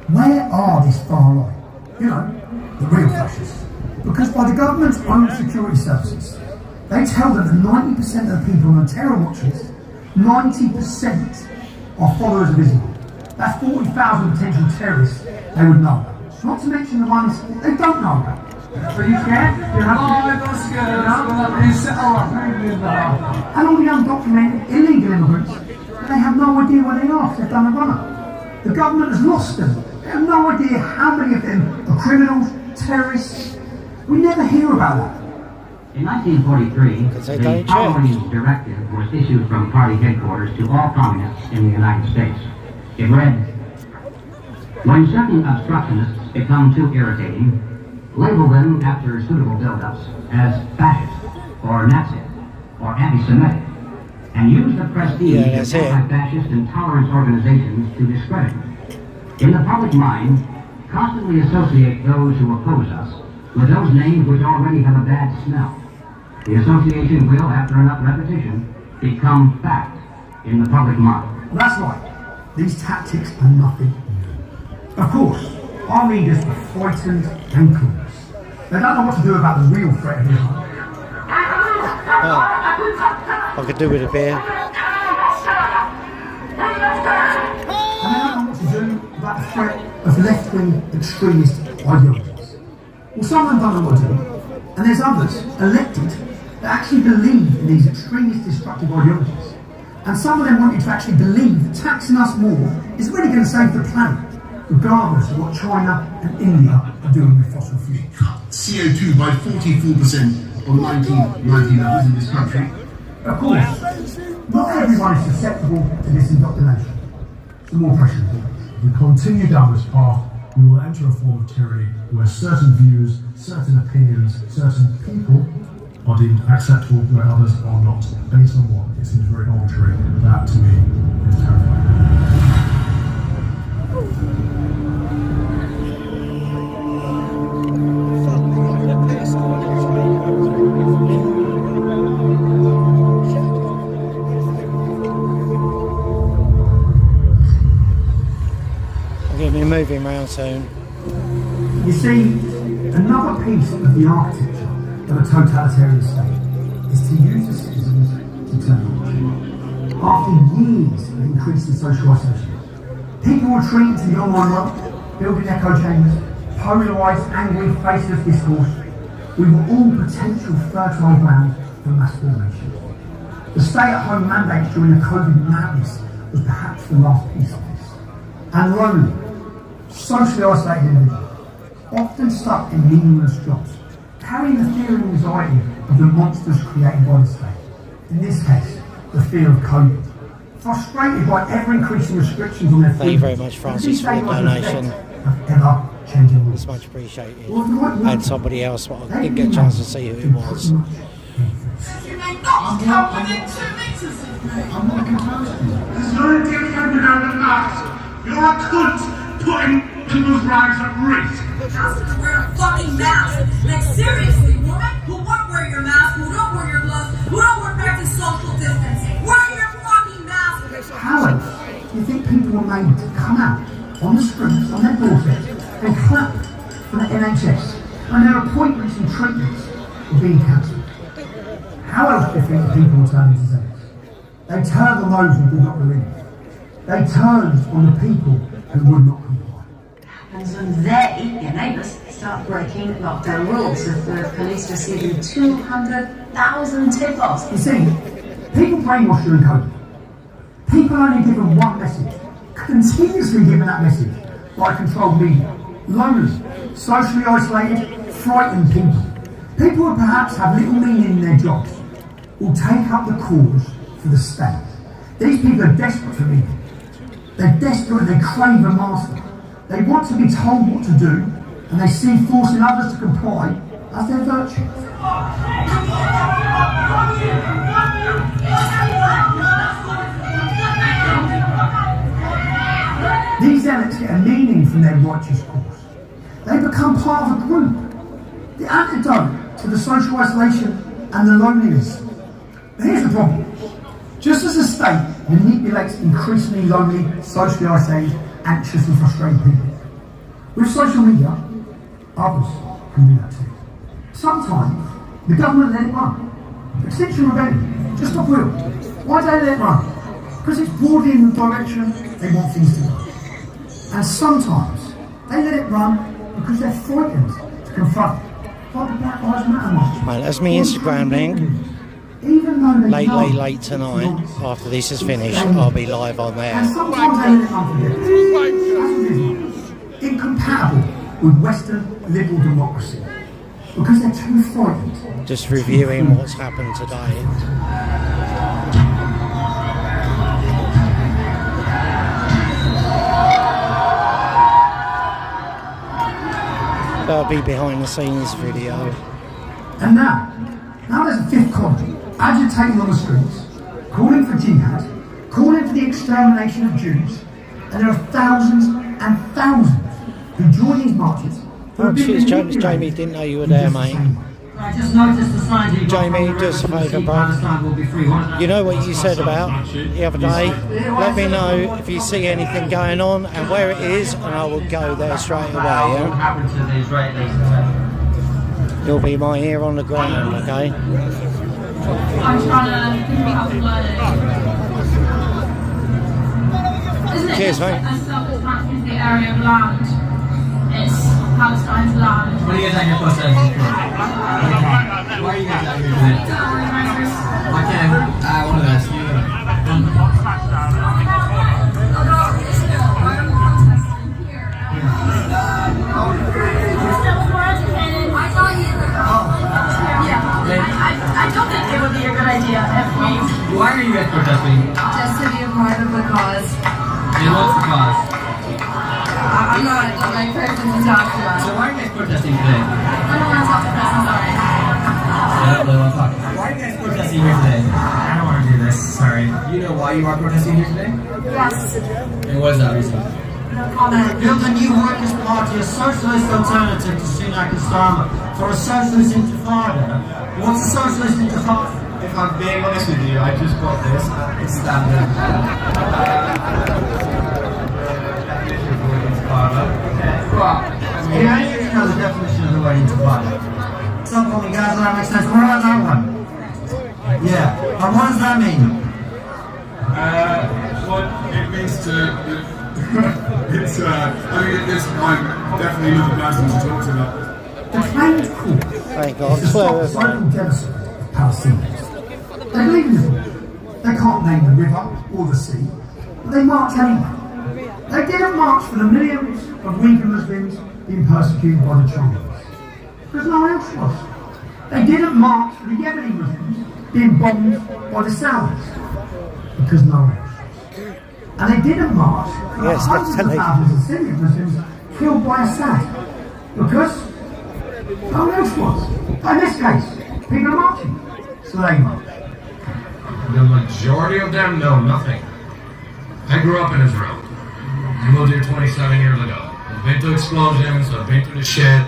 Where are this far right? You know, the real fascists. Because by the government's own security services, they tell them that 90% of the people on the terror watch list, 90% are followers of Islam. That's 40,000 potential terrorists they would know about. Not to mention the ones they don't know about. Are you scared? You're not scared. And all the undocumented illegal immigrants, they have no idea where they are because they've done a run-up. The government has lost them. They have no idea how many of them are criminals, terrorists. We never hear about that. In 1943, the following directive was issued from party headquarters to all communists in the United States. It read, when certain obstructionists become too irritating, label them after suitable build-ups as fascist, or Nazi, or anti-Semitic, and use the prestige of anti-fascist and tolerance organizations to discredit them. In the public mind, constantly associate those who oppose us with those names which already have a bad smell. The association will, after enough repetition, become fact in the public mind. That's right. These tactics are nothing new. Of course, our leaders are frightened and clueless. They don't know what to do about the real threat of Islam. I could do with a beer. And they don't know what to do about the threat of left-wing extremist ideologies. Well, some of them don't know what to do, and there's others elected that actually believe in these extremist destructive ideologies. And some of them want you to actually believe that taxing us more is really going to save the planet, regardless of what China and India are doing with fossil fuels. CO2 by 44% on 1990 levels in this country. Of course, not everyone is susceptible to this indoctrination. Some more pressure. If we continue down this path, we will enter a form of tyranny where certain views, certain opinions, certain people are deemed acceptable where others are not. Based on what? It seems very arbitrary. That, to me, is terrifying. I'm going to be moving around soon. You see, another piece of the architecture of a totalitarian state is to use the citizens to turn on. After years of increasing social isolation, people retreat to the online world, building echo chambers, polarised, angry, faceless discourse. We were all potential fertile ground for mass formation. The stay-at-home mandates during the COVID madness was perhaps the last piece of this. And lonely, socially isolated individuals, often stuck in meaningless jobs, carrying the fear and anxiety of the monsters created by the state. In this case, the fear of COVID. Frustrated by ever-increasing restrictions on their Thank you very much, Francis, for the donation. It's much appreciated. And somebody else, but I didn't get a chance to see who it was. I'm not You're a cunt putting people's lives at risk. How's to wear a fucking mask? Like seriously, woman who won't wear your mask, who don't wear your gloves, who don't practice social distance. you think people were made to come out on the streets, on their doorsteps, and clap for the NHS when their appointments and treatments were being cancelled? How else do you think people were turning to zealots? They turned on those who did not believe. They turned on the people who would not comply. And when they, your neighbours, start breaking lockdown rules, if the police receiving 200,000 tip-offs. You see, people brainwash during COVID. People are only given one message, continuously given that message by controlled media. Lonely, socially isolated, frightened people. People who perhaps have little meaning in their jobs will take up the cause for the state. These people are desperate for meaning. They're desperate, they crave a master. They want to be told what to do, and they see forcing others to comply as their virtue. These zealots get a meaning from their righteous cause. They become part of a group. The antidote to the social isolation and the loneliness. But here's the problem. Just as the state manipulates increasingly lonely, socially isolated, anxious and frustrated people, with social media, others can do that too. Sometimes the government let it run. Extinction Rebellion, just stop will. Why don't they let it run? Because it's broadly in the direction they want things to go. And sometimes they let it run because they're frightened to confront. Like the Black Lives Matter march. Right, that's my Instagram link. Late tonight, after this is finished, I'll be live on there. And sometimes they let it run for incompatible with Western liberal democracy because they're too frightened. Just reviewing what's happened today. That'll be behind the scenes video. And now there's a fifth column, agitating on the streets, calling for jihad, calling for the extermination of Jews, and there are thousands and thousands who join these marches. Oh, cheers, Jamie, didn't know you were there, mate. I just noticed the signs you got. Jamie, do us a favour, bro. You know what you said about the other day? Let me know if you see anything going on and where it is, and I will go there straight away, yeah? You'll be my ear on the ground, okay? I'm trying to upload it. Isn't it? Cheers, mate. A self-explanatory the area of land. It's Palestine's land. What are you guys out here for? Why are you guys out here today? I wanted to ask you. I don't think it would be a good idea if we... Why are you guys protesting? Just to be a part of the cause. And what's the cause? I'm not the right person to talk about. So why are you guys protesting today? I don't want to talk to this, I'm sorry. I don't really want to talk. Why are you guys protesting here today? I don't want to do this, sorry. You know why you are protesting here today? Yes. And what is that reason? No comment. Build a new Workers' Party, a socialist alternative to Sunak and Starmer, for a socialist intifada. What's a socialist intifada? If I'm being honest with you, I just got this. It's standard. You only need to know the definition of the word intifada. Stop on me, guys, that makes sense. What about that one? Yeah. And what does that mean? What it means to... it's, I'm definitely not the person to talk to about. The claimed cause Thank God. is to stop local genocide of Palestinians. They believe in the book. They can't name the river or the sea, but they march anyway. They didn't march for the millions of Uyghur Muslims being persecuted by the Chinese, because no one else was. They didn't march for the Yemeni Muslims being bombed by the Saudis, because no one else was. And they didn't march for the hundreds of thousands of Syrian Muslims killed by Assad, because no one else was. In this case, people are marching, so they march. The majority of them know nothing. I grew up in Israel. I moved here 27 years ago. I've been to explosions, I've been to the shit.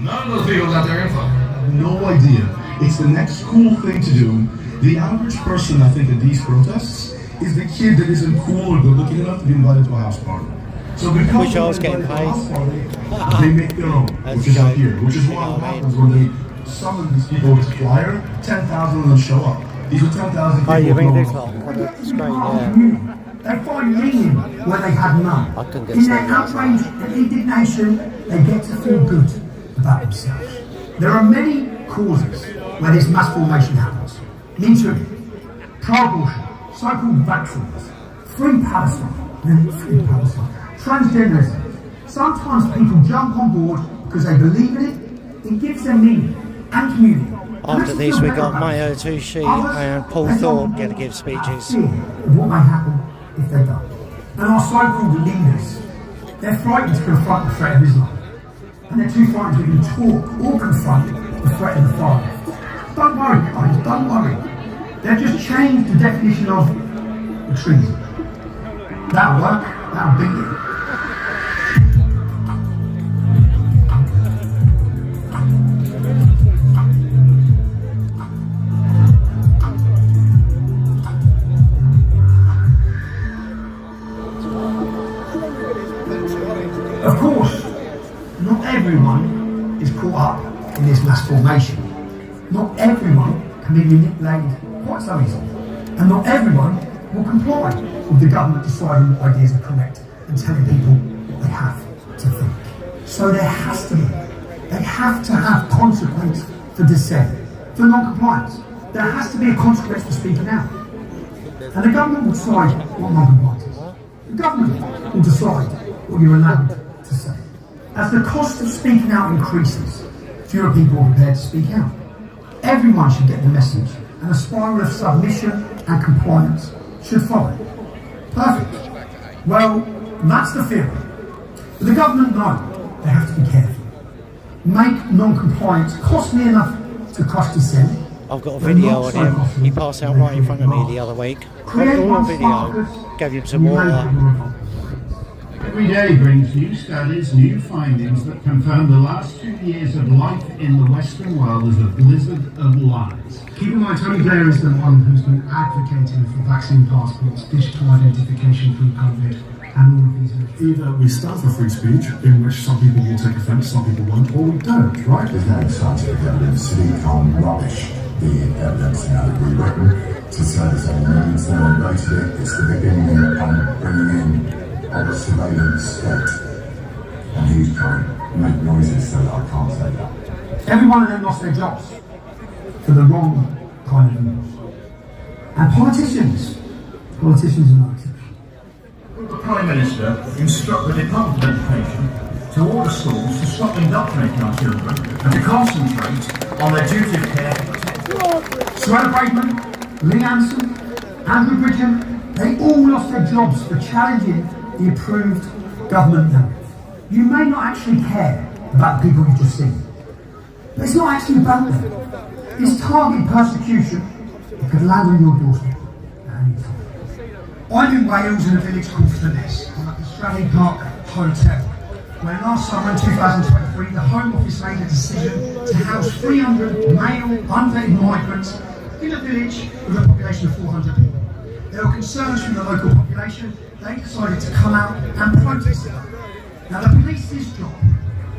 None of those people got their info. No idea. It's the next cool thing to do. The average person, I think, at these protests is the kid that isn't cool or good looking enough to be invited to a house party. So because Wish I was getting paid. They make their own, which is up here, which is what happens when they summon these people with a flyer. 10,000 of them show up. These are 10,000 people. Oh, you mean this lot on the screen, yeah. They find meaning where they had none. In their outrage and indignation, they get to feel good about themselves. There are many causes where this mass formation happens. Me too. Pro-abortion, so-called vaccines, free Palestine, transgenderism. Sometimes people jump on board because they believe in it. It gives them meaning and community. After this, we got Mayo Tucci and Paul Thorpe going to give speeches. What may happen if they don't. And our so-called leaders, they're frightened to confront the threat of Islam. And they're too frightened to even talk or confront the threat of the far left. Don't worry, guys, don't worry. They've just changed the definition of treason. That'll work, that'll beat it. Of course, not everyone is caught up in this mass formation. Not everyone can be manipulated quite so easily. And not everyone will comply with the government deciding what ideas are correct and telling people what they have to think. So they have to have consequence for dissent, for non-compliance. There has to be a consequence for speaking out. And the government will decide what non-compliance is. The government will decide what you're allowed to say. As the cost of speaking out increases, fewer people are prepared to speak out. Everyone should get the message, and a spiral of submission and compliance should follow. Perfect. Well, that's the theory. But the government know they have to be careful. Make non-compliance costly enough to crush dissent. I've got a video on him. He passed out right in front of me the other week. Got all on video. Gave him some water. Every day brings new studies, new findings that confirm the last 2 years of life in the Western world as a blizzard of lies. Keep in mind, Tony Blair is the one who's been advocating for vaccine passports, digital identification through COVID, and all of these. Either we stand for free speech, in which some people will take offence, some people won't, or we don't, right? There's no scientific evidence. We can't rubbish the evidence now that we've written to say there's any means no one voted it. It's the beginning and bringing in of a surveillance state. And he's trying to make noises so that I can't say that. Every one of them lost their jobs for the wrong kind of news. And politicians are no exception. The Prime Minister instruct the Department of Education to order schools to stop indoctrinating our children and to concentrate on their duty of care. Suella Braverman, Lee Anson, Andrew Bridgham, they all lost their jobs for challenging the approved government narrative. You may not actually care about the people you've just seen, but it's not actually about them. It's targeted persecution that could land on your doorstep at any time. I'm in Wales in a village called Furness. I'm at the Stradley Park Hotel, where last summer in 2023 the Home Office made a decision to house 300 male unvetted migrants in a village with a population of 400 people. There were concerns from the local population. They decided to come out and protest it. Now the police's job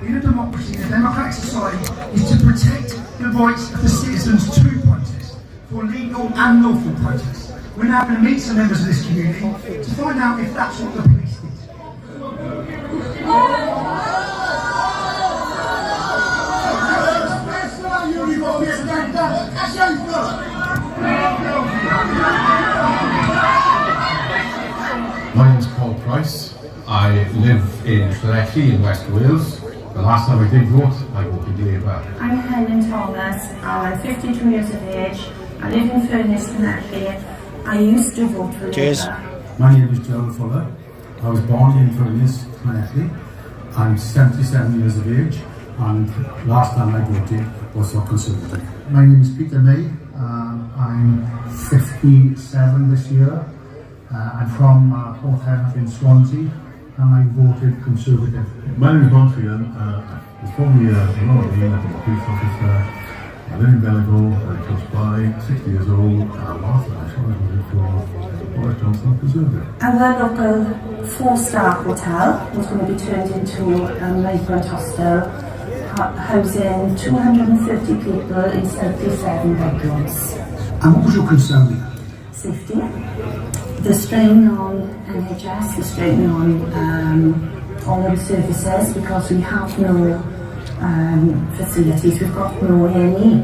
in a democracy, in a democratic society, is to protect the rights of the citizens to protest, for legal and lawful protests. We're now going to meet some members of this community to find out if that's what the police did. My name is Paul Price. I live in Llanelli in West Wales. The last time I did vote, I voted Labour. I'm Helen Thomas. I'm 52 years of age. I live in Furness, Llanelli. I used to vote for Labour. My name is Gerard Fuller. I was born in Furness, Llanelli. I'm 77 years of age, and last time I voted was for Conservative. My name is Peter May. I'm 57 this year. I'm from Port Heath in Swansea, and I voted Conservative. My name is Montreal. It's probably a lot of the police officer. I live in Belligal, very close by, 60 years old, and last night I was looking for Boris Johnson Preserve. And the local 4-star hotel was going to be turned into a migrant hostel, housing 250 people in 77 bedrooms. And what was your concern there? Safety, the strain on NHS, the strain on all our services, because we have no facilities, we've got no A&E.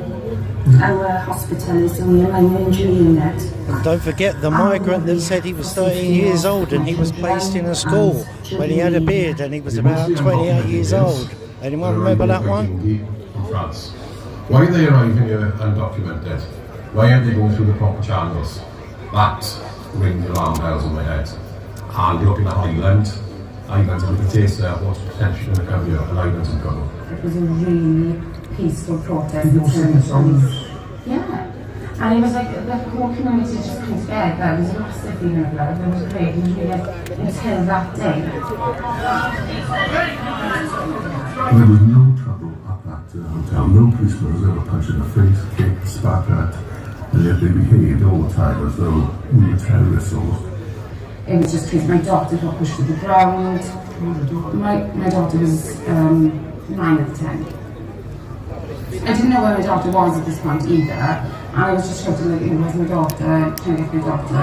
Our hospital is only a minor injury unit. Don't forget the migrant that said he was 13 years old and he was placed in a school when he had a beard and he was about 28 years old. Anyone remember that one? From France. Why are they arriving here undocumented? Why aren't they going through the proper channels? That rings alarm bells in my head. And looking at Ireland's in the case there, what's potentially going to come here, and Ireland's in trouble. It was a really peaceful protest. Yeah. And it was like the whole community just came together. There was a massive feeling of love. It was great. It was really until that day. There was no trouble at that hotel. No policeman was ever punched in the face, kicked, spat at, and yet they behaved all the time as though we were terrorists almost. It was just because my daughter got pushed to the ground. My daughter was 9 at the time. I didn't know where my daughter was at this point either. And I was just shouting like, where's my daughter? Trying to get my daughter.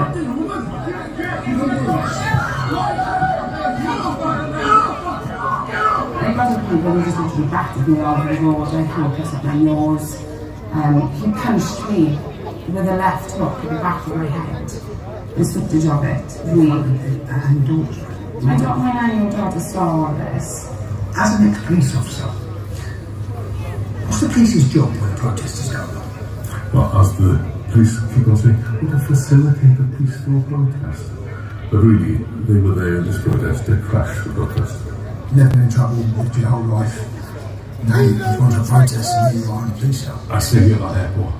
I got to the point where he just literally battered me all over the road. I handcuffs up my nose. He punched me with a left hook at the back of my head. There's footage of it. My 9-year-old daughter saw all this. As an ex-police officer, what's the police's job when a protest is going on? Well, as the police keep on saying, we can facilitate a peaceful protest. But really, they were there in this protest, they crashed the protest. You've never been in trouble with your whole life. Now you've gone to a protest and you are in a police cell. I stay here at the airport.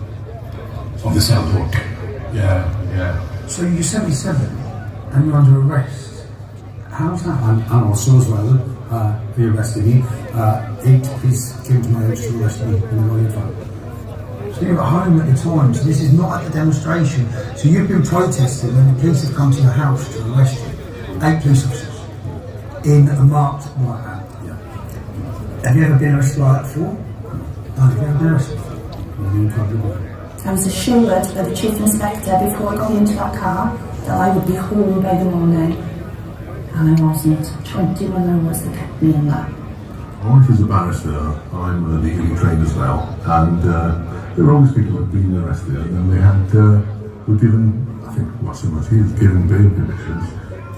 On the Southport. Yeah. So you're 77 and you're under arrest. How's that? And also as well, they arrested me. 8 police came to my house to arrest me in the morning van. So you're at home at the time, so this is not at the demonstration. So you've been protesting and the police have come to your house to arrest you. 8 police officers in a marked white van. Yeah. Have you ever been arrested like that before? No, have you ever been arrested before? I was assured by the chief inspector before I got into that car that I would be home by the morning. And I wasn't. 21 hours that kept me in there. My wife is a barrister, I'm legally trained as well, and there were always people who had been arrested and they were given, I think, what so much is, given bail conditions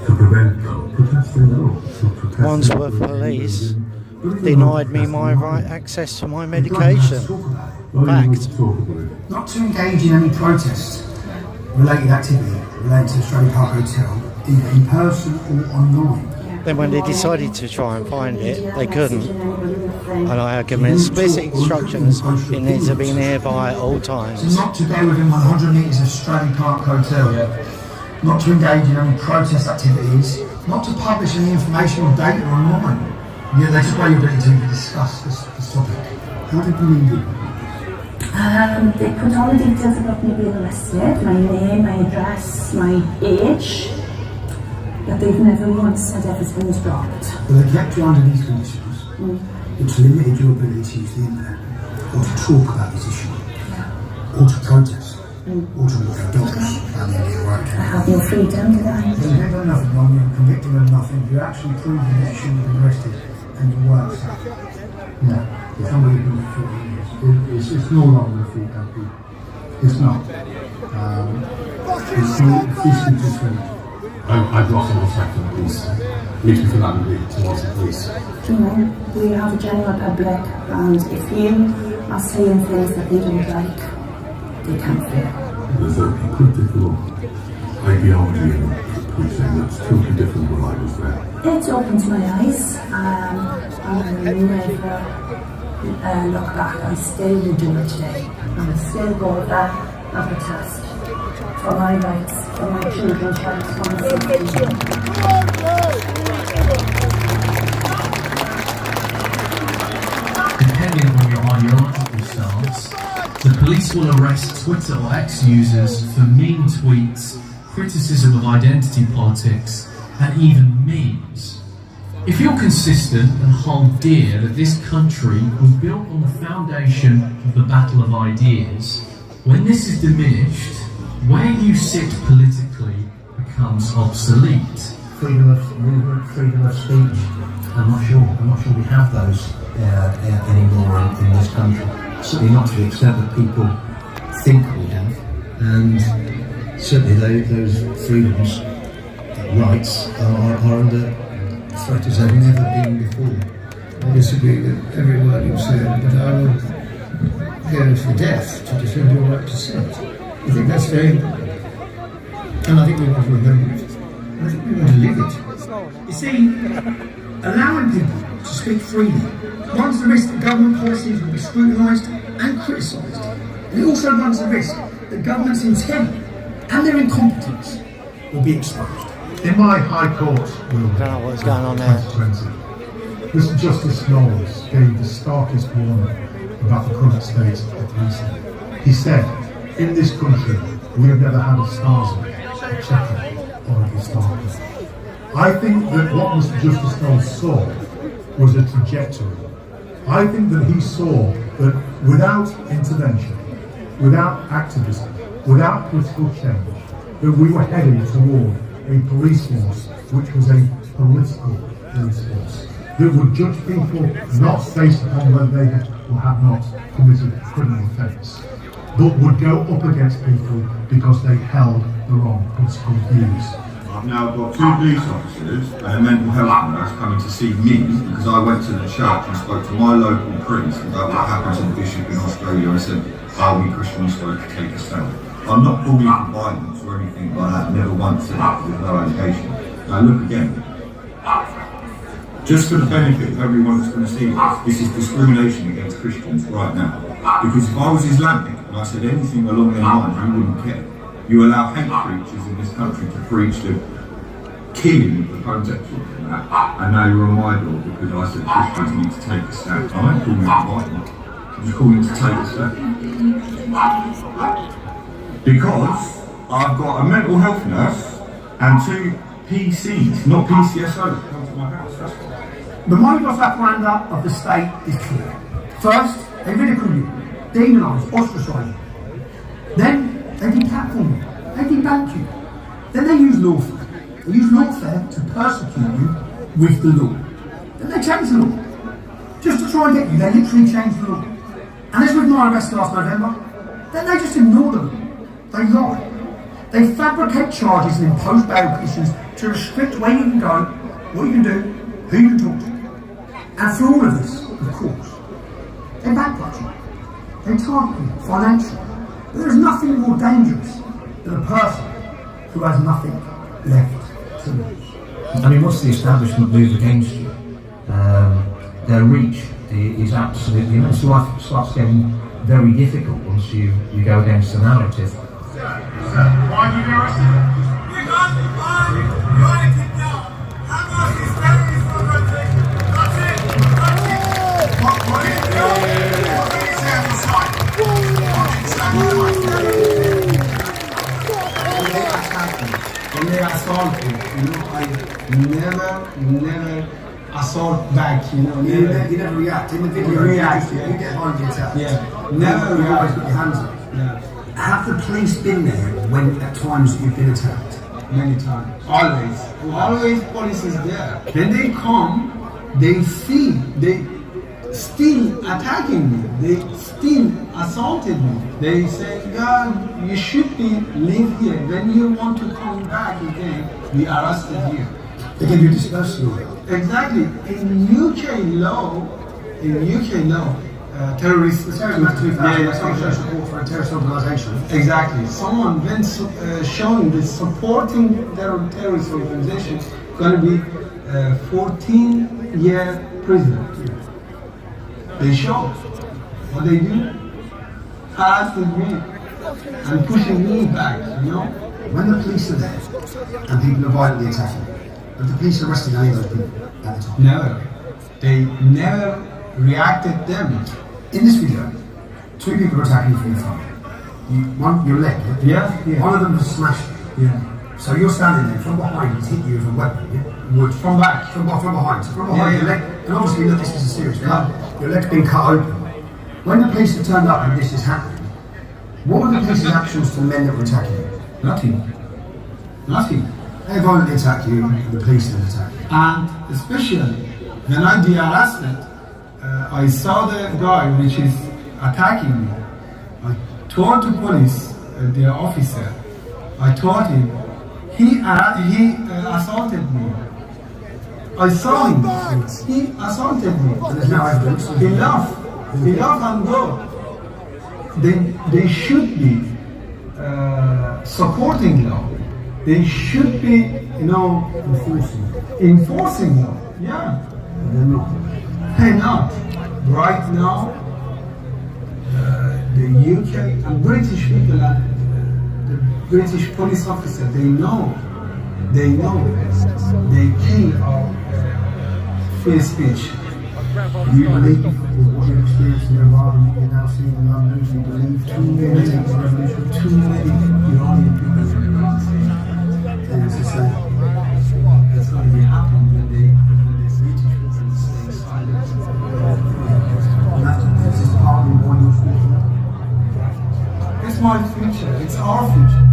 to prevent them protesting at all. Wandsworth Police denied me my right access to my medication. Fact. Not to engage in any protest-related activity related to the Australia Park Hotel, either in person or online. Then when they decided to try and find it, they couldn't. And I had given explicit instructions it needs to be nearby at all times. So not to go within 100 metres of Australia Park Hotel, not to engage in any protest activities, not to publish any information or data online. Yeah, they took away your ability to discuss this topic. How did you read it? They put all the details about me being arrested, my name, my address, my age, but they've never once said everything's dropped. Well, they kept you under these conditions, which limited your ability to use the internet, or to talk about this issue, or to protest, or to walk outdoors and then be working. I have no freedom, did I? You've never done nothing wrong, you're convicted of nothing, you're actually proving that you shouldn't have been arrested, and you weren't. Somebody who was 40 years. It's no longer a free country. It's not. It's not officially just I've lost all respect for the police. Makes me feel angry towards the police. You know, we have a general public, and if you are saying things that they don't like, they can't fail. There's a critical ideology in policing that's totally different when I was there. It's opened my eyes, and I never look back. I still would do it today. And I still go there and protest for my rights, for my children's rights, for my safety. Depending on your ideological stance, police will arrest Twitter or X users for mean tweets, criticism of identity politics, and even memes. If you're consistent and hold dear that this country was built on the foundation of the battle of ideas, when this is diminished, where you sit politically becomes obsolete. Freedom of movement, freedom of speech, I'm not sure we have those anymore in this country. Certainly not to the extent that people think we have, and certainly those freedoms, rights are under threat as they've never been before. I disagree with every word you've said, but I will go to the death to defend your right to say it. I think that's very, and I think we want to remember it. I think we want to live it. You see, allowing people to speak freely runs the risk that government policies will be scrutinised and criticised. And it also runs the risk that government's intent and their incompetence will be exposed. In my High Court ruling, I don't know what's going on there. 2020, Mr. Justice Knowles gave the starkest warning about the current state of policing. He said, in this country, we have never had a Stasi, a checker, or a Gestapo. I think that what Mr. Justice Knowles saw was a trajectory. I think that he saw that without intervention, without activism, without political change, that we were heading toward a police force which was a political police force that would judge people not based upon whether they had or had not committed a criminal offence, but would go up against people because they held the wrong political views. I've now got 2 police officers and a mental health nurse coming to see me because I went to the church and spoke to my local priest about what happened to the bishop in Australia and said, are we Christians supposed to take a stand? I'm not calling for violence or anything like that, never once said it with no allegation. Now look again. Just for the benefit of everyone that's going to see this is discrimination against Christians right now. Because if I was Islamic and I said anything along their lines, you wouldn't care. You allow hate preachers in this country to preach the killing of the homosexuals and that, and now you're on my door because I said Christians need to take a stand. I don't call you to fight them, I'm just calling you to take a stand. Because I've got a mental health nurse and 2 PCs, not PCSOs, come to my house, that's why. The modus operandi of the state is clear. First, they ridicule you, demonise, ostracise you. Then, they deplatform you, they debank you. Then they use lawfare. They use lawfare to persecute you with the law. Then they change the law. Just to try and get you, they literally change the law. And as with my arrest last November, then they just ignore the law. They lie. They fabricate charges and impose bail petitions to restrict where you can go, what you can do, who you can talk to. And for all of this, of course, they bankrupt you. They target you financially. But there is nothing more dangerous than a person who has nothing left to lose. I mean, once the establishment move against you, their reach is absolutely immense. So life starts getting very difficult once you go against the narrative. Why did you get arrested? Because you want to kick down. How much is terrorism for country? That's it. That's it. What did you do? What did you say on the side? When they assault you, I never assault back, You never react. In the video, you react. You get behind your attack. Yeah. Never you always put your hands up. Yeah. Have the police been there when at times you've been attacked? Many times. Always police is there. When they come, they still attacking me. They still assaulted me. They say, yeah, you should live here. When you want to come back again, we arrested you. They give you dispersal. Exactly. In UK law, terrorist support for a terrorist organisation. Exactly. Someone when shown that supporting their terrorist organization going to be 14-year prison. They show what they do, harassing me and pushing me back. When the police are there and people are violently attacking, have the police arrested any of those people at the time? Never. They never reacted them. In this video, 2 people are attacking you from your phone. Your leg. Yeah. One of them was smashed. Yeah. So you're standing there from behind, he's hit you with a weapon. Wood from back. From behind. So from behind your leg. And obviously, look, this is a serious cut. Your leg's been cut open. When the police have turned up and this is happening, what were the police's actions to the men that were attacking you? Nothing. They violently attack you, the police then attack you. And especially when I did arrested, I saw the guy which is attacking me. I told the police, the officer, I told him, he assaulted me. I saw him. He assaulted me. And there's no evidence. He laughed and go. They should be supporting law. They should be, enforcing law. Yeah. They're not. They're not. Right now, the UK and British people and the British police officer, they know. They kill our free speech. Do you believe with what you've experienced in Iran, you're now seeing in London, do you believe too many Iranian people and as I say, that's going to be happening when the British people stay silent. And this is partly why you're speaking. It's my future, it's our future.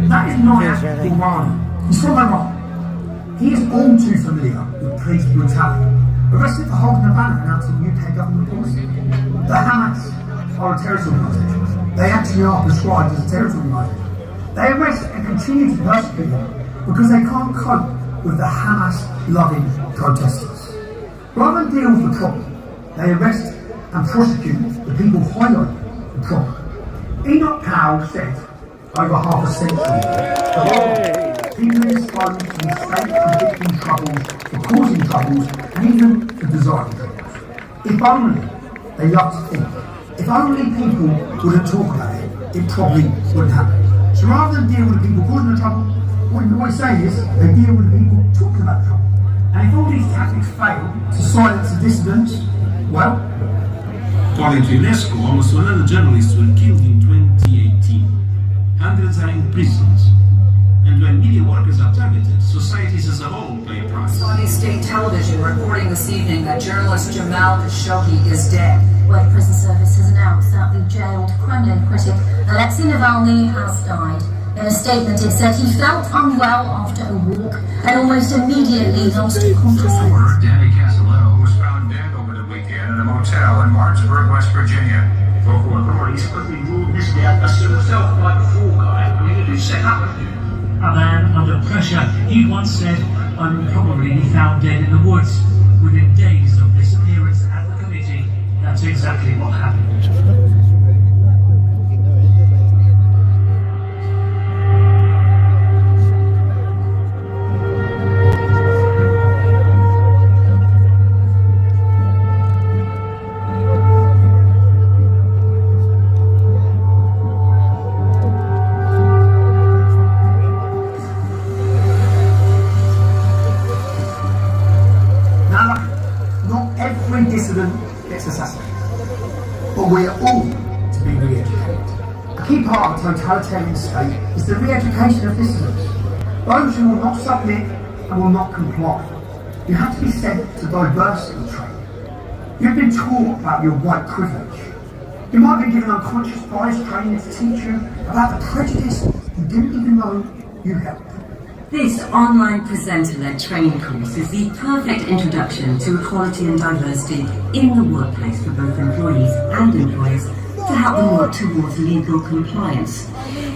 That is not Iranian. He's from Iran. He is all too familiar with police brutality. Arrested for holding a banner announcing UK government policy. The Hamas are a terrorist organisation. They actually are prescribed as a terrorist organisation. They arrest and continue to persecute them because they can't cope with the Hamas-loving protesters. Rather than deal with the problem, they arrest and prosecute the people highlighting the problem. Enoch Powell said, over half a century, people exposed to mistake-predicting troubles, for causing troubles, and even for desiring troubles. If only they love to think, if only people wouldn't talk about it, it probably wouldn't happen. So rather than deal with the people causing the trouble, what we always say is, they deal with the people talking about the trouble. And if all these tactics fail to silence the dissidents, well, according to UNESCO, almost 100 journalists were killed in 2018. Hundreds are in prisons. And when media workers are targeted, societies as a whole pay a price. Saudi state television reporting this evening that journalist Jamal Khashoggi is dead. World Prison Service has announced that the jailed Kremlin critic Alexei Navalny has died. In a statement, it said he felt unwell after a walk and almost immediately lost consciousness. Danny Castelletto was found dead over the weekend in a motel in Martinsburg, West Virginia. Local authorities quickly ruled his death a suicide by the fall guy who set up with him. A man under pressure. He once said, I will probably be found dead in the woods. Within days of this appearance at the committee, that's exactly what happened. Gets assassinated. But we are all to be re-educated. A key part of a totalitarian state is the re-education of dissidents. Those who will not submit and will not comply. You have to be sent to diversity training. You've been taught about your white privilege. You might have been given unconscious bias training to teach you about the prejudice you didn't even know you held. This online presenter-led training course is the perfect introduction to equality and diversity in the workplace for both employees and employers to help them work towards legal compliance.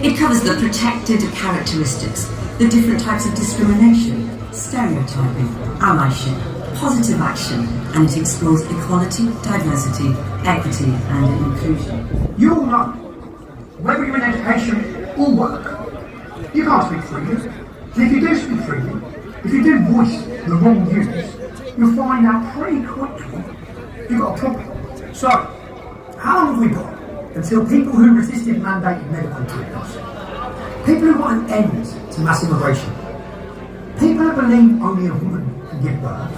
It covers the protected characteristics, the different types of discrimination, stereotyping, allyship, positive action, and it explores equality, diversity, equity, and inclusion. You all know, whether you're in education or work, you can't speak freely. And if you do speak freely, if you do voice the wrong views, you'll find out pretty quickly you've got a problem. So, how long have we got until people who resisted mandated medical treatments, people who want an end to mass immigration, people who believe only a woman can give birth,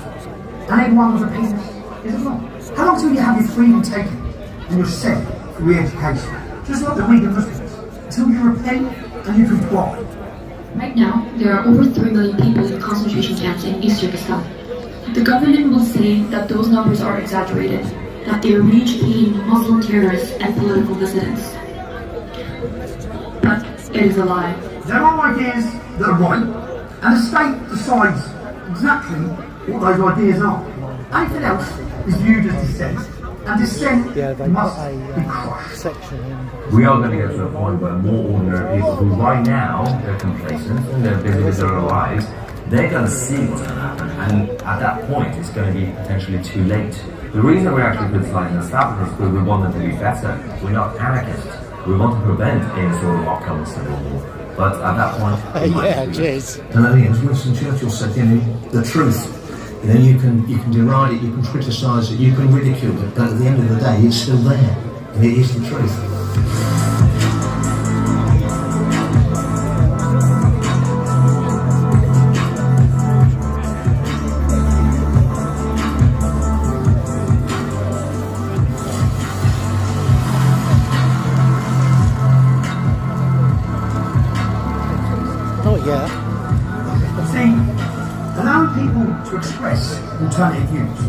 and everyone with a penis Is it not? How long till you have your freedom taken and you're sent for re-education? Just like the Uyghur Muslims. Until you repent and you comply. Right now, there are over 3 million people in concentration camps in East Turkestan. The government will say that those numbers are exaggerated, that they are re-educating Muslim terrorists and political dissidents. But it is a lie. There are ideas that are right, and the state decides exactly what those ideas are. Anything else is viewed as dissent, and dissent must be crushed. We are going to get to a point where more ordinary people who right now they're complacent and they're busy with their own lives, they're going to see what's going to happen, and at that point it's going to be potentially too late. The reason we're actually criticizing the establishment is because we want them to be better. We're not anarchists. We want to prevent any sort of upcoming civil war. But at that point, yeah, cheers. And I think as Winston Churchill said, the truth. You can deride it, you can criticise it, you can ridicule it, but at the end of the day, it's still there, and it is the truth. To express alternative views.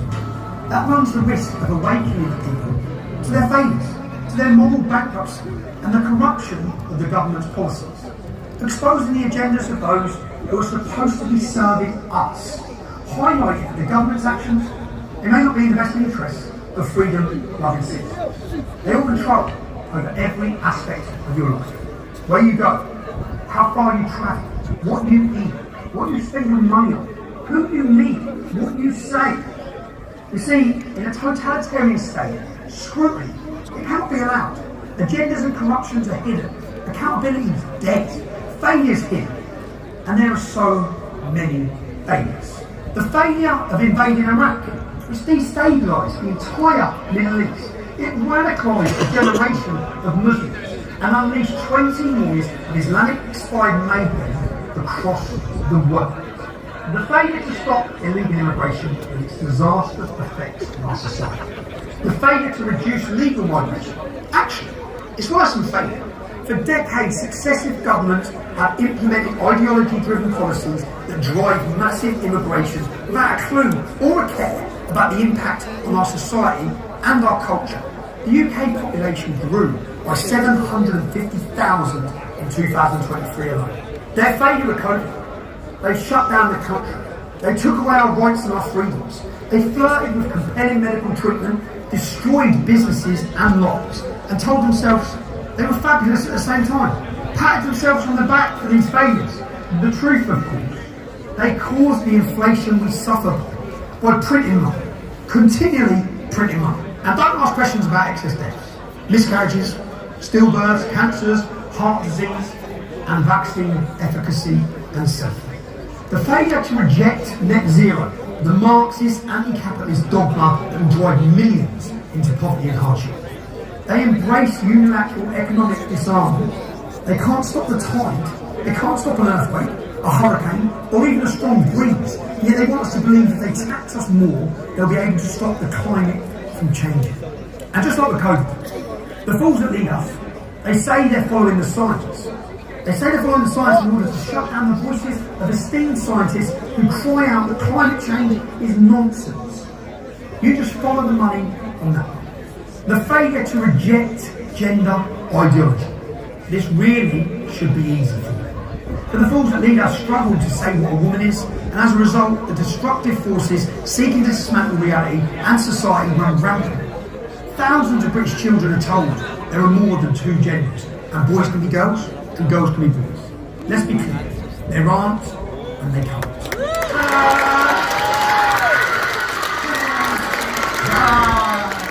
That runs the risk of awakening the people to their failures, to their moral bankruptcy and the corruption of the government's policies, exposing the agendas of those who are supposed to be serving us, highlighting that the government's actions, they may not be in the best interests of freedom-loving citizens. They all control over every aspect of your life. Where you go, how far you travel, what you eat, what you spend your money on, who you meet, what you say. You see, in a totalitarian state, scrutiny, it cannot be allowed. Agendas and corruptions are hidden. Accountability is dead. Failure is hidden. And there are so many failures. The failure of invading Iraq, which destabilised the entire Middle East. It radicalised a generation of Muslims and unleashed 20 years of Islamic-inspired mayhem across the world. The failure to stop illegal immigration and its disastrous effects on our society. The failure to reduce legal migration. Actually, it's worse than failure. For decades, successive governments have implemented ideology-driven policies that drive massive immigration without a clue or a care about the impact on our society and our culture. The UK population grew by 750,000 in 2023 alone. Their failure with COVID. They shut down the country. They took away our rights and our freedoms. They flirted with compelling medical treatment, destroyed businesses and lives, and told themselves they were fabulous at the same time. Patted themselves on the back for these failures. The truth, of course, they caused the inflation we suffer by printing money, continually printing money. And don't ask questions about excess deaths, miscarriages, stillbirths, cancers, heart disease, and vaccine efficacy and safety. The failure to reject net zero, the Marxist anti-capitalist dogma that will drive millions into poverty and hardship. They embrace unilateral economic disarmament. They can't stop the tide, they can't stop an earthquake, a hurricane, or even a strong breeze. Yet they want us to believe if they tax us more, they'll be able to stop the climate from changing. And just like with COVID, the fools that lead us, they say they're following the science. They say they're following the science in order to shut down the voices of esteemed scientists who cry out that climate change is nonsense. You just follow the money on that one. The failure to reject gender ideology. This really should be easy for them. But the fools that lead us struggle to say what a woman is, and as a result, the destructive forces seeking to dismantle reality and society run rampant. Thousands of British children are told there are more than two genders, and boys can be girls, and girls can be boys. Let's be clear, there aren't, and they can't.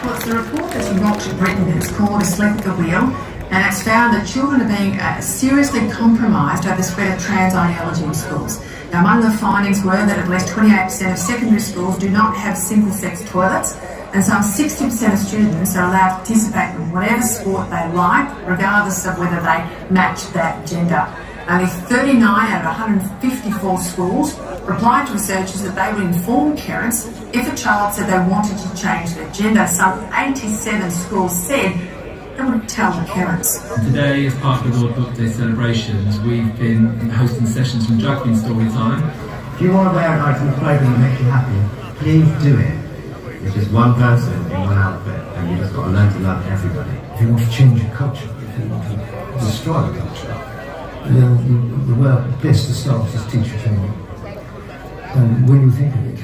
Well, it's a report that's been launched in Britain and it's called A Select the Wheel, and it's found that children are being seriously compromised by the spread of trans ideology in schools. Now, among the findings were that at least 28% of secondary schools do not have single-sex toilets, and some 60% of students are allowed to participate in whatever sport they like, regardless of whether they match that gender. Only 39 out of 154 schools replied to researchers that they would inform parents if a child said they wanted to change their gender. Some 87 schools said they would tell the parents. Today, as part of the World Book Day celebrations, we've been hosting sessions from Drag Queen Storytime. If you want to wear an item of clothing that makes you happy, please do it. It's just one person in one outfit, and you just got to learn to love everybody. If you want to change your culture, if you want to destroy the culture, then the world best to start is teacher training. And when you think of it,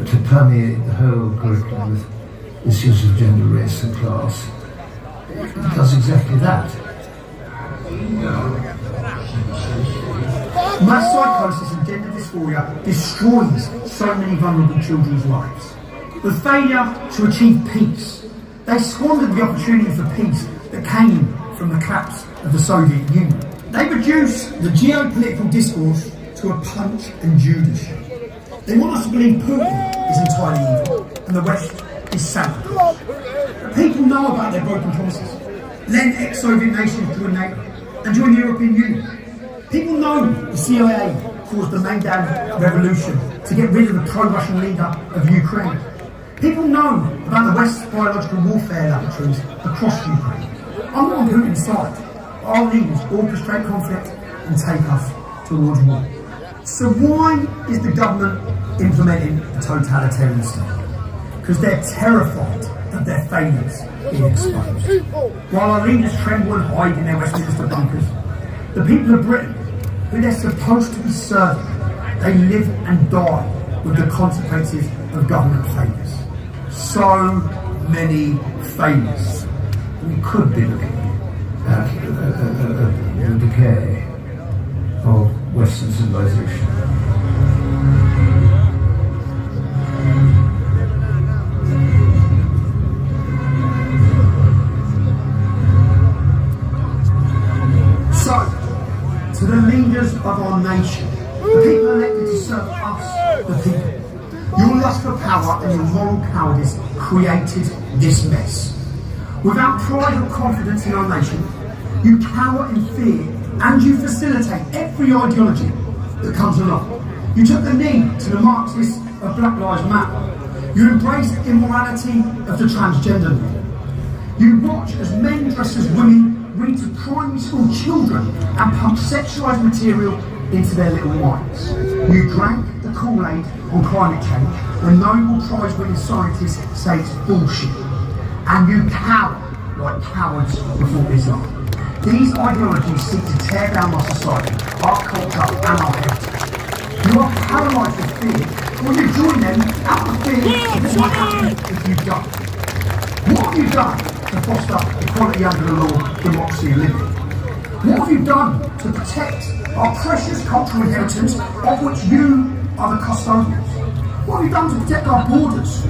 to permeate the whole curriculum with issues of gender, race and class, it does exactly that. Mass psychosis and gender dysphoria destroys so many vulnerable children's lives. The failure to achieve peace. They squandered the opportunity for peace that came from the collapse of the Soviet Union. They reduce the geopolitical discourse to a punch and judicial. They want us to believe Putin is entirely evil and the West is sabotage. People know about their broken promises. Lend ex-Soviet nations join NATO and join the European Union. People know the CIA caused the Maidan revolution to get rid of the pro-Russian leader of Ukraine. People know about the West's biological warfare laboratories across Ukraine. I'm not on Putin's side. Our leaders orchestrate conflict and take us towards war. So why is the government implementing a totalitarian state? Because they're terrified of their failures being exposed. While our leaders tremble and hide in their Westminster bunkers, the people of Britain, who they're supposed to be serving, they live and die with the consequences of government failures. So many failures. We could be looking at the decay of Western civilization. So, to the leaders of our nation, the people elected to serve us, the people, your lust for power and your moral cowardice created this mess. Without pride or confidence in our nation, you cower in fear and you facilitate every ideology that comes along. You took the knee to the Marxists of Black Lives Matter. You embrace immorality of the transgender movement. You watch as men dressed as women read to primary school children and pump sexualised material into their little minds. You drank the Kool-Aid on climate change when Nobel Prize winning scientists say it's bullshit. And you cower like cowards before Islam. These ideologies seek to tear down our society, our culture and our heritage. You are paralysed with fear, or you join them out of fear of what might happen if you don't. What have you done to foster equality under the law, democracy and liberty? What have you done to protect our precious cultural inheritance of which you are the custodians? What have you done to protect our borders?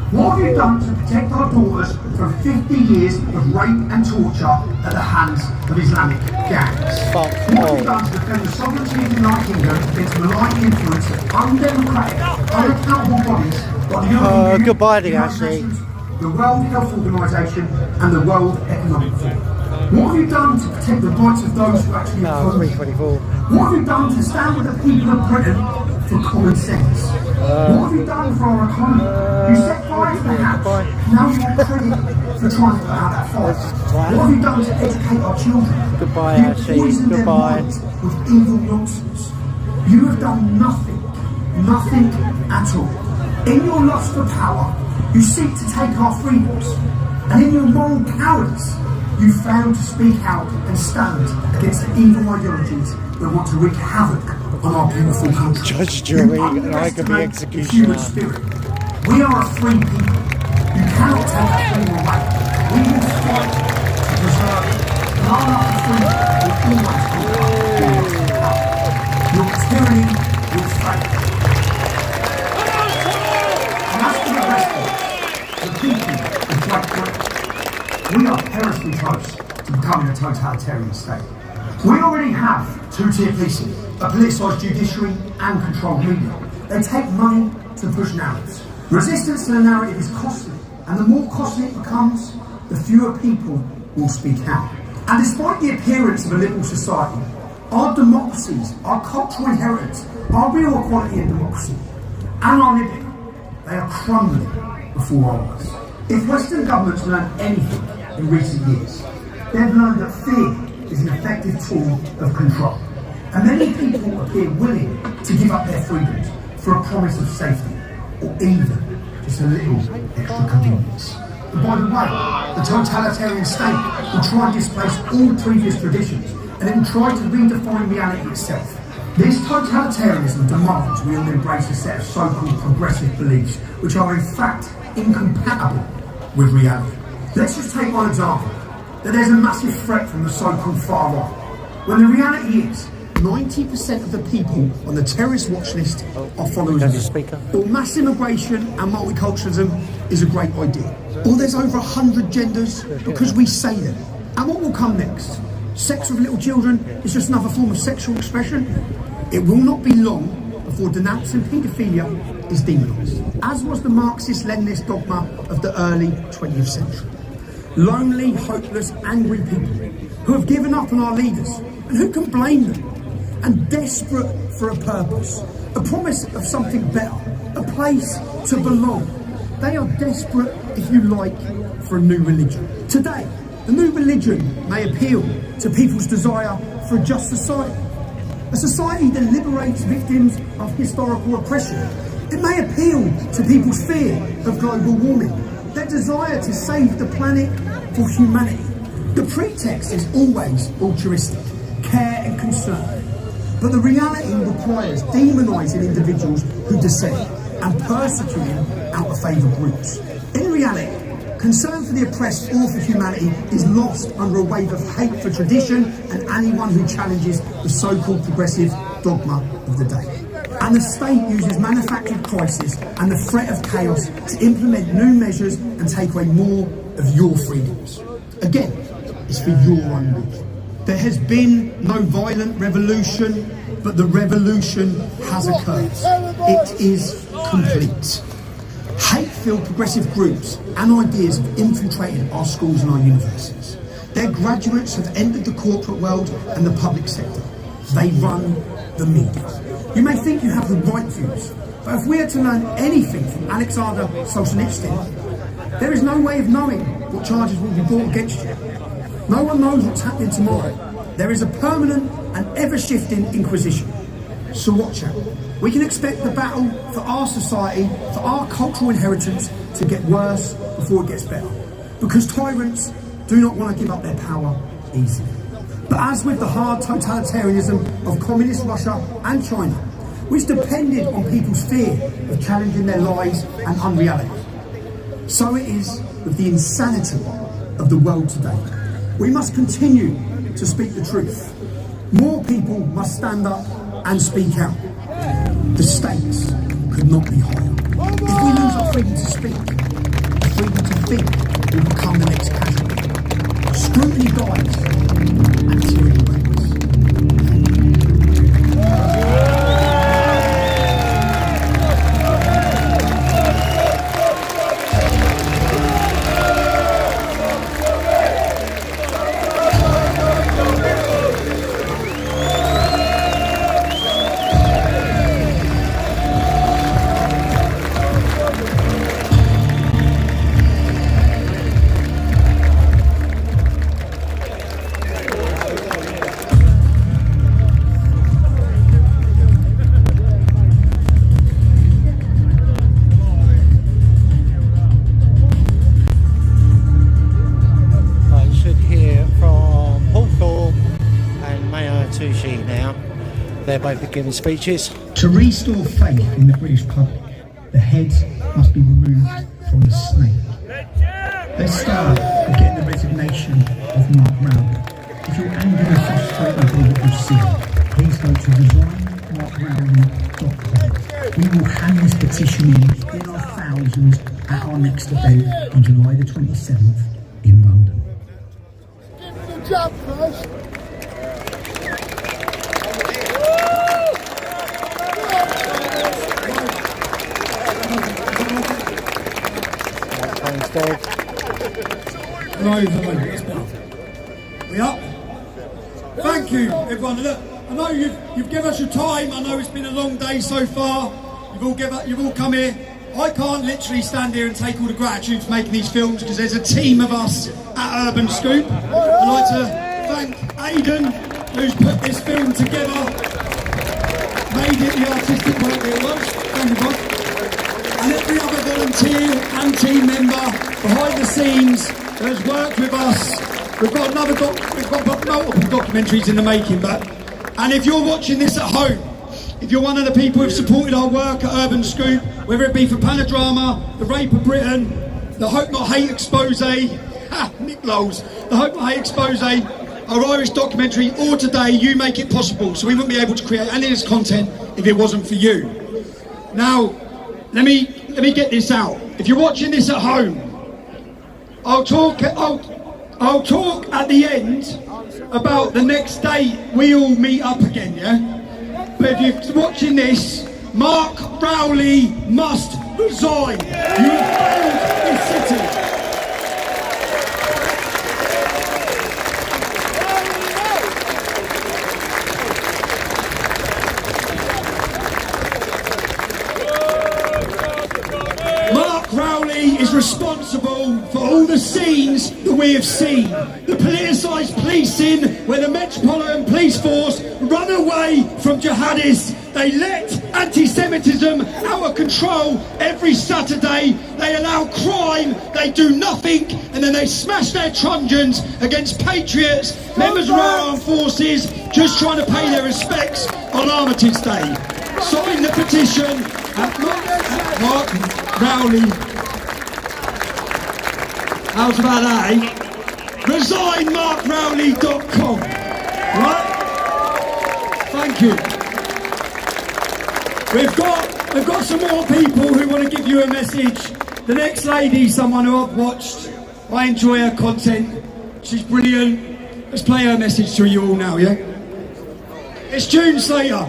What have you done to protect our daughters from 50 years of rape and torture at the hands of Islamic gangs? What have you done to defend the sovereignty of the United Kingdom against malign influence of undemocratic, unaccountable bodies like the European Union, goodbye, the United Nations, the World Health Organization and the World Economic Forum? What have you done to protect the rights of those who actually oppose? 324. What have you done to stand with the people of Britain for common sense? What have you done for our economy? You set fire to the house. Now you want credit for trying to put out that fire. What have you done to educate our children? Goodbye, You Ashley. poisoned their Goodbye. minds with evil nonsense. You have done nothing at all. In your lust for power, you seek to take our freedoms. And in your moral cowardice, you fail to speak out and stand against the evil ideologies that want to wreak havoc on our beautiful country. Judge, jury, and I could be The human executioner. spirit. We are a free people. You cannot take that freedom away. We will fight to preserve it. And our love for freedom will always be your tyranny will fail. And as for the rest of us, the people of Great Britain, we are perilously close to becoming a totalitarian state. We already have two-tier policing, a politicised judiciary and controlled media. They take money to push narratives. Resistance to the narrative is costly, and the more costly it becomes, the fewer people will speak out. And despite the appearance of a liberal society, our democracies, our cultural inheritance, our real equality and democracy, and our liberty, they are crumbling before our eyes. If Western governments learned anything in recent years, they've learned that fear is an effective tool of control. And many people appear willing to give up their freedoms for a promise of safety, or even just a little extra convenience. But by the way, the totalitarian state will try and displace all previous traditions, and it will try to redefine reality itself. This totalitarianism demands we all embrace a set of so-called progressive beliefs, which are in fact incompatible with reality. Let's just take one example, that there's a massive threat from the so-called far right, when the reality is 90% of the people on the terrorist watch list are followers of Islam. Or mass immigration and multiculturalism is a great idea. Or there's over 100 genders because we say them. And what will come next? Sex with little children is just another form of sexual expression? It will not be long before denouncing paedophilia is demonised, as was the Marxist-Leninist dogma of the early 20th century. Lonely, hopeless, angry people who have given up on our leaders, and who can blame them? And desperate for a purpose, a promise of something better, a place to belong. They are desperate, if you like, for a new religion. Today, the new religion may appeal to people's desire for a just society, a society that liberates victims of historical oppression. It may appeal to people's fear of global warming, their desire to save the planet for humanity. The pretext is always altruistic, care and concern. But the reality requires demonising individuals who dissent and persecuting out-of-favour groups. In reality, concern for the oppressed or for humanity is lost under a wave of hate for tradition and anyone who challenges the so-called progressive dogma of the day. And the state uses manufactured crisis and the threat of chaos to implement new measures and take away more of your freedoms. Again, it's for your own good. There has been no violent revolution, but the revolution has occurred. It is complete. Hate-filled progressive groups and ideas have infiltrated our schools and our universities. Their graduates have entered the corporate world and the public sector. They run the media. You may think you have the right views, but if we are to learn anything from Alexander Solzhenitsyn, there is no way of knowing what charges will be brought against you. No one knows what's happening tomorrow. There is a permanent and ever-shifting inquisition. So watch out. We can expect the battle for our society, for our cultural inheritance, to get worse before it gets better. Because tyrants do not want to give up their power easily. But as with the hard totalitarianism of communist Russia and China, which depended on people's fear of challenging their lies and unreality, so it is with the insanity of the world today. We must continue to speak the truth. More people must stand up and speak out. The stakes could not be higher. If we lose our freedom to speak, the freedom to think will become the next casualty. Scrutiny dies and tyranny reigns. They're both giving speeches. To restore faith in the British public, the head must be removed from the snake. Let's start with getting the resignation of Mark Rowley. If you're angry and frustrated by what you've seen, please go to resignmarkrowley.com. We will hand this petition in our thousands at our next event on July the 27th in London. Give the job first. Right, let's go. We up? Thank you, everyone. Look, I know you've given us your time. I know it's been a long day so far. You've all come here. I can't literally stand here and take all the gratitude for making these films because there's a team of us at Urban Scoop. I'd like to thank Aidan, who's put this film together, made it the artistic work it was. Thank you, boss. And every other volunteer and team member behind the scenes that has worked with us. We've got multiple documentaries in the making, and if you're watching this at home, if you're one of the people who've supported our work at Urban Scoop, whether it be for Panodrama, The Rape of Britain, the Hope Not Hate Expose, Nick Lowes, the Hope Not Hate Expose, our Irish documentary, or today, you make it possible. So we wouldn't be able to create any of this content if it wasn't for you. Now, let me get this out. If you're watching this at home, I'll talk at the end about the next date we all meet up again, yeah? But if you're watching this, Mark Rowley must resign. You have failed this city. Mark Rowley is responsible for all the scenes that we have seen. The politicised policing, where the Metropolitan Police Force run away from jihadists. They let anti-Semitism out of control every Saturday. They allow crime, they do nothing, and then they smash their truncheons against patriots, members of our armed forces, just trying to pay their respects on Armitage Day. Sign the petition at Mark Rowley. How's about that, eh? ResignMarkRowley.com. Right? Thank you. We've got some more people who want to give you a message. The next lady, someone who I've watched. I enjoy her content. She's brilliant. Let's play her message to you all now, yeah? It's June Slater.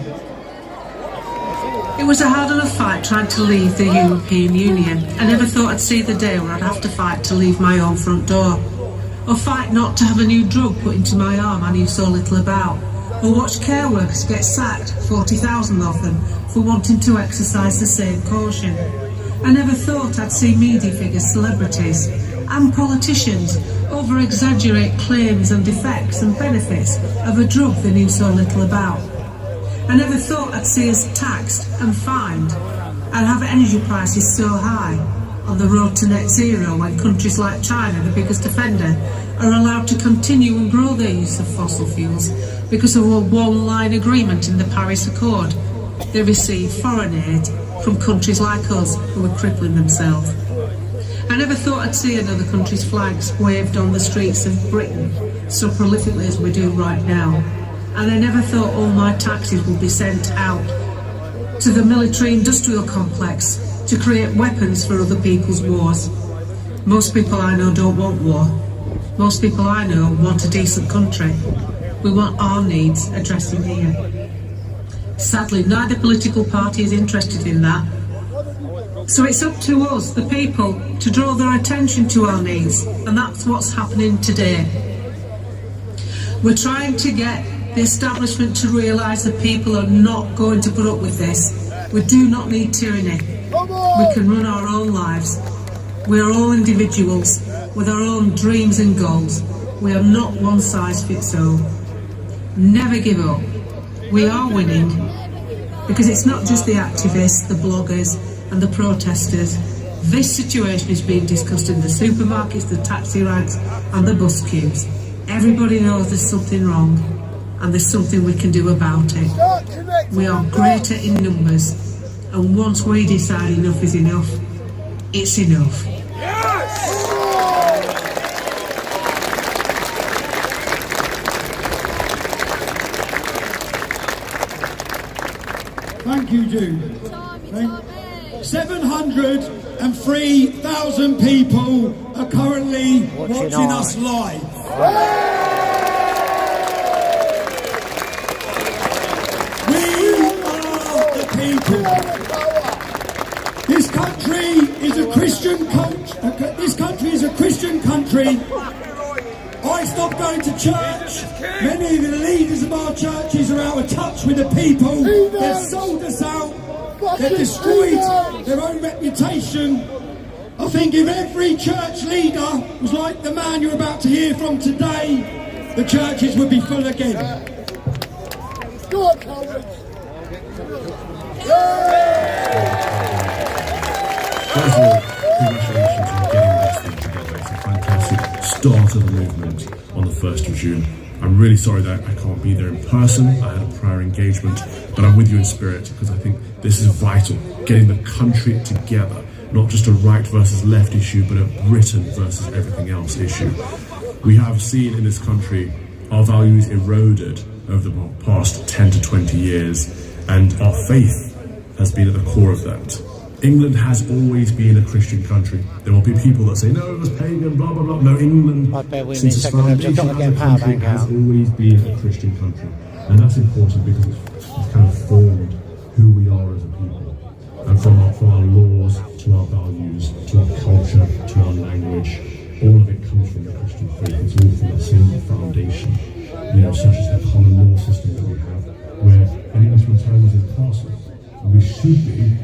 It was a hard enough fight trying to leave the European Union. I never thought I'd see the day where I'd have to fight to leave my own front door. Or fight not to have a new drug put into my arm I knew so little about. Or watch care workers get sacked, 40,000 of them, for wanting to exercise the same caution. I never thought I'd see media figures, celebrities and politicians over-exaggerate claims and effects and benefits of a drug they knew so little about. I never thought I'd see us taxed and fined and have energy prices so high on the road to net zero when countries like China, the biggest offender, are allowed to continue and grow their use of fossil fuels because of a one-line agreement in the Paris Accord. They receive foreign aid from countries like us who are crippling themselves. I never thought I'd see another country's flags waved on the streets of Britain so prolifically as we do right now. And I never thought all my taxes would be sent out to the military-industrial complex to create weapons for other people's wars. Most people I know don't want war. Most people I know want a decent country. We want our needs addressing here. Sadly, neither political party is interested in that. So it's up to us, the people, to draw their attention to our needs, and that's what's happening today. We're trying to get the establishment to realise that people are not going to put up with this. We do not need tyranny. We can run our own lives. We are all individuals with our own dreams and goals. We are not one size fits all. Never give up. We are winning, because it's not just the activists, the bloggers and the protesters. This situation is being discussed in the supermarkets, the taxi ranks and the bus queues. Everybody knows there's something wrong and there's something we can do about it. We are greater in numbers, and once we decide enough is enough, it's enough. Thank you, Jude. 703,000 people are currently watching us live. We are the people. This country is a Christian country. I stopped going to church. Many of the leaders of our churches are out of touch with the people. They've sold us out. They've destroyed their own reputation. I think if every church leader was like the man you're about to hear from today, the churches would be full again. Go on, Howard. First of all, congratulations on getting this thing together. It's a fantastic start of the movement on the 1st of June. I'm really sorry that I can't be there in person. I had a prior engagement, but I'm with you in spirit because I think this is vital, getting the country together, not just a right versus left issue, but a Britain versus everything else issue. We have seen in this country our values eroded over the past 10 to 20 years, and our faith has been at the core of that. England has always been a Christian country. There will be people that say, no, it was pagan, blah, blah, blah. No, England, since its foundation as a country, has always been a Christian country. And that's important because it's kind of formed who we are as a people. And from our laws, to our values, to our culture, to our language, all of it comes from the Christian faith. It's all from the same foundation, such as the common law system that we have, where an Englishman's home is impartial. And we should be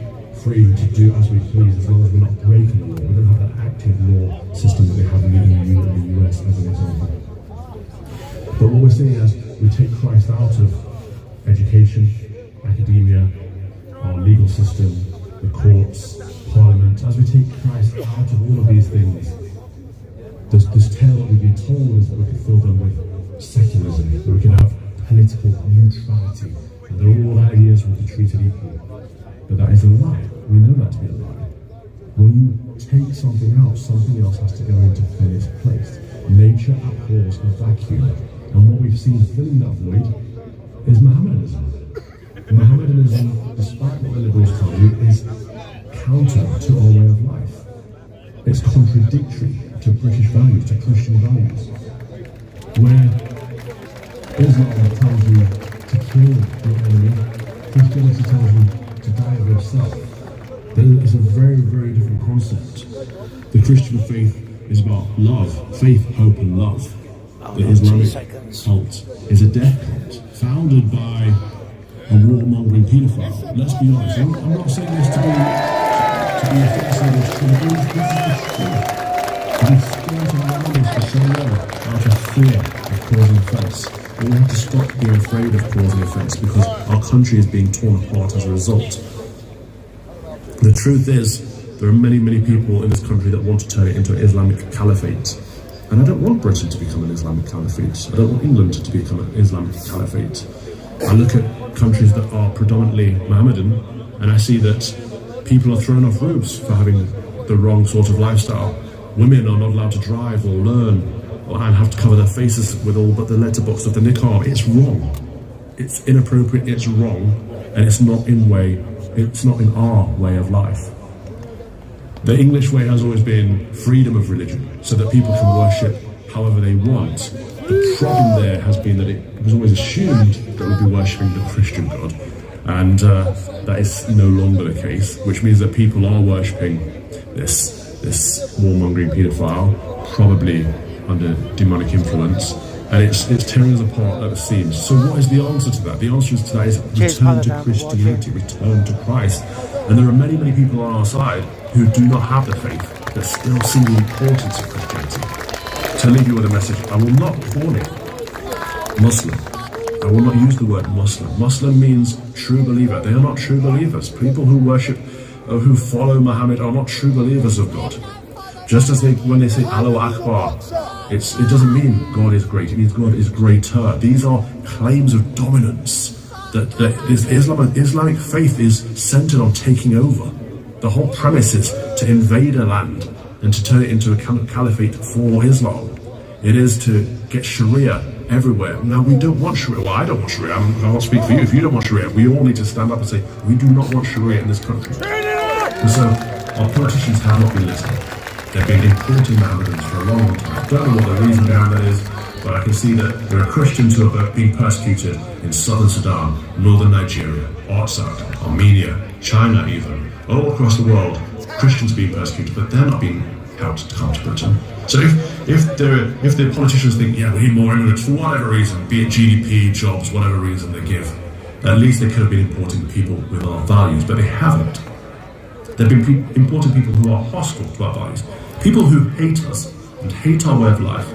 free to do as we please as long as we're not breaking the law. We don't have that active law system that they have in the EU and the US as an example. But what we're seeing is we take Christ out of education, academia, our legal system, the courts, parliament. As we take Christ out of all of these things, this tale that we've been told is that we could fill them with secularism, that we can have political neutrality, and that all ideas will be treated equally. But that is a lie. We know that to be a lie. When you take something else has to go in to fill its place. Nature abhors a vacuum. And what we've seen filling that void is Mohammedanism. Mohammedanism, despite what the liberals tell you, is counter to our way of life. It's contradictory to British values, to Christian values. Where Islam tells you to kill your enemy, Christianity tells you to die of yourself. There is a very, very different concept. The Christian faith is about love, faith, hope and love. The Islamic cult is a death cult, founded by a warmongering paedophile. Let's be honest, I'm not saying this to be offensive or true. This is the truth. We've skirted around this for so long out of fear of causing offence. We have to stop being afraid of causing offence because our country is being torn apart as a result. The truth is, there are many, many people in this country that want to turn it into an Islamic caliphate. And I don't want Britain to become an Islamic caliphate. I don't want England to become an Islamic caliphate. I look at countries that are predominantly Mohammedan, and I see that people are thrown off roofs for having the wrong sort of lifestyle. Women are not allowed to drive or learn, and have to cover their faces with all but the letterbox of the niqab. It's wrong. It's inappropriate. It's wrong, and it's not in our way of life. The English way has always been freedom of religion, so that people can worship however they want. The problem there has been that it was always assumed that we'd be worshipping the Christian God, and that is no longer the case, which means that people are worshipping this warmongering paedophile, probably under demonic influence, and it's tearing us apart at the seams. So what is the answer to that? The answer to that is return to Christianity, return to Christ. And there are many, many people on our side who do not have the faith, that still see the importance of Christianity. To leave you with a message, I will not call it Muslim. I will not use the word Muslim. Muslim means true believer. They are not true believers. People who worship or who follow Muhammad are not true believers of God. Just as when they say Allahu Akbar, it doesn't mean God is great, it means God is greater. These are claims of dominance. That Islamic faith is centered on taking over. The whole premise is to invade a land and to turn it into a caliphate for Islam. It is to get Sharia everywhere. Now, we don't want Sharia. Well, I don't want Sharia. I won't speak for you. If you don't want Sharia, we all need to stand up and say, we do not want Sharia in this country. And so, our politicians have not been listening. They've been importing Mohammedans for a long time. I don't know what the reason behind that is, but I can see that there are Christians who are being persecuted in southern Sudan, northern Nigeria, Artsakh, Armenia, China even. All across the world, Christians are being persecuted, but they're not being how to come to Britain. So if the politicians think, yeah, we need more immigrants for whatever reason, be it GDP, jobs, whatever reason they give, at least they could have been importing people with our values, but they haven't. They've been importing people who are hostile to our values, people who hate us and hate our way of life,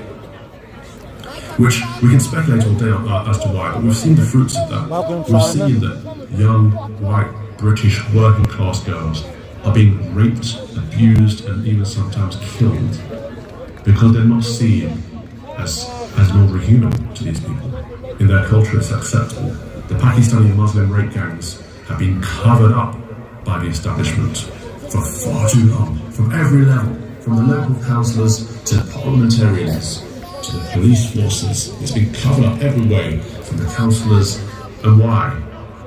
which we can speculate all day as to why, but we've seen the fruits of that. We've seen that young, white, British, working class girls are being raped, abused, and even sometimes killed because they're not seen as an ordinary human to these people. In their culture, it's acceptable. The Pakistani Muslim rape gangs have been covered up by the establishment for far too long, from every level, from the local councillors to the parliamentarians to the police forces. It's been covered up every way from the councillors. And why?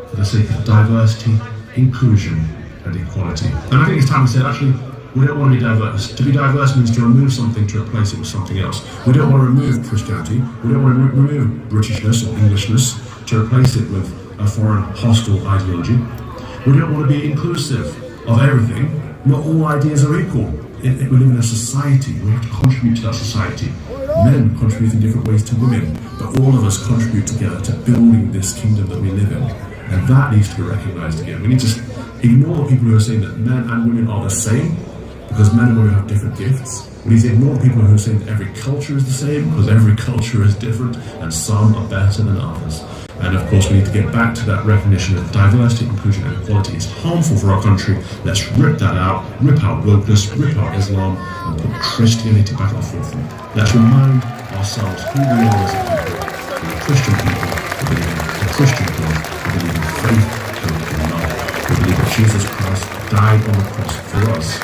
For the sake of diversity, inclusion and equality. And I think it's time we said, actually, we don't want to be diverse. To be diverse means to remove something to replace it with something else. We don't want to remove Christianity. We don't want to remove Britishness or Englishness to replace it with a foreign hostile ideology. We don't want to be inclusive of everything. Not all ideas are equal. We live in a society. We have to contribute to that society. Men contribute in different ways to women, but all of us contribute together to building this kingdom that we live in. And that needs to be recognised again. We need to ignore people who are saying that men and women are the same, because men and women have different gifts. We need to ignore people who are saying that every culture is the same, because every culture is different, and some are better than others. And of course, we need to get back to that recognition that diversity, inclusion, and equality is harmful for our country. Let's rip that out, rip out wokeness, rip out Islam, and put Christianity back at the forefront. Let's remind ourselves who we are as a people. We're a Christian people. We believe in a Christian God. We believe in faith, hope, and love. We believe that Jesus Christ died on the cross for us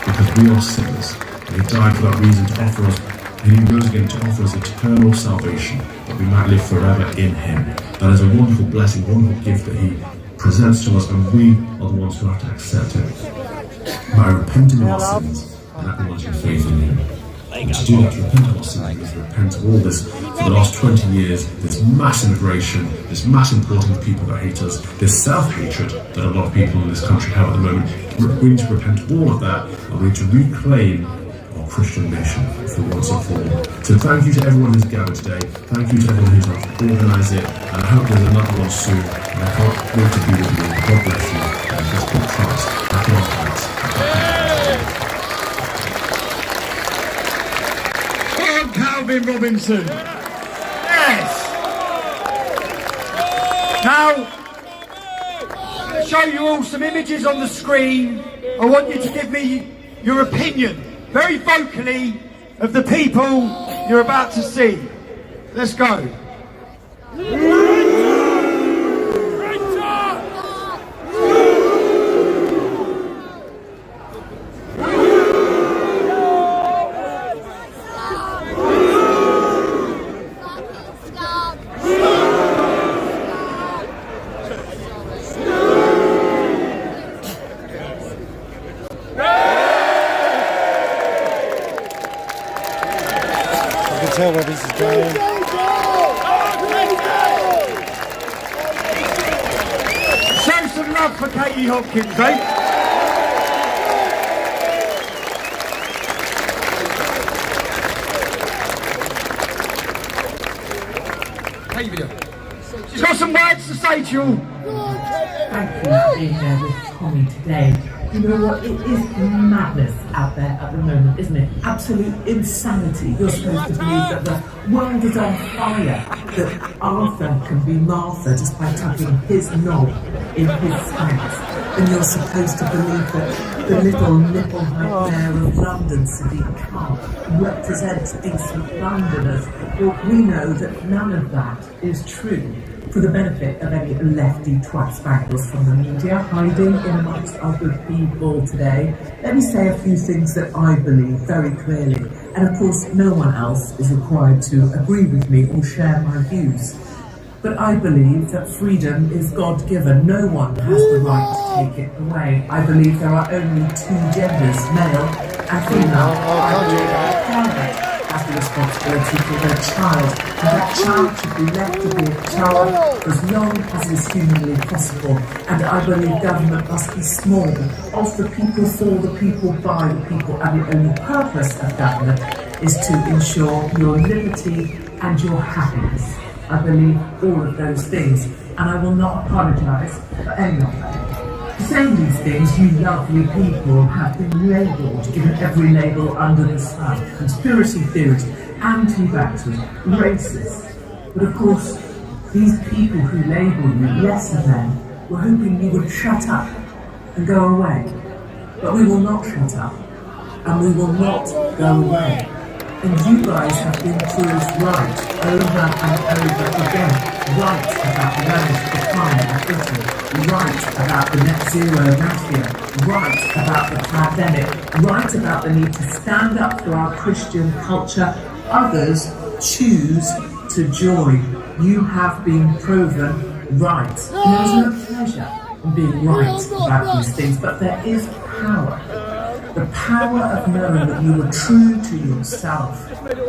because we are sinners. And he died for that reason to offer us, and he rose again to offer us eternal salvation, that we might live forever in him. That is a wonderful blessing, wonderful gift that he presents to us, and we are the ones who have to accept it by repenting of our sins and acknowledging faith in him. And to do that, to repent of our sins, is to repent of all this for the last 20 years, this mass immigration, this mass importing of people that hate us, this self-hatred that a lot of people in this country have at the moment. We need to repent of all of that, and we need to reclaim our Christian nation for once and for all. So thank you to everyone who's gathered today. Thank you to everyone who's helped organise it, and I hope there's another one soon, and I can't wait to be with you. God bless you, and let's put Christ back in our hearts. Calvin Robinson. Yes. Now, I'll show you all some images on the screen. I want you to give me your opinion, very vocally, of the people you're about to see. Let's go. Tell where this is going. Show some love for Katie Hopkins, eh? Hey, video. She's got some words to say to you. Thank you for being there with Tommy today. You know what? It is madness out there at the moment, isn't it? Absolute insanity. You're supposed to believe that the world is on fire, that Arthur can be Martha just by tucking his knob in his pants. And you're supposed to believe that the little nipple nightmare of London City can't represent decent Londoners. Well, we know that none of that is true. For the benefit of any lefty twat spankers from the media hiding in amongst our good people today, let me say a few things that I believe very clearly. And of course, no one else is required to agree with me or share my views. But I believe that freedom is God-given. No one has the right to take it away. I believe there are only two genders, male and female. I believe that father has the responsibility for their child, and that child should be left to be a child for as long as is humanly possible. And I believe government must be small, of the people, for the people, by the people, and the only purpose of government is to ensure your liberty and your happiness. I believe all of those things, and I will not apologise for any of them. Saying these things, you lovely people have been labelled, given every label under the sun: conspiracy theorists, anti-vaxxers, racists. But of course, these people who labelled you lesser than were hoping you would shut up and go away. But we will not shut up, and we will not go away. And you guys have been proved right over and over again. Right about the managed decline of Britain. Right about the net zero mafia. Right about the pandemic. Right about the need to stand up for our Christian culture. Others choose to join. You have been proven right. There is no pleasure in being right about these things, but there is power. The power of knowing that you were true to yourself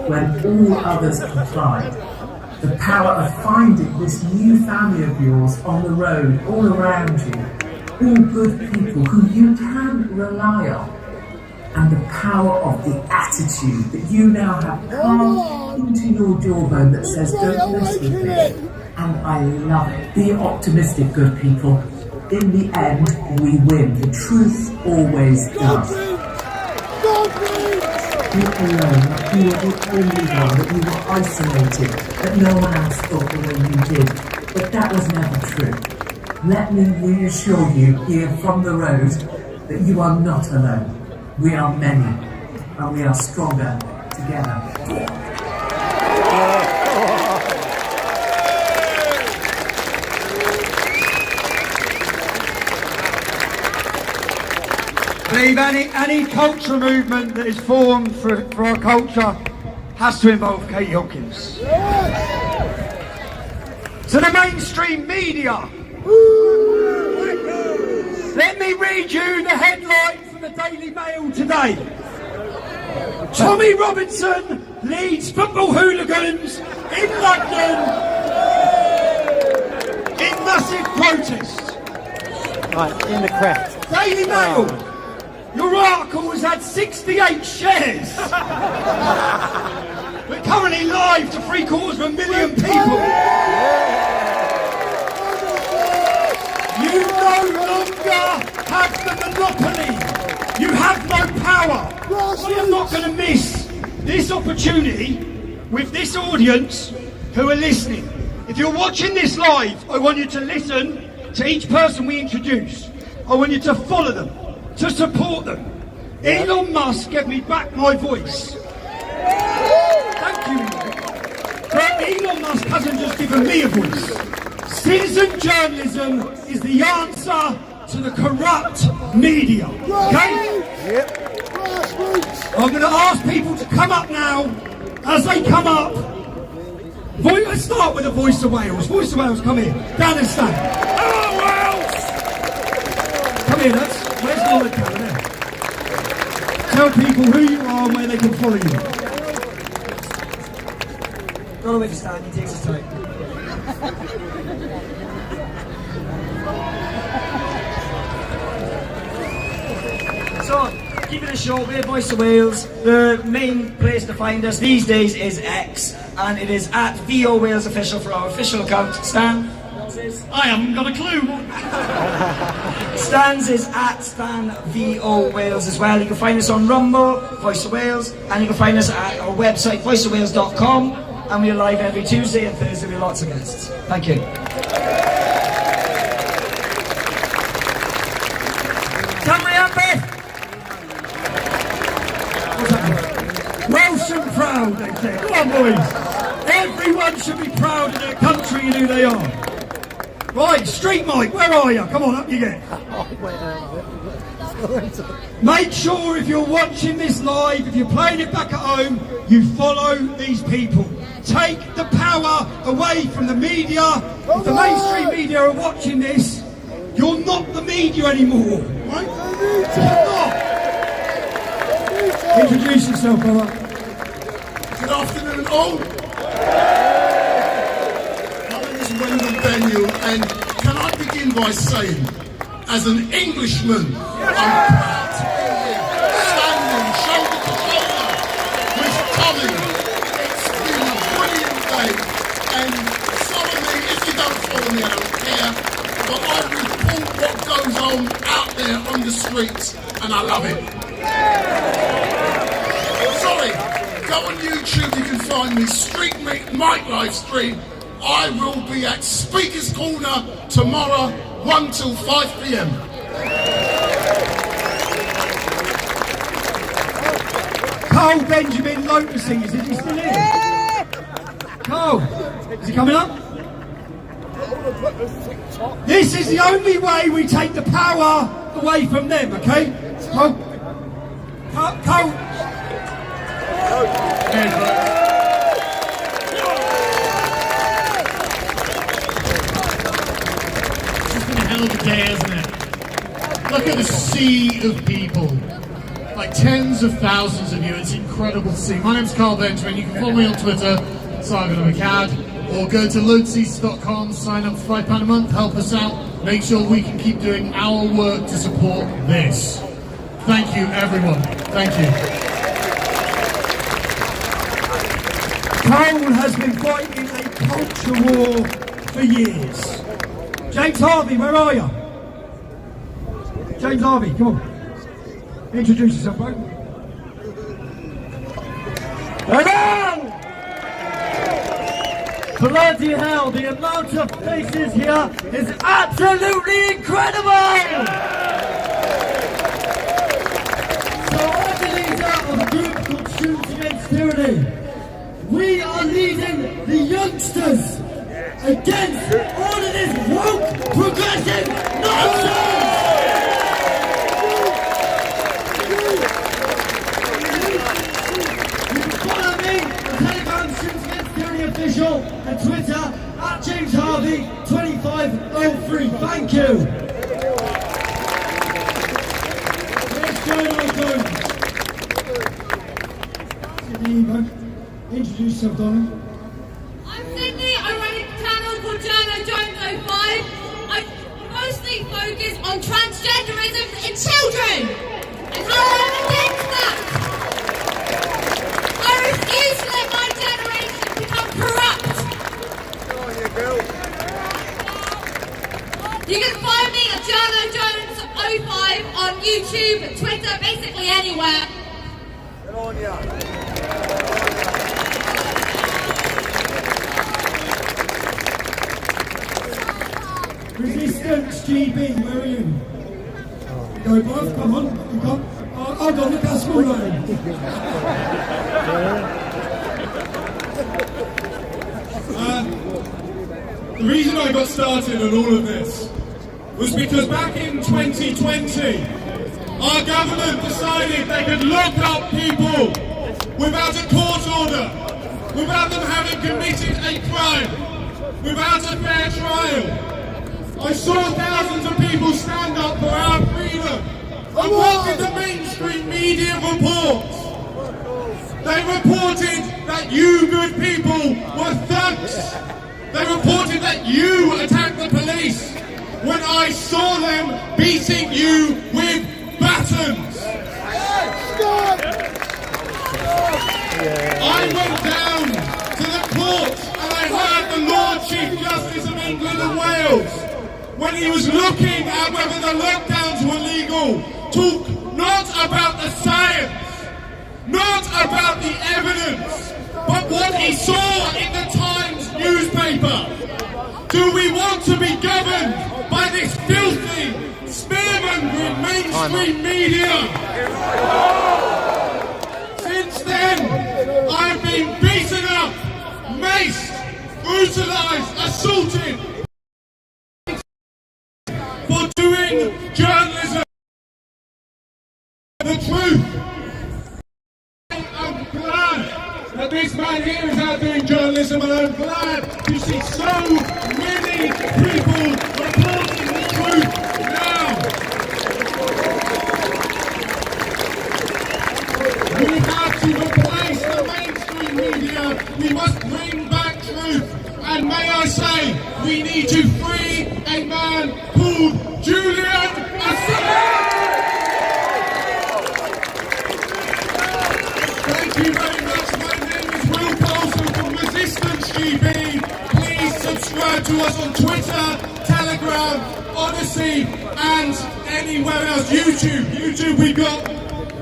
when all others complied. The power of finding this new family of yours on the road, all around you, all good people who you can rely on. And the power of the attitude that you now have carved into your jawbone that says, don't mess with me. And I love it. Be optimistic, good people. In the end, we win. The truth always does. You alone, you were the only one, that you were isolated, that no one else thought the way you did. But that was never true. Let me reassure you here from the road that you are not alone. We are many, and we are stronger together. I believe any cultural movement that is formed for our culture has to involve Katie Hopkins. To the mainstream media, let me read you the headline from the Daily Mail today. Tommy Robinson leads football hooligans in London in massive protest. Right, in the crowd. Daily Mail. Your article has had 68 shares. We're currently live to 750,000 people. You no longer have the monopoly. You have no power. I am not going to miss this opportunity with this audience who are listening. If you're watching this live, I want you to listen to each person we introduce. I want you to follow them, to support them. Elon Musk gave me back my voice. Thank you. But Elon Musk hasn't just given me a voice. Citizen journalism is the answer to the corrupt media. Okay? I'm going to ask people to come up now. As they come up, let's start with the Voice of Wales. Voice of Wales, come here. Down and stand. Hello, Wales! Come here, lads. Where's the other camera there? Tell people who you are and where they can follow you. Don't know where to stand, he takes his time. So, keeping it short, we're Voice of Wales. The main place to find us these days is X, and it is at VO Wales Official for our official account. Stan? I haven't got a clue. Stan's is at Stan VO Wales as well. You can find us on Rumble, Voice of Wales, and you can find us at our website, voiceofwales.com, and we're live every Tuesday and Thursday with lots of guests. Thank you. Welsh and proud, they say. Come on, boys. Everyone should be proud of their country and who they are. Right, Street Mike, where are you? Come on, up you get. Make sure if you're watching this live, if you're playing it back at home, you follow these people. Take the power away from the media. If the mainstream media are watching this, you're not the media anymore. Right? You're not. Introduce yourself, brother. Good afternoon, all. My name is Wyndham Daniel, and can I begin by saying, as an Englishman, I'm proud to be here, standing shoulder to shoulder with Tommy. It's been a brilliant day, and some of me, if you don't follow me, I don't care, but I report what goes on out there on the streets, and I love it. Sorry, go on YouTube, you can find me, Street Mike live stream. I will be at Speaker's Corner tomorrow, 1 till 5 p.m. Carl Benjamin Lotusing, is he still here? Carl, is he coming up? This is the only way we take the power away from them, okay? Carl. Hell of a day, isn't it? Look at the sea of people, like tens of thousands of you. It's incredible to see. My name's Carl Benjamin. You can follow me on Twitter, Simon McCad, or go to loadcease.com, sign up for £5 a month, help us out, make sure we can keep doing our work to support this. Thank you, everyone. Thank you. Carl has been fighting a culture war for years. James Harvey, where are you? James Harvey, come on. Introduce yourself, bro. Hello! Bloody hell, the amount of faces here is absolutely incredible! So I'm the leader of a group called Students Against Tyranny. We are leading the youngsters against all of this woke, progressive nonsense! You can follow me on Telegram, Students Against Tyranny Official, and Twitter at James Harvey 2503. Thank you! Where's Gerard? Introduce yourself, Donna. I'm Sydney. I run a channel called Journo Jones 05. I mostly focus on transgenderism in children and how I'm against that. I refuse to let my generation become corrupt. You can find me at Journo Jones 05 on YouTube, Twitter, basically anywhere. Get on ya. Resistance GB, where are you? Go both, come on, you come. Hold on, look how small I am. The reason I got started on all of this was because back in 2020, our government decided they could lock up people without a court order, without them having committed a crime, without a fair trial. I saw thousands of people stand up for our freedom. And what did the mainstream media report? They reported that you good people were thugs. They reported that you attacked the police when I saw them beating you with batons. I went down to the court and I heard the Lord Chief Justice of England and Wales, when he was looking at whether the lockdowns were legal, talk not about the science, not about the evidence, but what he saw in the Times newspaper. Do we want to be governed by this filthy, spearmongering mainstream media? Since then, I've been beaten up, maced, brutalised, assaulted, for doing journalism. The truth. I'm glad that this man here is out doing journalism, and I'm glad to see so many people reporting the truth now. We have to replace the mainstream media need to free a man called Julian Assange! Thank you very much. My name is Will Paulson from Resistance GB. Please subscribe to us on Twitter, Telegram, Odyssey, and anywhere else. YouTube, we've got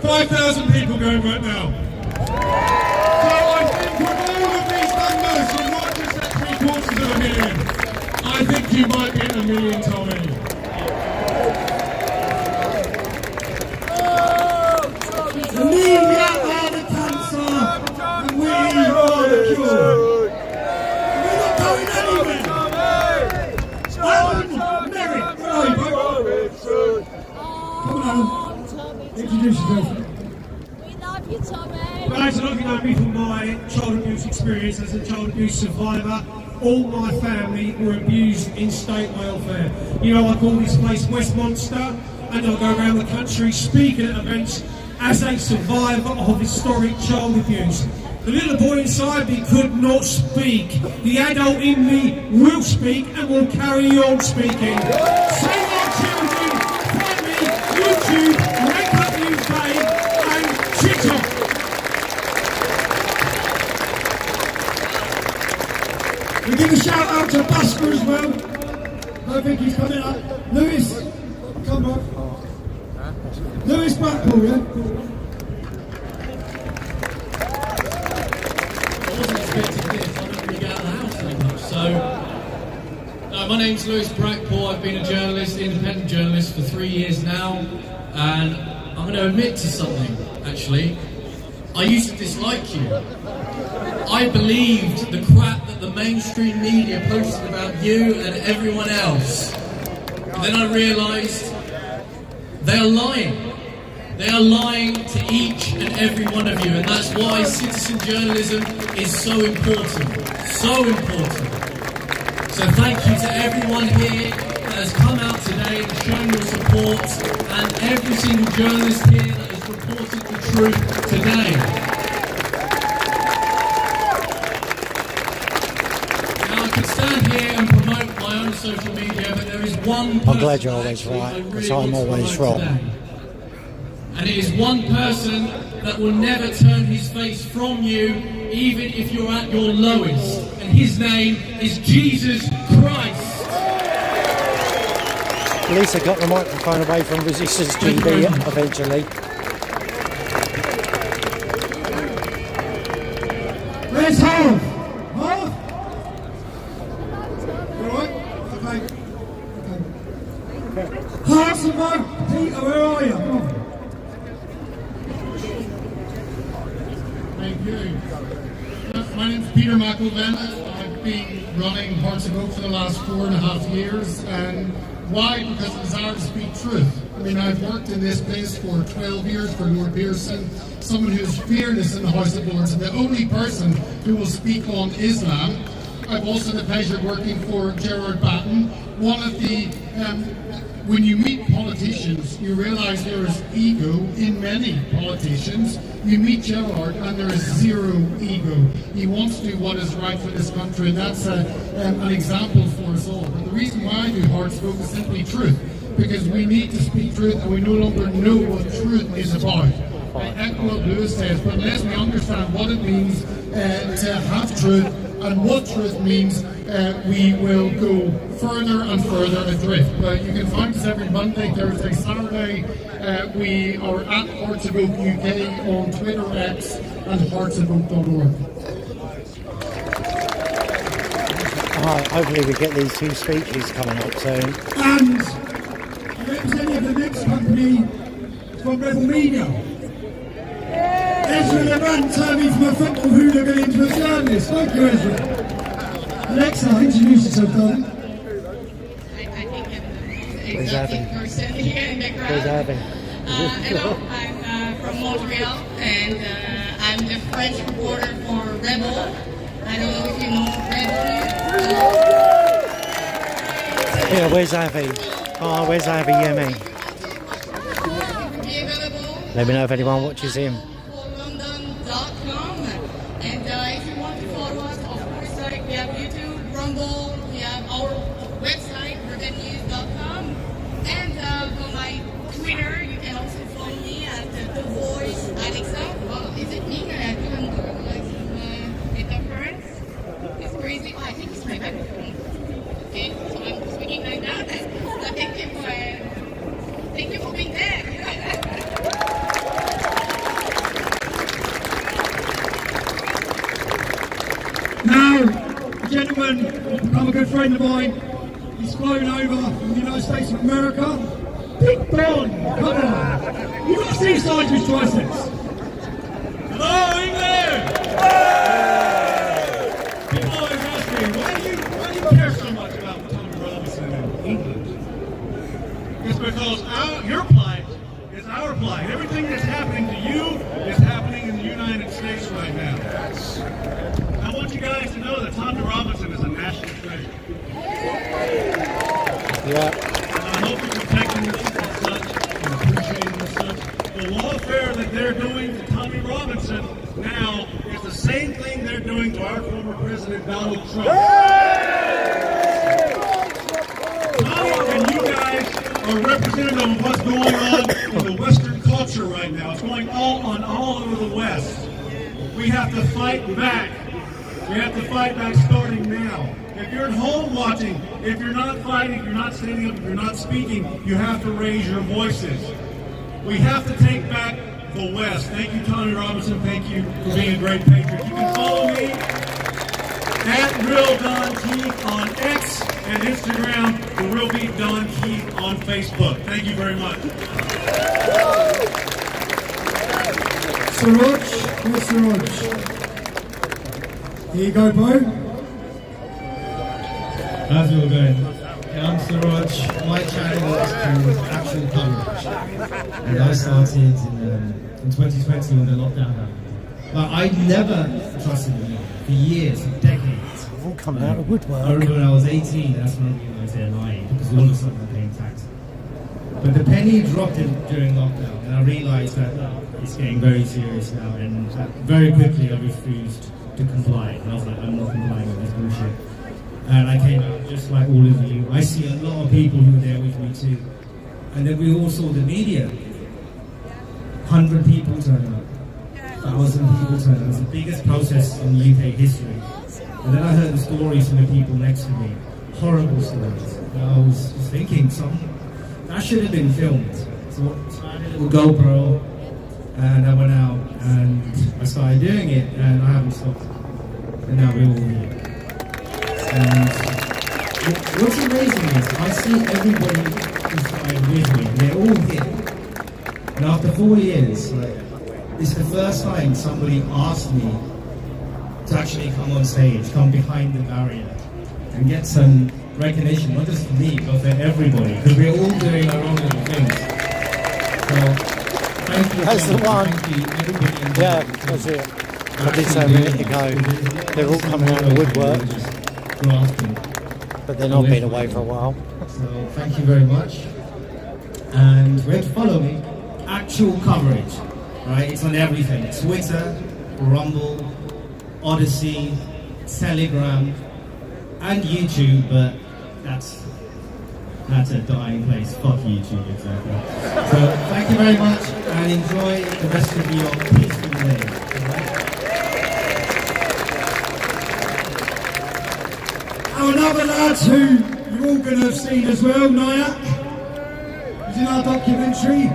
5,000 people going right now. So I think with all of these numbers, you're not just at 750,000. I think you might be at 1 million, Tommy. The media are the cancer, and we are the cure. We're not going anywhere. Alan Merrick, come on, introduce yourself. Guys, a lot of you know me from my child abuse experience as a child abuse survivor. All my family were abused in state welfare. You know, I call this place Westminster, and I go around the country speaking at events as a survivor of historic child abuse. The little boy inside me could not speak. The adult in me will speak and will carry on speaking. Save our children, find me, YouTube, Wake Up UK, and TikTok. We give a shout out to Buster as well. I think he's coming up. Lewis, come on. Lewis Blackpool, yeah? I wasn't expecting this. I don't really get out of the house very much. So, my name's Lewis Brackpool. I've been a journalist, independent journalist, for 3 years now, and I'm going to admit to something, actually. I used to dislike you. I believed the crap that the mainstream media posted about you and everyone else. And then I realised they are lying. They are lying to each and every one of you, and that's why citizen journalism is so important. So important. So thank you to everyone here that has come out today and shown your support, and every single journalist here that has reported the truth today. Stand here and promote my own social media, but there is one person. I'm glad you're always right, because I'm always wrong. Today. And it is one person that will never turn his face from you, even if you're at your lowest. And his name is Jesus Christ. Lisa got the microphone away from Resistance GB eventually. Where's Hove? Peter, where are you? Thank you. My name's Peter McElvenna. I've been running Hearts of Oak for the last 4.5 years. And why? Because it's hard to speak truth. I mean, I've worked in this place for 12 years for Lord Pearson, someone who's fearless in the House of Lords, and the only person who will speak on Islam. I've also had the pleasure of working for Gerard Batten. One of the when you meet politicians, you realise there is ego in many politicians. You meet Gerard and there is zero ego. He wants to do what is right for this country, and that's an example for us all. But the reason why I do Hearts of Oak is simply truth, because we need to speak truth and we no longer know what truth is about. I echo what Lewis says, but unless we understand what it means to have truth and what truth means, we will go further and further adrift. But you can find us every Monday, Thursday, Saturday. We are at Hearts of Oak UK on Twitter, X, and heartsofoak.org. Hopefully we get these two speeches coming up soon. And representing the next company from Rebel Media. Ezra Levant turning from a football hooligan into a journalist. Thank you, Ezra. Alexa, introduce yourself, darling. Where's Abby? Person here in the crowd. Where's Abby? Hello, I'm from Montreal, and I'm the French reporter for Rebel. I don't know if you know Rebel here. Yeah, where's Abby? Oh, where's Abby? Yeah, me. Let me know if anyone watches him. London.com, and if you want to follow us, of course, we have YouTube, Rumble, we have our gentleman, become a good friend of mine. He's flown over from the United States of America. Big Don, come on. You got to see his side of his triceps. Hello, England! People always ask me, why do you care so much about Tommy Robinson in England? It's because your plight is our plight. Everything that's happening to you is happening in the United States right now. I want you guys to know that Tommy Robinson is a national treasure. Yeah. And I hope you're protecting this as such and appreciating this such. The lawfare that they're doing to Tommy Robinson now is the same thing they're doing to our former president Donald Trump. Tommy and you guys are representative of what's going on in the Western culture right now. It's going on all over the West. We have to fight back. We have to fight back starting now. If you're at home watching, if you're not fighting, if you're not standing up, if you're not speaking, you have to raise your voices. We have to take back the West. Thank you, Tommy Robinson. Thank you for being a great patriot. You can follow me at Real Don Keith on X and Instagram, The Real Beat Don Keith on Facebook. Thank you very much. Suraj, where's Suraj? Here you go, bro. How's it all going? Yeah, I'm Suraj. My channel is called Actual Coverage. And I started in 2020 when the lockdown happened. But I never trusted the media for years, for decades. All coming out of woodwork. I remember when I was 18, that's when I realized they're lying, because all of a sudden I'm paying tax. But the penny dropped during lockdown, and I realized that it's getting very serious now, and very quickly I refused to comply. And I was like, I'm not complying with this bullshit. And I came out just like all of you. I see a lot of people who were there with me too. And then we all saw the media. 100 people turn up. 1,000 people turn up. It was the biggest protest in UK history. And then I heard the stories from the people next to me. Horrible stories. And I was thinking, that should have been filmed. So I had a little GoPro, and I went out and I started doing it, and I haven't stopped. And now we're all here. And what's amazing is I see everybody inspired with me. They're all here. And after 4 years, it's the first time somebody asked me to actually come on stage, come behind the barrier, and get some recognition, not just for me, but for everybody, because we're all doing our own little things. So, thank you. That's the one. Thank you, everybody. Yeah, that's it. I did say a minute ago, they're all coming out of the woodwork. But they're not been away for a while. So thank you very much. And where to follow me? Actual coverage, right? It's on everything. Twitter, Rumble, Odyssey, Telegram, and YouTube, but that's a dying place. Fuck YouTube, exactly. So thank you very much, and enjoy the rest of your peaceful day. Another lad who you're all going to have seen as well, Nyack. He's in our documentary.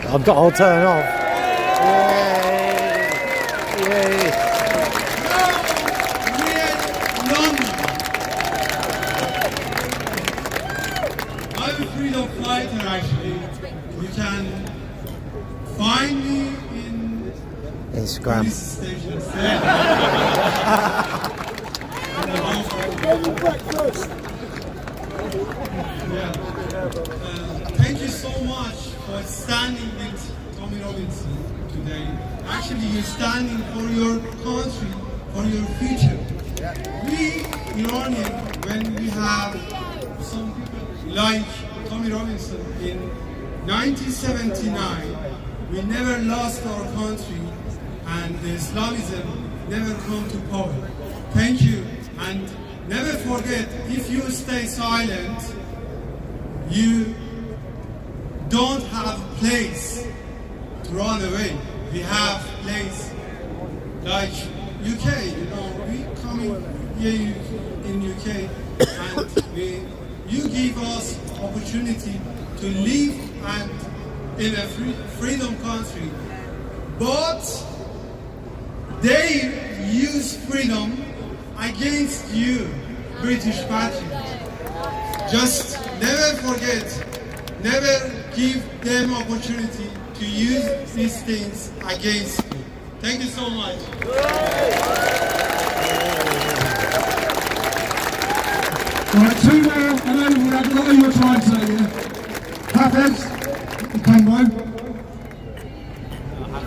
I've got to turn off. Yay. I'm a freedom fighter, actually. You can find me in Instagram. Thank you so much for standing with Tommy Robinson today. Actually, you're standing for your country, for your future. We, Iranian, when we have some people like Tommy Robinson in 1979, we never lost our country, and the Islamism never come to power. Thank you, and never forget, if you stay silent, you don't have a place to run away. We have place like UK, we coming here in UK, and you give us opportunity to live and in a freedom country. But there use freedom against you, British patriots. Just never forget, never give them opportunity to use these things against you. Thank you so much. Right, two more. I know we had a lot of your time today, yeah? Hafez, the combo.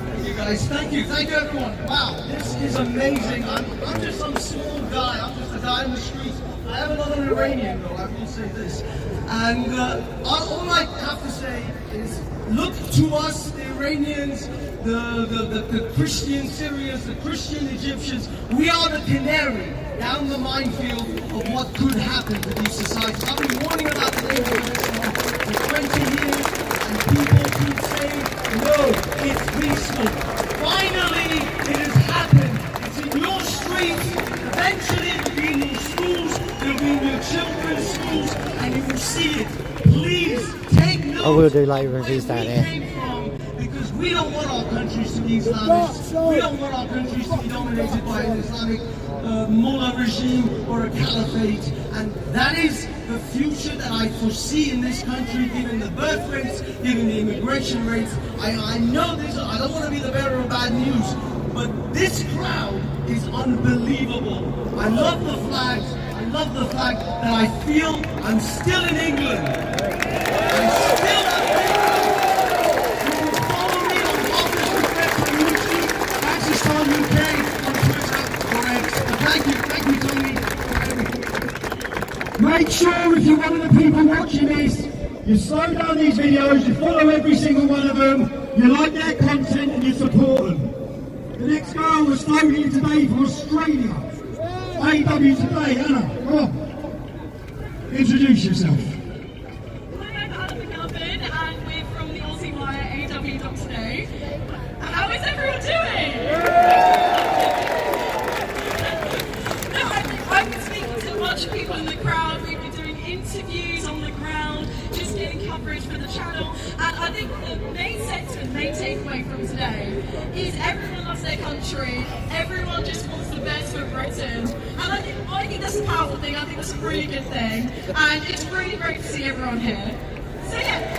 Thank you guys, thank you everyone. Wow, this is amazing. I'm just some small guy, I'm just a guy in the streets. I am not an Iranian though, I will say this. And all I have to say is look to us, the Iranians, the Christian Syrians, the Christian Egyptians. We are the canary down the minefield of what could happen to these societies. I've been warning about the danger of Islam for 20 years, and people keep saying, no, it's peaceful. Finally, it has happened. It's in your streets. Eventually, it will be in your schools. It will be in your children's schools, and you will see it. Please take note. I will do later reviews down here. Because we don't want our countries to be Islamist. We don't want our countries to be dominated by an Islamic mullah regime or a caliphate. And that is the future that I foresee in this country, given the birth rates, given the immigration rates. I know this, I don't want to be the bearer of bad news, but this crowd is unbelievable. I love the flags. I love the fact that I feel I'm still in England. I'm still in England. UK, on Twitter, or X. Thank you, Tony. Make sure if you're one of the people watching this, you slow down these videos, you follow every single one of them, you like their content and you support them. The next girl was flown here today from Australia. AW Today, Anna, come on. Introduce yourself. Hi, I'm Anna McGuffin and we're from the Aussie Wire AW.today. How is everyone doing? No, I've been speaking to a bunch of people in the crowd. We've been doing interviews on the ground, just getting coverage for the channel. And I think the main sentiment, main takeaway from today is everyone loves their country. Everyone just wants the best for Britain. And I think that's a powerful thing. I think that's a really good thing. And it's really great to see everyone here. So yeah.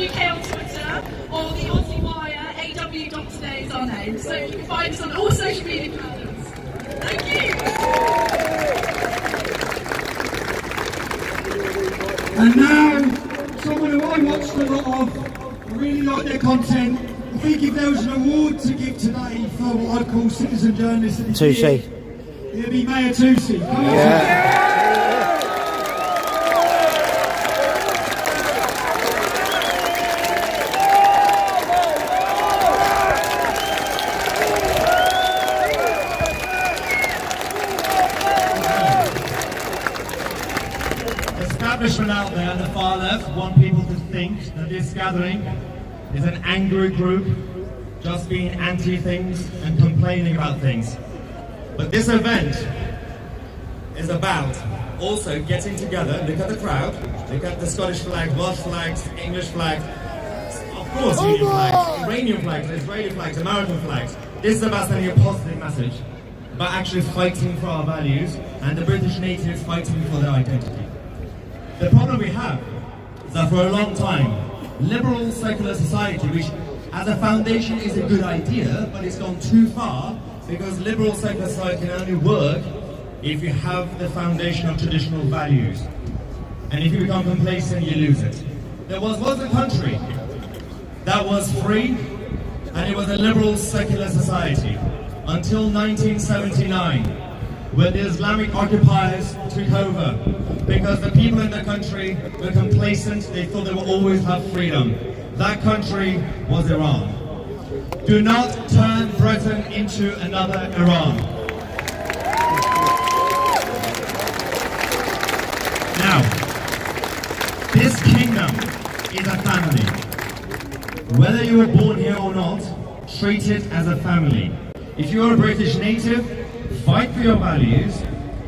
UK on Twitter or the Aussie Wire AW.today is our name, so you can find us on all social media platforms. Thank you. And now, someone who I watched a lot of, I really like their content. I think if there was an award to give today for what I'd call citizen journalists, it'd be Mayor Tusi. Come on. Yeah. Out there on the far left want people to think that this gathering is an angry group just being anti things and complaining about things. But this event is about also getting together. Look at the crowd, look at the Scottish flag, Welsh flags, English flags, of course Union flags, Iranian flags, Israeli flags, American flags. This is about sending a positive message about actually fighting for our values and the British natives fighting for their identity. The problem we have is that for a long time, liberal secular society, which as a foundation is a good idea, but it's gone too far because liberal secular society can only work if you have the foundation of traditional values. And if you become complacent, you lose it. There was a country that was free, and it was a liberal secular society until 1979, when the Islamic occupiers took over. Because the people in the country were complacent, they thought they would always have freedom. That country was Iran. Do not turn Britain into another Iran. Now, this kingdom is a family. Whether you were born here or not, treat it as a family. If you're a British native, fight for your values.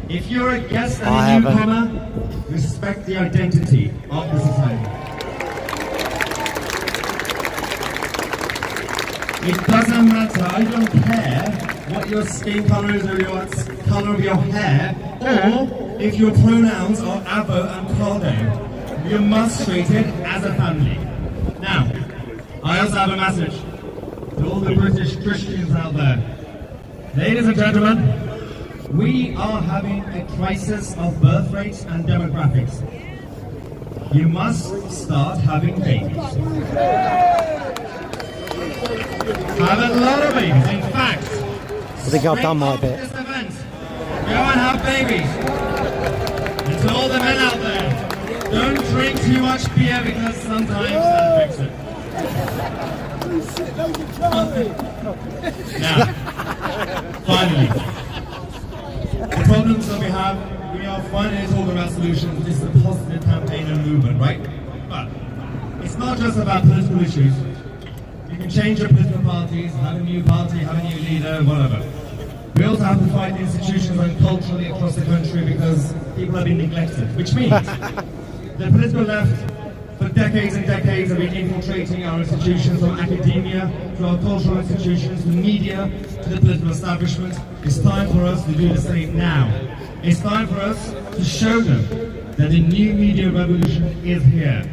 If you're a guest and a newcomer, respect the identity of the society. It doesn't matter. I don't care what your skin color is or your color of your hair, or if your pronouns are abo and cardo. You must treat it as a family. Now, I also have a message to all the British Christians out there. Ladies and gentlemen, we are having a crisis of birth rates and demographics. You must start having babies. Have a lot of babies. In fact, I think I've done my bit. this event, go and have babies. And to all the men out there, don't drink too much beer because sometimes that fix it. Now, finally, the problems that we are finally talking about solutions. This is a positive campaign and movement, right? But it's not just about political issues. You can change your political parties, have a new party, have a new leader, whatever. We also have to fight institutions and culturally across the country because people have been neglected, which means the political left for decades and decades have been infiltrating our institutions, from academia to our cultural institutions, to media, to the political establishment. It's time for us to do the same now. It's time for us to show them that the new media revolution is here.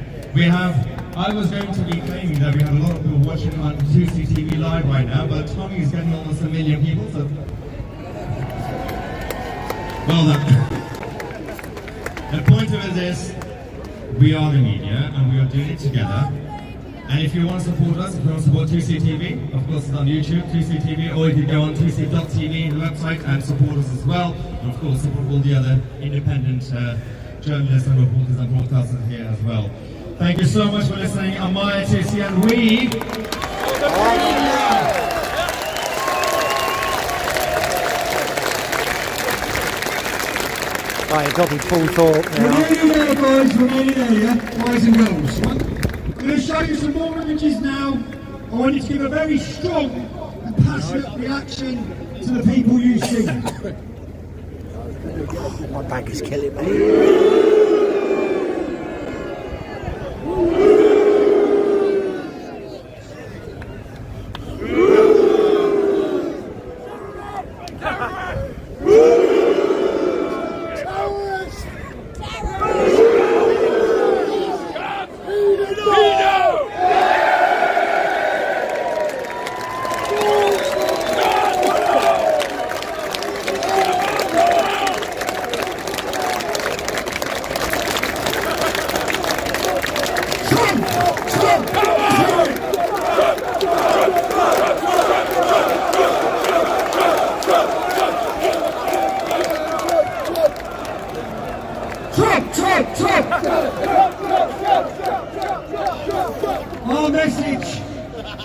I was going to be claiming that we have a lot of people watching on 2CTV Live right now, but Tommy is getting almost 1 million people, so well done. The point of it is, we are the media and we are doing it together. And if you want to support us, if you want to support 2CTV, of course it's on YouTube, 2CTV, or you can go on 2C.tv, the website, and support us as well. And of course support all the other independent journalists and reporters and broadcasters here as well. Thank you so much for listening. I'm Maya 2C and we... Right, you've got to be full talk now. We're nearly there, guys. We're nearly there, yeah? Boys and girls. I'm going to show you some more images now. I want you to give a very strong and passionate reaction to the people you see. My bag is killing me.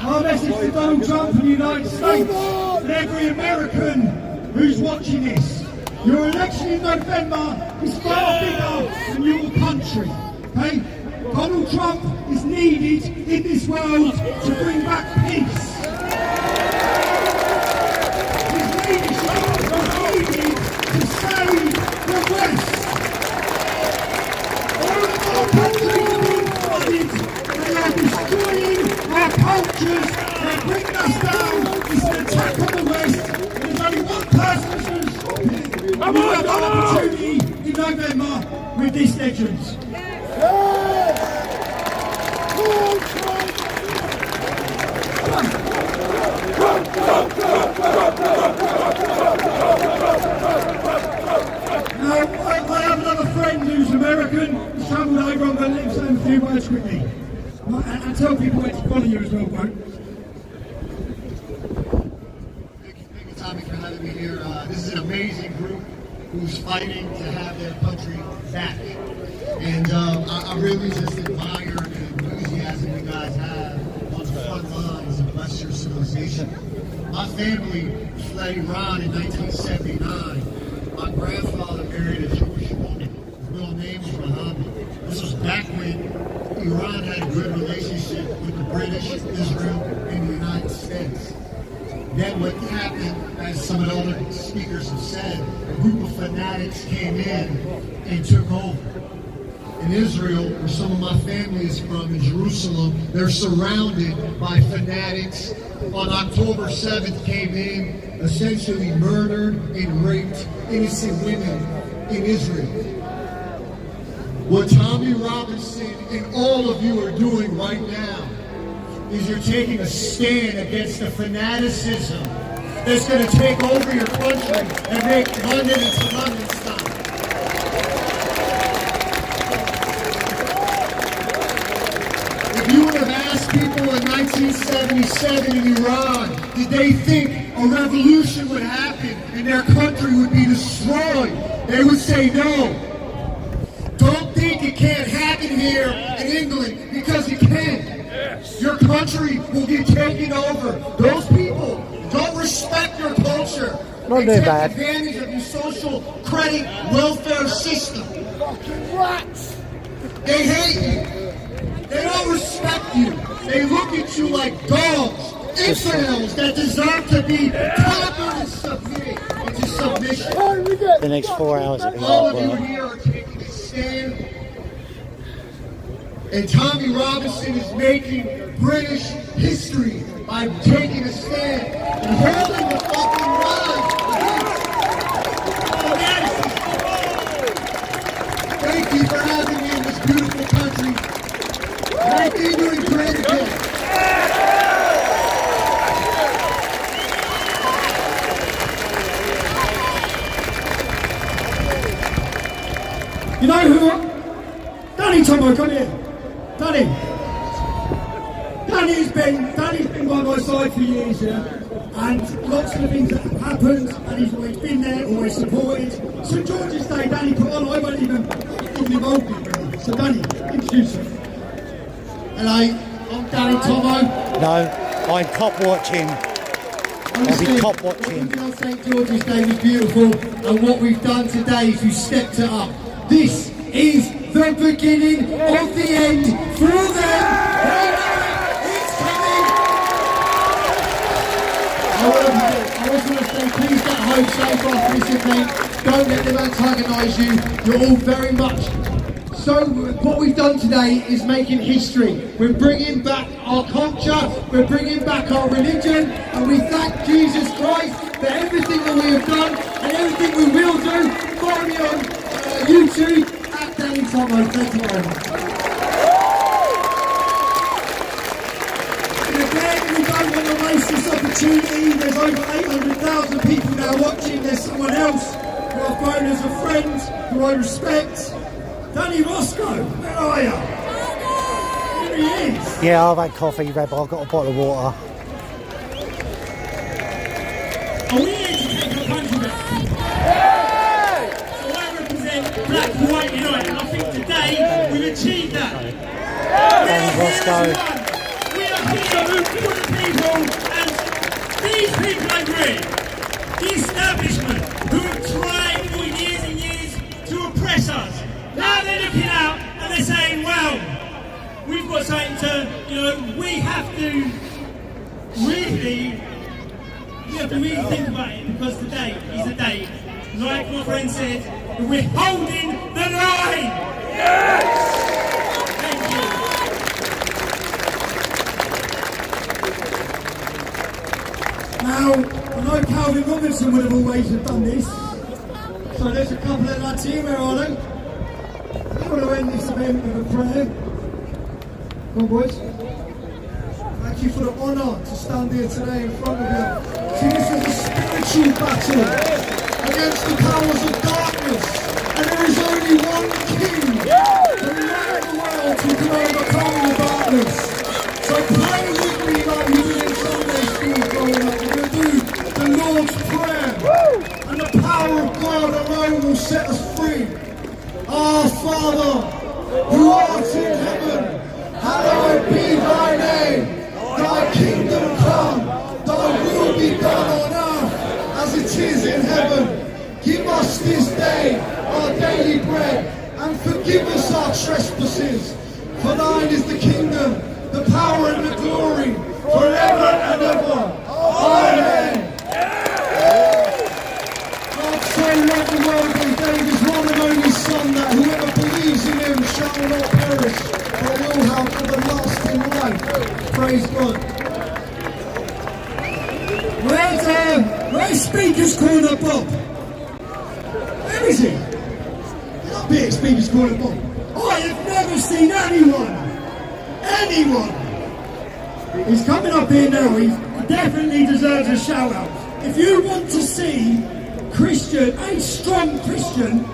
Our message to Donald Trump and the United States and every American who's watching this. Your election in November is far bigger than your country. Okay? Donald Trump is needed in this world to bring back peace. His leadership is needed to save the West. All of our countries are being flooded. They are destroying our cultures. They're bringing us down. It's an attack on the West. There's only one person who's have an opportunity in November with these legends. Now, I have another friend who's American, who's travelled over. I'm going to let him say a few words quickly. And tell people where to follow you as well, bro. Thank you, Tommy, for having me here. This is an amazing group who's fighting to have their country back. And I really just admire the enthusiasm you guys have on the front lines of Western civilization. My family fled Iran in 1979. My grandfather married a Jewish woman. His real name was Muhammad. This was back when Iran had a good relationship with the British, Israel, and the United States. Then what happened, as some of the other speakers have said, a group of fanatics came in and took over. in Israel, where some of my family is from, in Jerusalem, they're surrounded by fanatics. On October 7th came in, essentially murdered and raped innocent women in Israel. What Tommy Robinson and all of you are doing right now is you're taking a stand against the fanaticism that's going to take over your country and make London into London style. If you would have asked people in 1977 in Iran, did they think a revolution would happen and their country would be destroyed, they would say no. Don't think it can't happen here in England, because it can. Your country will get taken over. Those people don't respect your culture. They take advantage of your social credit welfare system. Rats! They hate you. They don't respect you. They look at you like dogs, infidels that deserve to be conquered and submitted into submission. The next 4 hours have been All hard of you work. here are taking a stand. And Tommy Robinson is making British history by taking a stand and holding the fucking line against fanaticism. Thank you for having me in this beautiful country. Make England great again. You know who? Danny Tomo, come here. Danny's been by my side for years, yeah? And lots of the things that have happened, and he's always been there, always supported. St George's Day, Danny put on, I wasn't even involved in it. So Danny, introduce him. Hello, I'm Danny Tomo. No, I'm cop watching. I'll be cop watching. What we did on St George's Day was beautiful, and what we've done today is we've stepped it up. This is the beginning of the end for them. They know it's coming. I also want to say, please get home safe after this event. Don't let them antagonise you. You're all very much. So what we've done today is making history. We're bringing back our culture, we're bringing back our religion, and we thank Jesus Christ for everything that we have done and everything we will do. Follow me on YouTube at Danny Tomo. Thank you very much. And again, we don't want to waste this opportunity. There's over 800,000 people now watching. There's someone else who I've grown as a friend, who I respect. Danny Roscoe, where are you? Here he is. Yeah, I've had coffee, Rebel. I've got a bottle of water. Are we here to take our country back? So I represent Black and White United, and I think today we've achieved that. Danny Roscoe. We are here for the people, and these people over here, the establishment, who have tried for years and years to oppress us. Now they're looking out and they're saying, well, we've got something to, we have to really think about it, because today is a day, like my friend said, that we're holding the line! Yes! Thank you. Now, I know Calvin Robinson would have always have done this. So there's a couple of lads here, where are they? I want to end this event with a prayer. Come on, boys. Thank you for the honour to stand here today in front of you. See, this is a spiritual battle against the powers of darkness. And there is only one king who rules the world who can overcome the darkness. So pray with me like you did in Sunday school growing up. We're going to do the Lord's Prayer. And the power of God alone will set us free. Our Father, who art in heaven, hallowed be thy name. Thy kingdom come, thy will be done on earth as it is in heaven. Give us this day our daily bread, and forgive us our trespasses. For thine is the kingdom, the power and the glory, forever and ever. Amen. God so loved the world that he gave his one and only Son, that whoever believes in him shall shall not perish, but will have everlasting life. Praise God. Where's Speaker's Corner Bob? Where is he? He's up here, Speaker's Corner Bob. I have never seen anyone. He's coming up here now. He definitely deserves a shout out. If you want to see a strong Christian,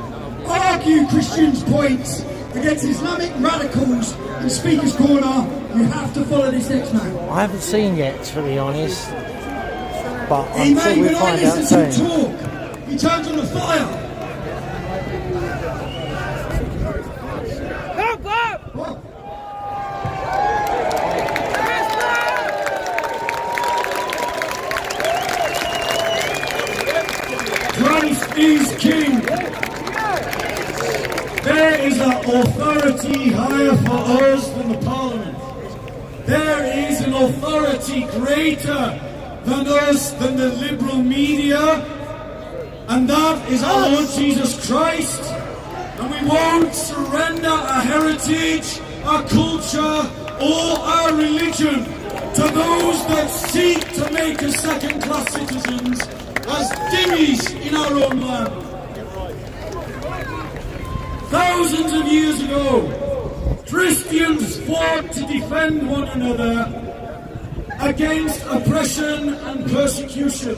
argue Christians' points against Islamic radicals in Speaker's Corner, you have to follow this next man. I haven't seen yet, to be honest, but He I'm may sure even we'll find out listen to soon. him talk. He turns on the fire. Christ is King. There is an authority higher for us than the Parliament. There is an authority greater than us, than the liberal media, and that is our Lord Jesus Christ. And we won't surrender our heritage, our culture, or our religion to those that seek to make us second-class citizens as dhimmis in our own land. Thousands of years ago, Christians fought to defend one another against oppression and persecution.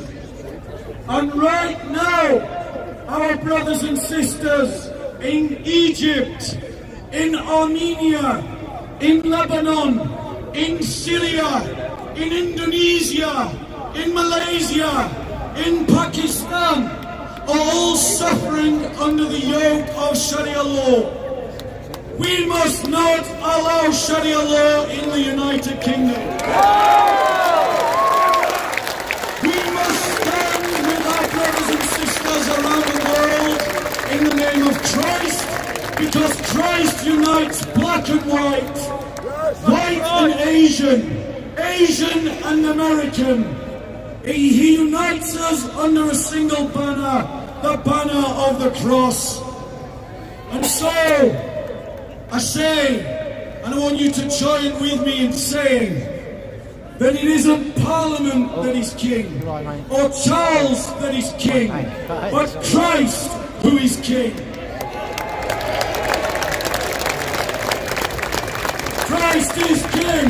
And right now, our brothers and sisters in Egypt, in Armenia, in Lebanon, in Syria, in Indonesia, in Malaysia, in Pakistan, are all suffering under the yoke of Sharia law. We must not allow Sharia law in the United Kingdom. We must stand with our brothers and sisters around the world in the name of Christ, because Christ unites black and white, white and Asian and American. He unites us under a single banner, the banner of the cross. And so, I say, and I want you to join with me in saying, that it isn't Parliament that is king, or Charles that is king, but Christ who is king. Christ is king!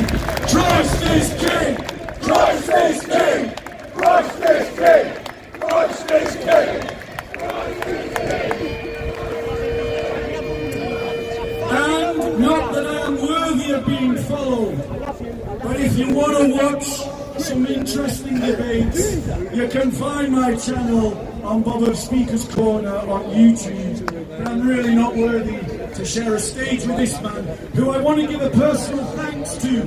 Christ is king! Christ is king! Christ is king! Christ is king! Christ is king! And not that I am worthy of being followed, but if you want to watch some interesting debates, you can find my channel on Bob of Speaker's Corner on YouTube. But I'm really not worthy to share a stage with this man, who I want to give a personal thanks to,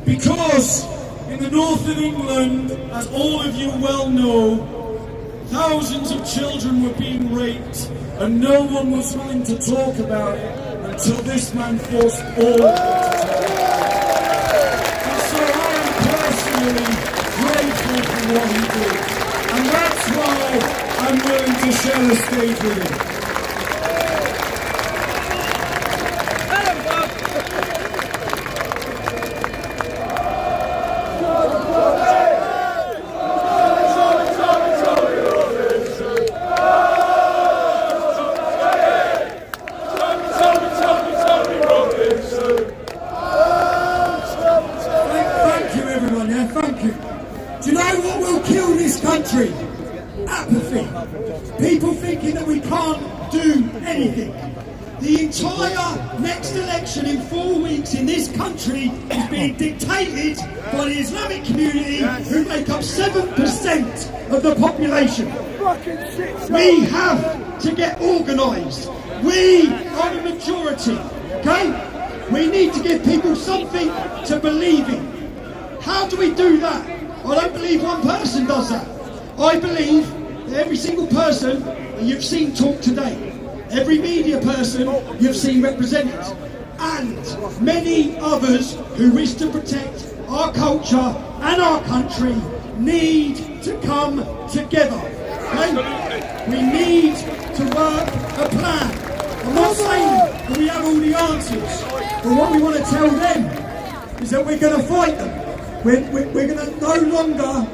because in the north of England, as all of you well know, thousands of children were being raped, and no one was willing to talk about it until this man forced all of them to talk. And so I am personally grateful for what he did, and that's why I'm willing to share a stage with him. Apathy. People thinking that we can't do anything. The entire next election in 4 weeks in this country is being dictated by the Islamic community, who make up 7% of the population. We have to get organised. We are the majority, okay? We need to give people something to believe in. How do we do that? I don't believe one person does that. I believe that every single person that you've seen talk today, every media person you've seen represented, and many others who wish to protect our culture and our country, need to come together. Okay? We need to work a plan. I'm not saying that we have all the answers, but what we want to tell them is that we're going to fight them. We're going to no longer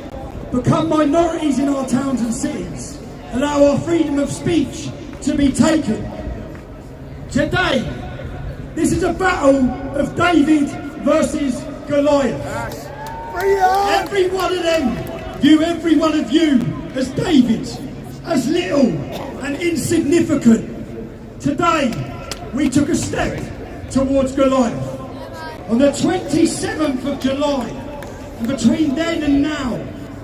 become minorities in our towns and cities, allow our freedom of speech to be taken. Today, this is a battle of David versus Goliath. Every one of them view every one of you as David, as little and insignificant. Today, we took a step towards Goliath. On the 27th of July, and between then and now,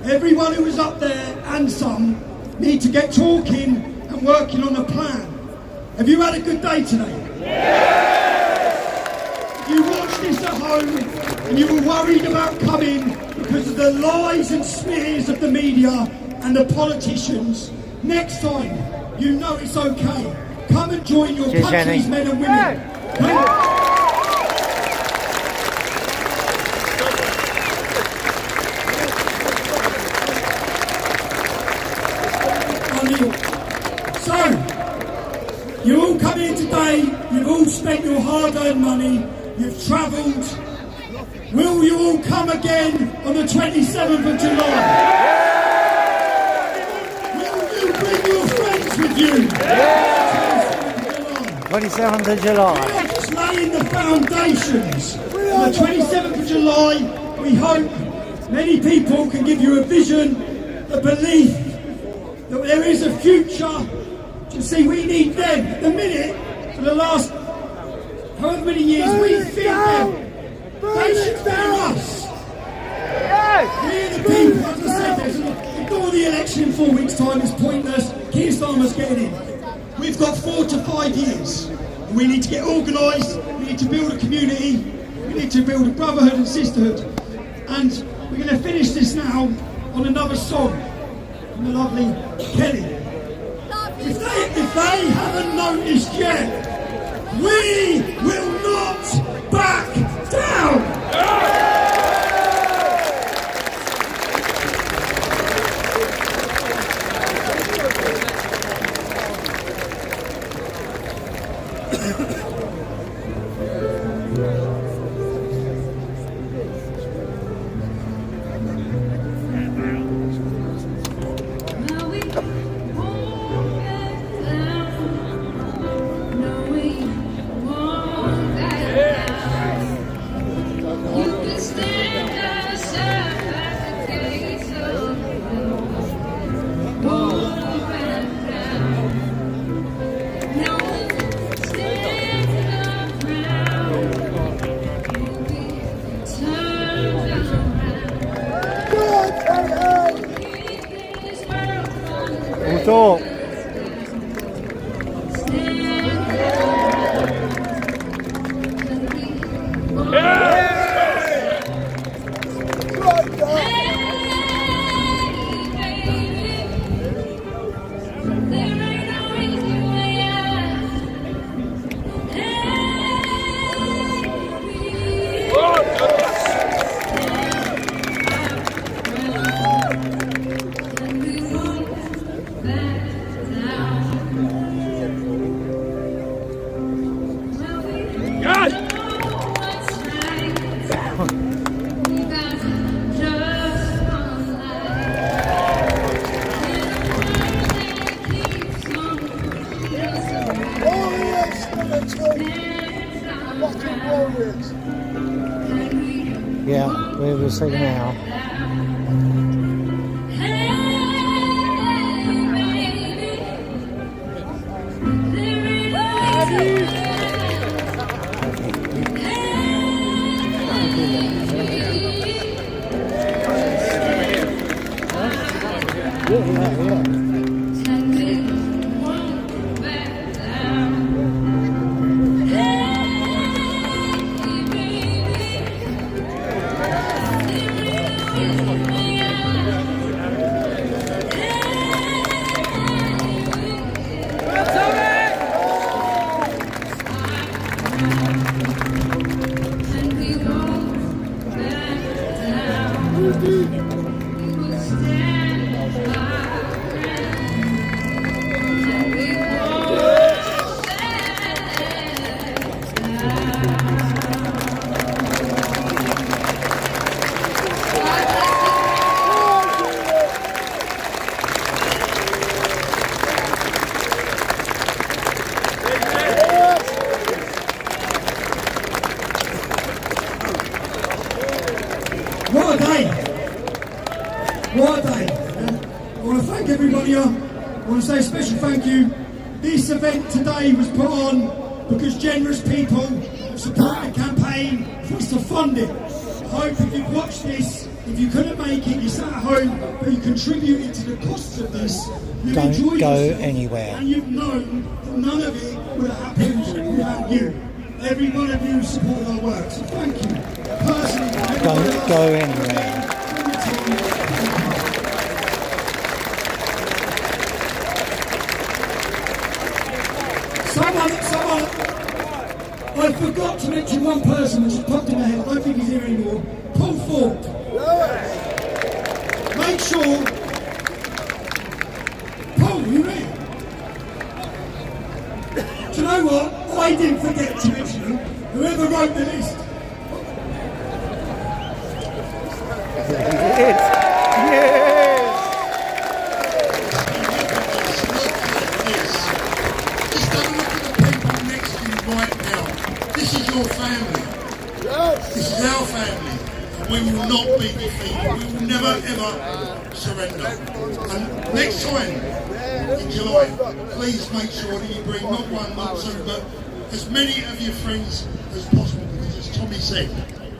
everyone who was up there and some need to get talking and working on a plan. Have you had a good day today? If you watched this at home and you were worried about coming because of the lies and smears of the media and the politicians, next time you know it's okay. Come and join your country's men and women. So, you all come here today, you've all spent your hard-earned money, you've travelled. Will you all come again on the 27th of July? Will you bring your friends with you? 27th of July. We are just laying the foundations. On the 27th of July, we hope many people can give you a vision, a belief that there is a future. You see, we need them. At the minute, for the last however many years, we fear them. They should fear us. We're the people. As I said, ignore the election in 4 weeks' time. It's pointless. Keir Starmer's getting in. We've got 4 to 5 years. And we need to get organised. We need to build a community. We need to build a brotherhood and sisterhood. And we're going to finish this now on another song from the lovely Kelly. If they haven't noticed yet, we will not back down! Talk. Yeah, we will see now. I want to say a special thank you. This event today was put on because generous people have supported the campaign for us to fund it. I hope if you've watched this, if you couldn't make it, you sat at home, but you contributed to the costs of this. You've Don't enjoyed go yourself, anywhere. and you've known that none of it would have happened without you. Every one of you supported our work, so thank you. Personally, Don't go anywhere. Someone, I forgot to mention one person that's popped in my head. I don't think he's here anymore. Paul Ford. Make sure. Paul, you here? Do you know what? I didn't forget to mention him. Whoever wrote the list. This is your family. This is our family. And we will not be defeated. We will never ever surrender. And next time in July, please make sure that you bring not one, not two, but as many of your friends as possible. Because as Tommy said,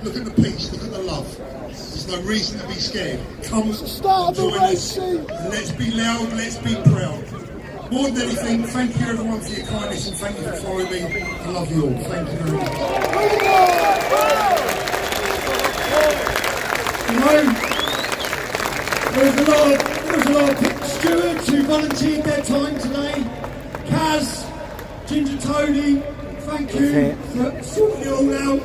look at the peace, look at the love. There's no reason to be scared. Come and join us. And let's be loud, let's be proud. More than anything, thank you everyone for your kindness and thank you for following me. I love you all. Thank you very much. You know, there's a lot of stewards who volunteered their time today. Kaz, Ginger Tony, thank you for sorting it all out.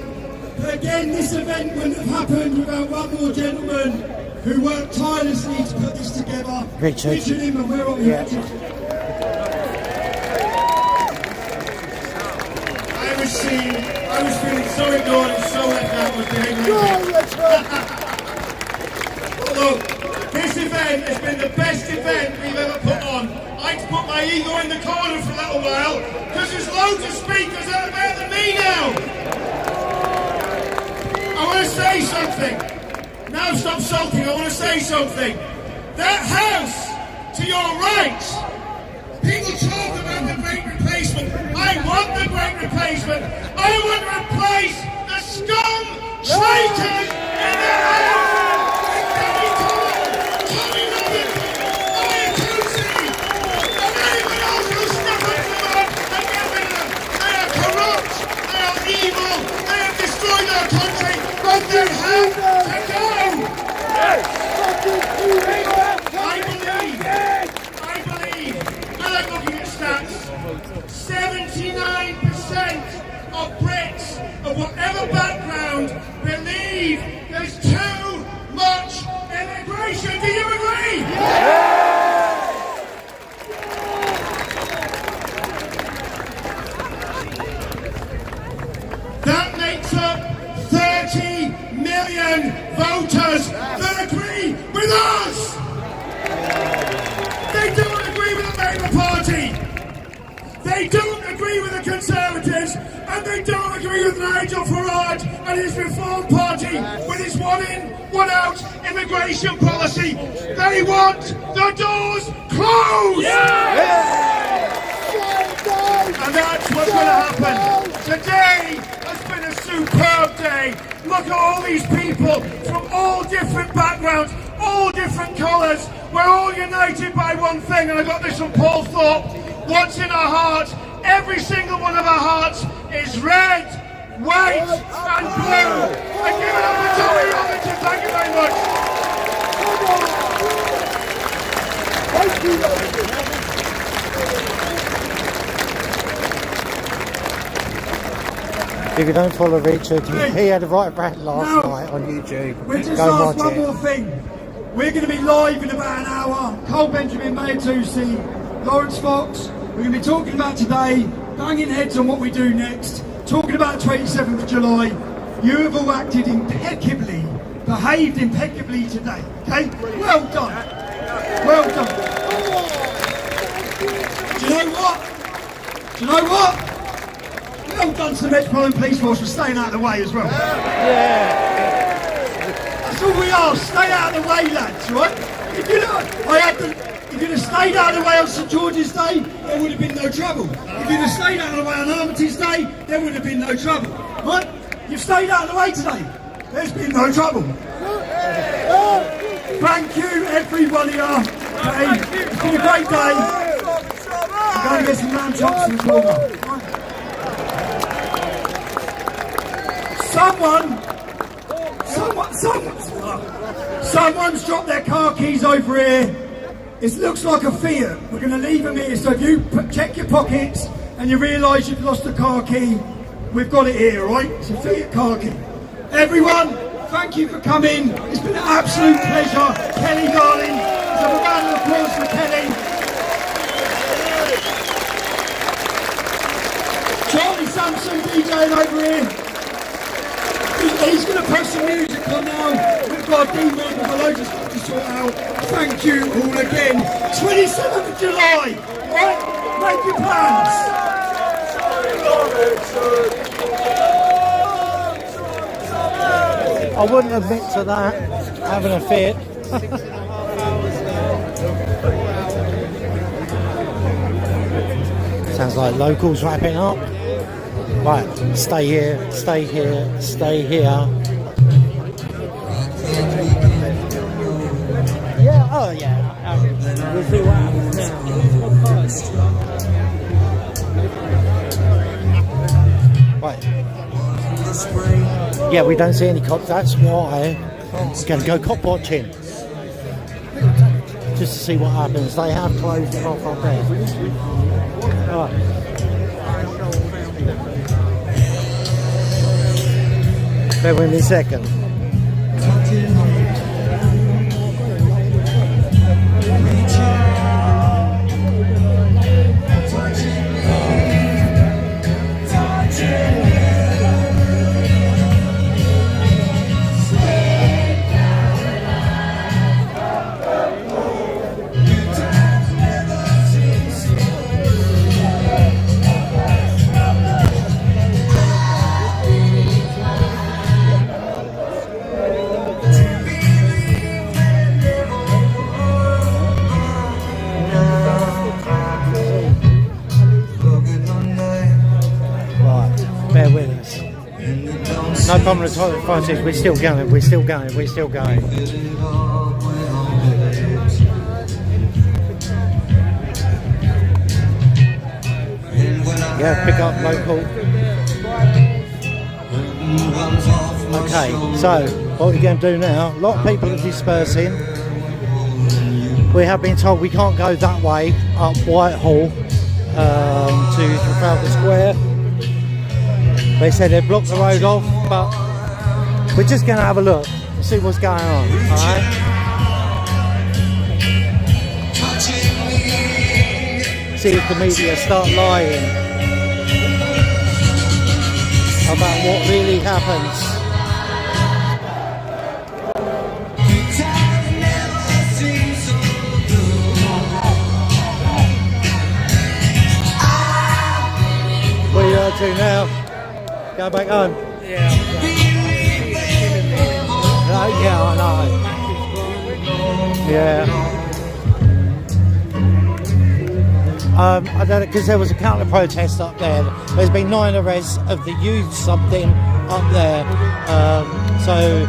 But again, this event wouldn't have happened without one more gentleman who worked tirelessly to put this together. Richard. Richard Inman, where are we? Yeah. I was feeling so ignored and so left out with behaving Look, this event has been the best event we've ever put on. I had to put my ego in the corner for a little while because there's loads of speakers that are better than me now. I want to say something. Now stop sulking, I want to say something. That house to your right, people talk about the great replacement. I want the great replacement. I want to replace the scum traitors in the house. Tommy Robinson, Ian Toosey, and anyone else who'll step up to them and get rid of them. They are corrupt, they are evil, they have destroyed our country, but they have to go. I believe, and I'm looking at stats, 79% of Brits of whatever background believe there's too much immigration. Do you agree? That makes up 30 million voters that agree with us. They don't agree with the Labour Party. They don't agree with the Conservatives, and they don't agree with Nigel Farage and his Reform Party with his one in, one out immigration policy. They want the doors closed! And that's what's going to happen. Today has been a superb day. Look at all these people from all different backgrounds, all different colours. We're all united by one thing, and I got this from Paul Thorpe. What's in our hearts? Every single one of our hearts is red, white, and blue. And give it up for Tommy Robinson. Thank you very much. If you don't follow Richard, he had a right rant last night on YouTube. We're just Go asked watch one it. more thing. We're going to be live in about an hour. Cole Benjamin, Mayor Toosey, Lawrence Fox. We're going to be talking about today, banging heads on what we do next, talking about 27th of July. You have all acted impeccably, behaved impeccably today, okay? Well done. Well done. Do you know what? Do you know what? Well done to the Metropolitan Police Force for staying out of the way as well. That's all we are, stay out of the way, lads, right? If you know, I had the If you'd have stayed out of the way on St George's Day, there would have been no trouble. If you'd have stayed out of the way on Armitage Day, there would have been no trouble. Right? You've stayed out of the way today. There's been no trouble. Thank you, everybody. Okay. It's been a great day. I'm going to get some lamb chops in the corner. Someone's dropped their car keys over here. It looks like a Fiat. We're going to leave them here, so if you check your pockets and you realise you've lost a car key, we've got it here, right? It's a Fiat car key. Everyone, thank you for coming. It's been an absolute pleasure. Kelly, darling, let's have a round of applause for Kelly. Charlie Sampson DJing over here. He's going to put some music on now. We've got a D-man with a load of stuff to sort out. Thank you all again. 27th of July, right? Make your plans. I wouldn't admit to that, having a fit. Sounds like locals wrapping up. Right, stay here, stay here, stay here. Yeah, oh yeah. We'll see what happens now. Right. Yeah, we don't see any cops, that's why we're going to go cop watching. Just to see what happens. They have closed it off up there. Alright. Bear with me a second. No problem at all, Francis, we're still going, we're still going, we're still going. Yeah, pick up local. Okay, so what we're going to do now, a lot of people are dispersing. We have been told we can't go that way up Whitehall to Trafalgar Square. They said they blocked the road off, but we're just going to have a look and see what's going on, alright? See if the media start lying about what really happens. Where are you up to now? Go back home. Yeah. Yeah, I know. Yeah. I don't know, because there was a counter protest up there. There's been 9 arrests of the youth something up there. So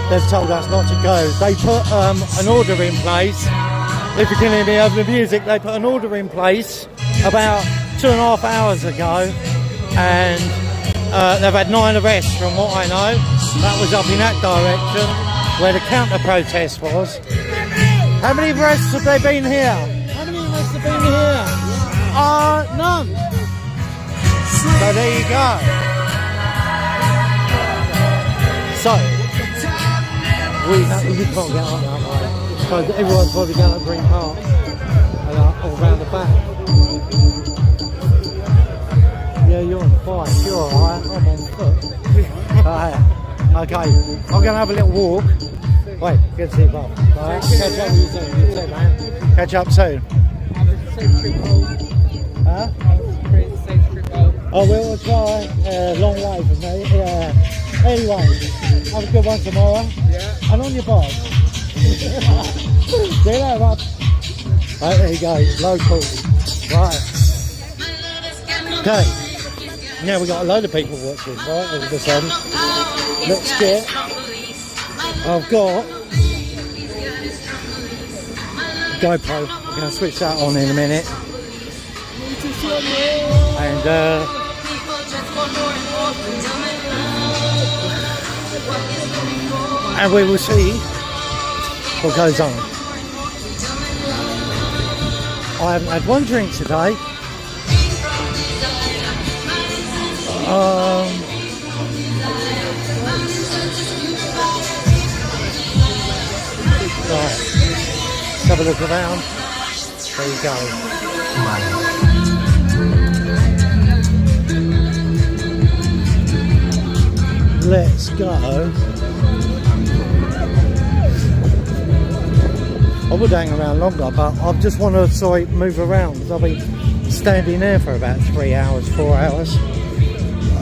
they've told us not to go. They put an order in place. If you can hear me over the music, they put an order in place about 2.5 hours ago, and they've had 9 arrests from what I know. That was up in that direction where the counter protest was. How many arrests have they been here? How many arrests have been here? None. So there you go. So you can't get on that way. So everyone's probably going to Green Park and all round the back. Yeah, you're on bike, you're alright, I'm on foot. Okay, I'm going to have a little walk. Wait, good to see you, Bob. Alright, catch up with you soon, man. Catch up soon. Huh? Oh, we'll try. Long way from me. Yeah. Anyway, have a good one tomorrow. Yeah. And on your bike. See you later, Bob. Right, there you go, local. Right. Okay. Now we got a load of people watching, right, all of a sudden. Let's get... I've got... GoPro. I'm going to switch that on in a minute. And we will see what goes on. I haven't had one drink today. Right, let's have a look around. There you go. Let's go. I would hang around longer, but I just want to move around because I'll be standing there for about 3 hours, 4 hours.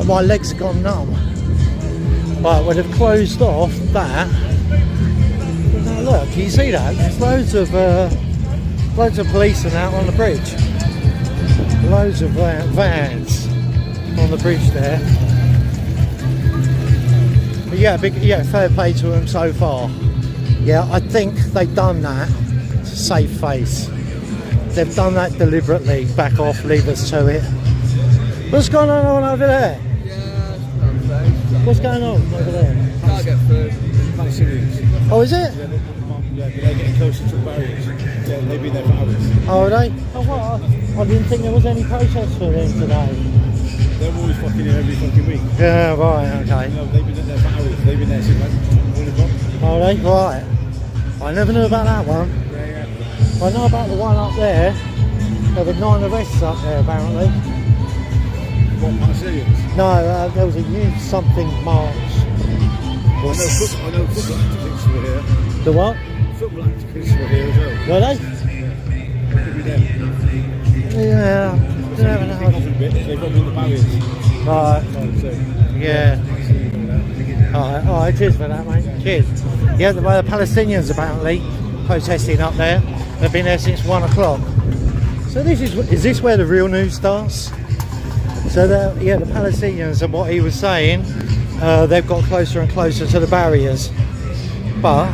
My legs have gone numb. But when they've closed off that, now look, can you see that? There's loads of police and out on the bridge. Loads of vans on the bridge there. But yeah, fair play to them so far. Yeah, I think they've done that to save face. They've done that deliberately. Back off, leave us to it. What's going on over there? What's going on over there? Target for Palestinians. Oh, is it? Yeah, they're getting closer to the barriers. Yeah, they've been there for hours. Oh, are they? Oh, what? I didn't think there was any protest for them today. They're always fucking here every fucking week. Yeah, right, okay. No, they've been there for hours. They've been there since like 1 o'clock. Oh, they? Right. I never knew about that one. Yeah. I know about the one up there. There were 9 arrests up there, apparently. What, Palestinians? No, there was a youth something march. I know football activists were here. The what? Football activists were here as well. Were they? Could be them. Yeah. Never know. They've got all the barriers. Right. Yeah. Alright, cheers for that, mate. Cheers. Yeah, the Palestinians apparently protesting up there. They've been there since 1 o'clock. So is this where the real news starts? So the Palestinians, and what he was saying, they've got closer and closer to the barriers. But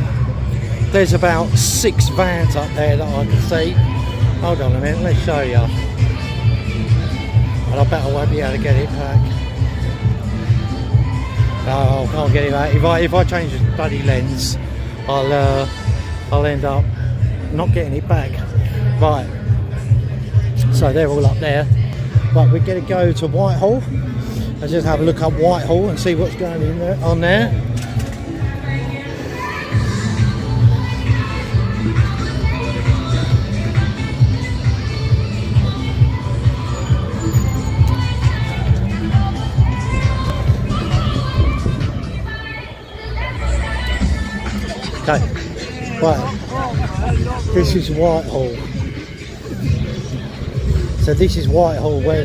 there's about 6 vans up there that I can see. Hold on a minute, let's show you. And I bet I won't be able to get it back. No, I can't get it back. If I change the bloody lens, I'll end up not getting it back. Right. So they're all up there. But we're going to go to Whitehall and just have a look up Whitehall and see what's going on there. Okay, right, this is Whitehall. So this is Whitehall, where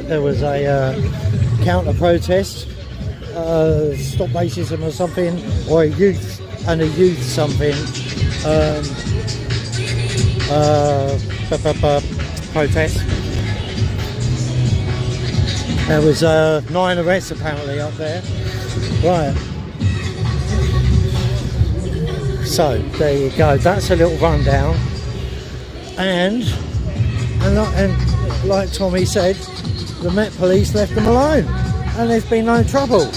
there was a counter-protest, stop racism or something, or a youth something protest. There was 9 arrests apparently up there. Right. So there you go. That's a little rundown. And like Tommy said, the Met Police left them alone, and there's been no trouble.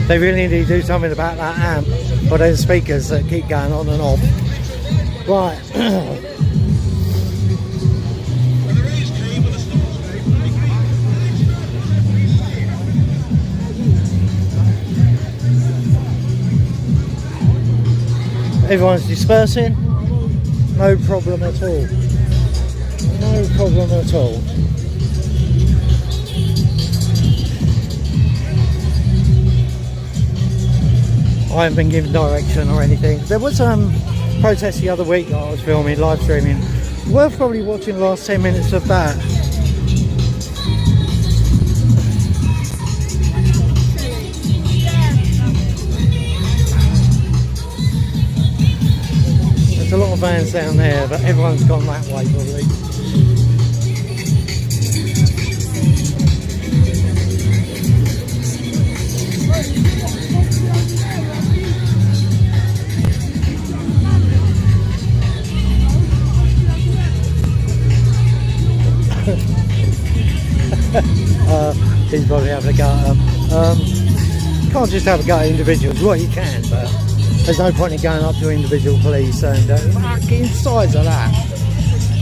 They really need to do something about that amp or those speakers that keep going on and off. Right. Everyone's dispersing, no problem at all. No problem at all. I haven't been given direction or anything. There was protest the other week that I was filming, live streaming. Worth probably watching the last 10 minutes of that. vans down there, but everyone's gone that way probably. He's probably having a go at them. You can't just have a go at individuals. Well, you can, but there's no point in going up to individual police and get size of that.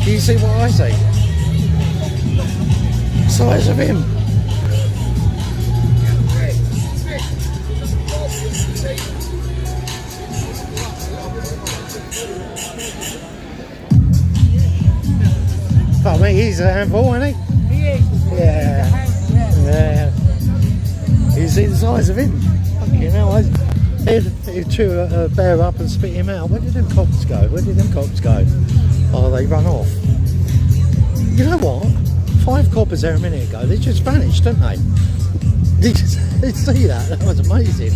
Do you see what I see? Size of him. Fuck me, he's a handful, isn't he? He is. Yeah. Yeah. You see the size of him? Fucking hell. He'd chew a bear up and spit him out. Where did them cops go? Where did them cops go? Oh, they run off. You know what? 5 coppers there a minute ago. They just vanished, didn't they? Did you see that? That was amazing.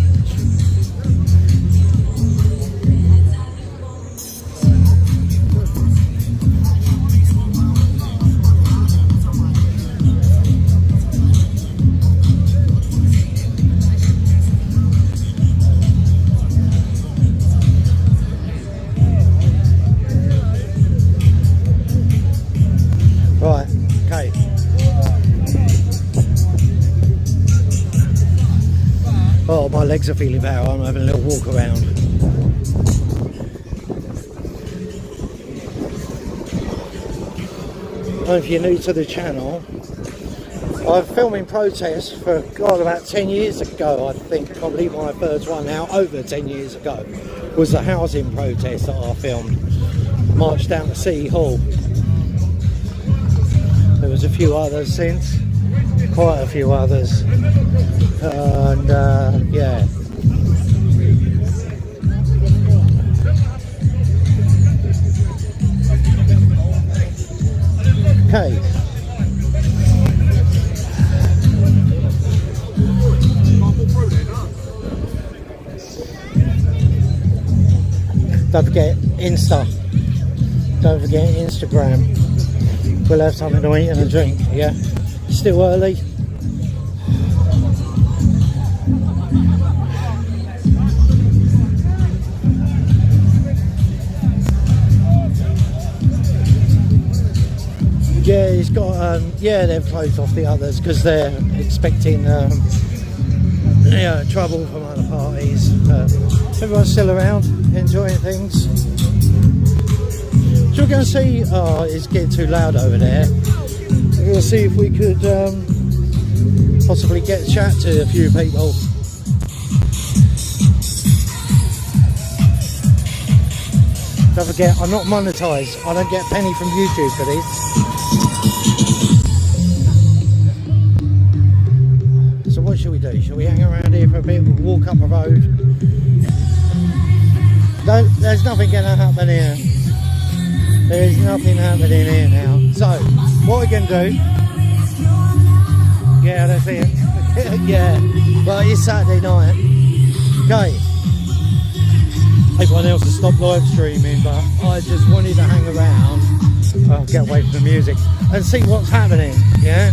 Right, okay. Oh, my legs are feeling better. I'm having a little walk around. And if you're new to the channel, I've filming protests for God about 10 years ago. I think probably my first one now, over 10 years ago, was the housing protest that I filmed. Marched down to City Hall. There was a few others since, quite a few others, and yeah. Okay. Don't forget Insta. Don't forget Instagram. We'll have something to eat and a drink, yeah? Still early. Yeah, he's got, yeah, they've closed off the others because they're expecting, yeah, trouble from other parties. Everyone's still around, enjoying things. So we're going to see, oh, it's getting too loud over there. We're going to see if we could possibly get a chat to a few people. Don't forget, I'm not monetised. I don't get a penny from YouTube for this. So what should we do? Shall we hang around here for a bit, walk up the road? There's nothing going to happen here. There's nothing happening here now. So, what we're going to do... Yeah, that's it. Yeah, well, it's Saturday night. Okay. Everyone else has stopped live streaming, but I just wanted to hang around, get away from the music, and see what's happening, yeah?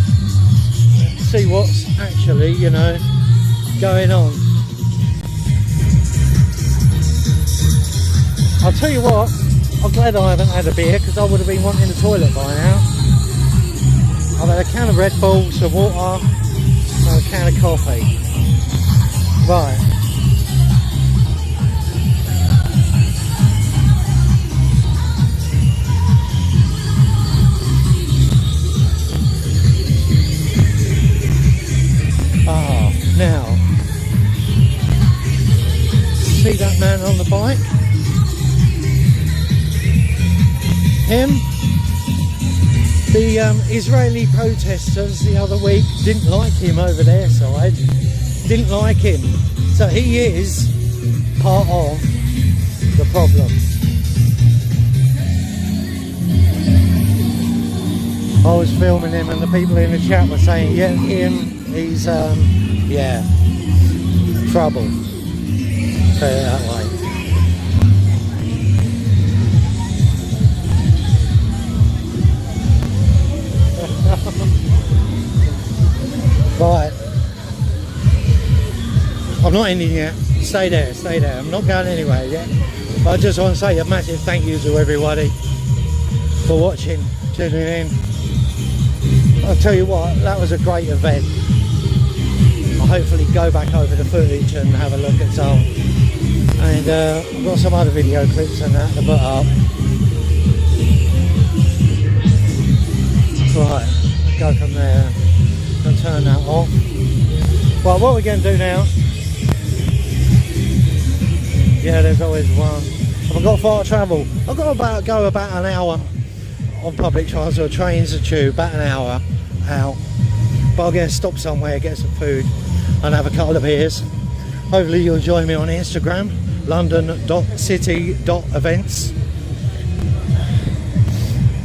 See what's actually, you know, going on. I'll tell you what, I'm glad I haven't had a beer because I would have been wanting the toilet by now. I've had a can of Red Bull, some water, and a can of coffee. Right. Ah, now. See that man on the bike? Him? The Israeli protesters the other week didn't like him over their side, didn't like him, so he is part of the problem. I was filming him and the people in the chat were saying, yeah, he's, yeah, trouble, say it that way. Right. I'm not ending yet. Stay there, stay there. I'm not going anywhere yet. But I just want to say a massive thank you to everybody for watching, tuning in. I'll tell you what, that was a great event. I'll hopefully go back over the footage and have a look at some. And I've got some other video clips and that to put up. Right, go from there. I'll turn that off. Well, what we're going to do now. Yeah, there's always one. I've got far travel. I've got to go about an hour on public transport, trains and tube, about an hour out. But I'll get to stop somewhere, get some food and have a couple of beers. Hopefully you'll join me on Instagram, london.city.events.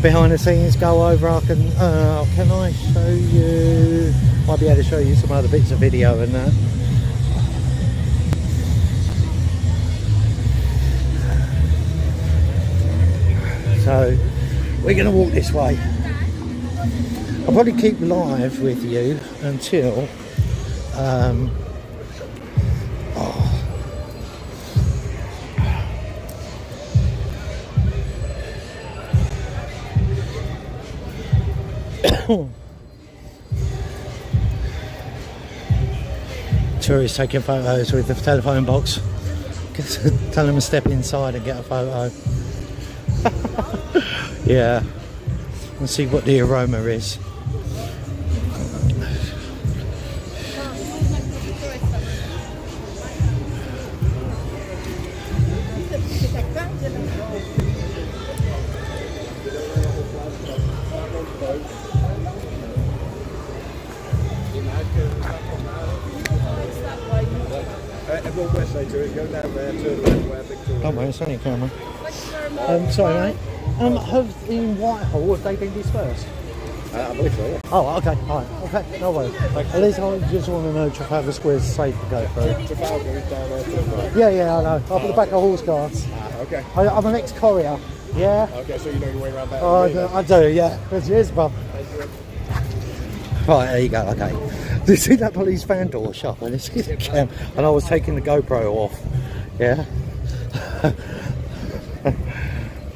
Behind the scenes, go over, can I show you? Might be able to show you some other bits of video and that. So we're going to walk this way. I'll probably keep live with you until tourists taking photos with the telephone box. Tell them to step inside and get a photo. Yeah, let's see what the aroma is. Don't worry, it's only a camera. Sorry mate, in Whitehall, have they been dispersed? I believe so, yeah. Oh, okay, alright, okay, no worries. At least I just want to know Trafalgar Square's safe to go through. Trafalgar is down there to the right. Yeah, I know. Up at the back of horse carts. Okay. I'm an ex-courier. Yeah? Okay, so you know your way around that. Oh, I do, yeah. Cheers, bro. Right, there you go, okay. Did you see that police van door shut when it's hit the cam? And I was taking the GoPro off. Yeah?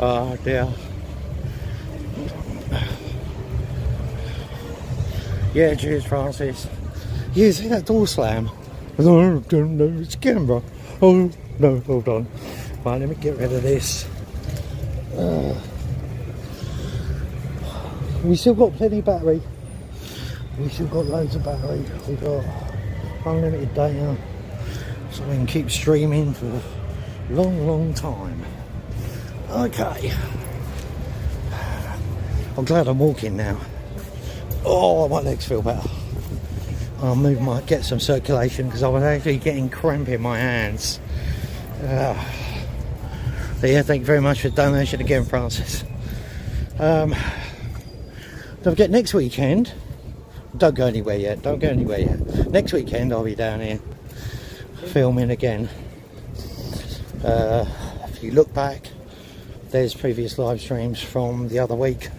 Oh dear. Yeah, cheers Francis. Yeah, see that door slam? Oh, no, it's camera. Oh, no, hold on. Right, let me get rid of this. We still got plenty of battery. We still got loads of battery. We've got unlimited data. So we can keep streaming for a long time. Okay. I'm glad I'm walking now. Oh, my legs feel better. I'll move get some circulation because I was actually getting cramp in my hands. So yeah, thank you very much for the donation again, Francis. Don't forget next weekend. Don't go anywhere yet. Don't go anywhere yet. Next weekend I'll be down here filming again. If you look back, there's previous live streams from the other week.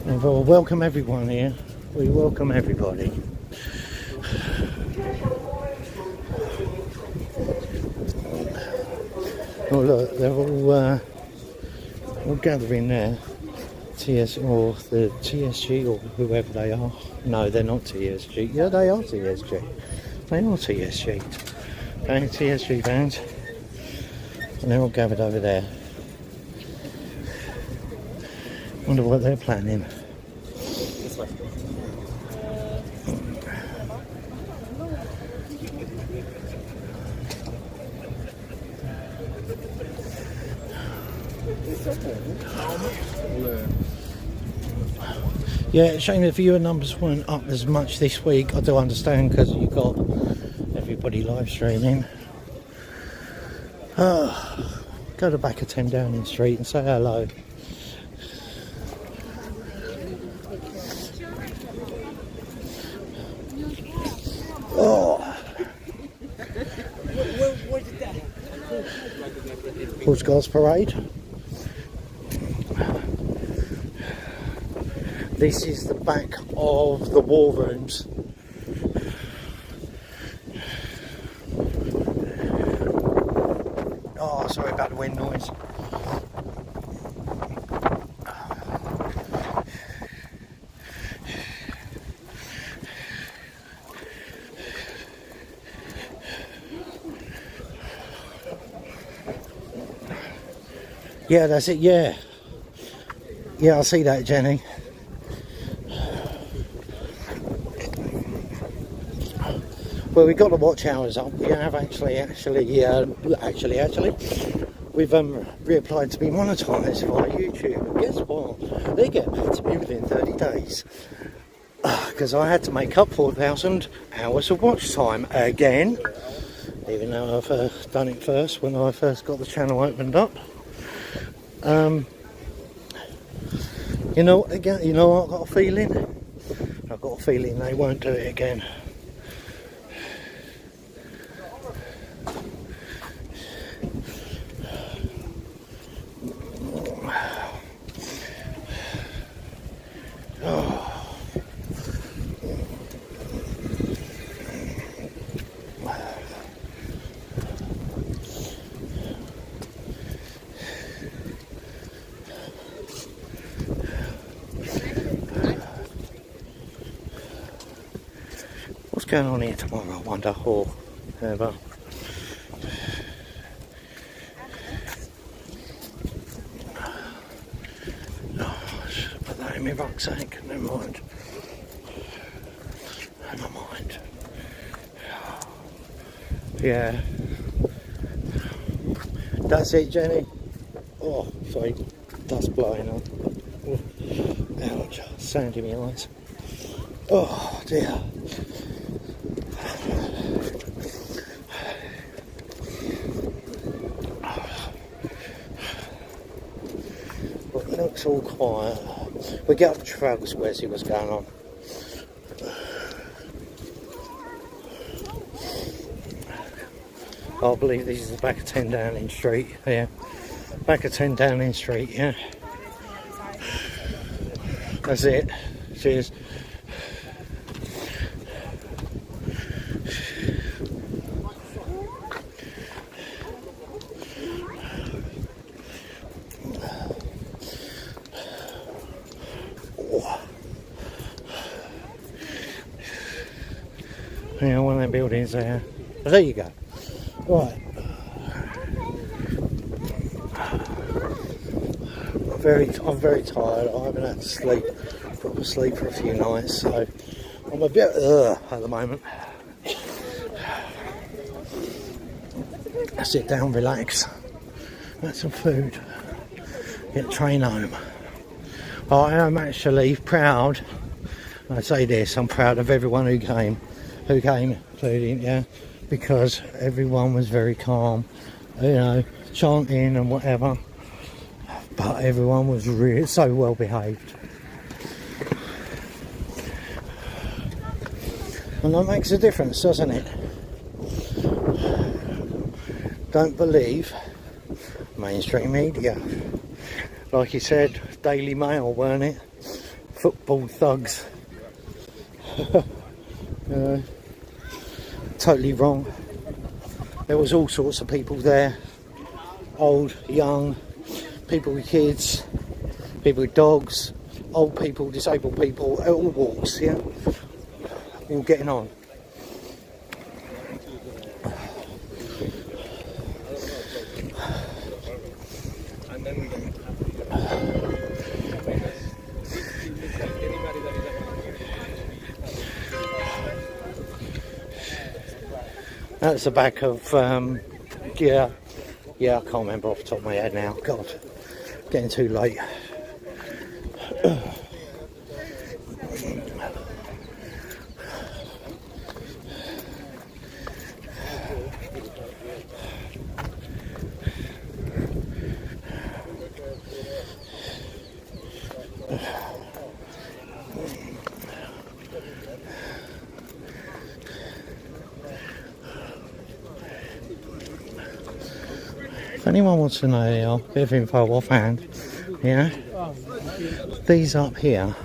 And we'll welcome everyone here. We welcome everybody. Oh look, they're all gathering there. or the TSG or whoever they are. No, they're not TSG. Yeah, they are TSG. They are TSG. Okay, TSG vans. And they're all gathered over there. Wonder what they're planning. This way. Yeah, shame the viewer numbers weren't up as much this week. I do understand because you got everybody live streaming. Go to back of 10 Downing Street and say hello. Oh. Horse Guards Parade. This is the back of the war rooms. Oh, sorry about the wind noise. Yeah, that's it, yeah. Yeah, I see that, Jenny. Well, we got the watch hours up. We have actually, we've reapplied to be monetised via YouTube. And guess what? They get back to me within 30 days. Because I had to make up 4,000 hours of watch time again. Even though I've done it first when I first got the channel opened up. You know, again, you know what I've got a feeling? I've got a feeling they won't do it again. What's going on here tomorrow, I wonder, or whatever. Oh, I should put that in my rucksack, never mind. Never mind. Yeah. That's it, Jenny. Oh, sorry, dust blowing on. Oh, ouch, sand in my eyes. Oh dear. Well, it looks all quiet. We get up to Trafalgar Square, see what's going on. I believe this is the back of 10 Downing Street. Yeah, back of 10 Downing Street. Yeah, that's it. Cheers. Yeah, one of them buildings there. Oh, there you go. Right. I'm very tired. I haven't had to sleep, proper sleep for a few nights, so I'm a bit at the moment. I sit down, relax, get some food, get train home. I am actually proud. I say this, I'm proud of everyone who came, including, yeah, because everyone was very calm, you know, chanting and whatever, but everyone was really so well behaved. And that makes a difference, doesn't it? Don't believe mainstream media. Like you said, Daily Mail, weren't it? Football thugs. Totally wrong. There was all sorts of people there. Old, young, people with kids, people with dogs, old people, disabled people, all walks, yeah? All getting on. That's the back of, yeah, I can't remember off the top of my head now. God, getting too late. If anyone wants to know a bit of info offhand, yeah, these up here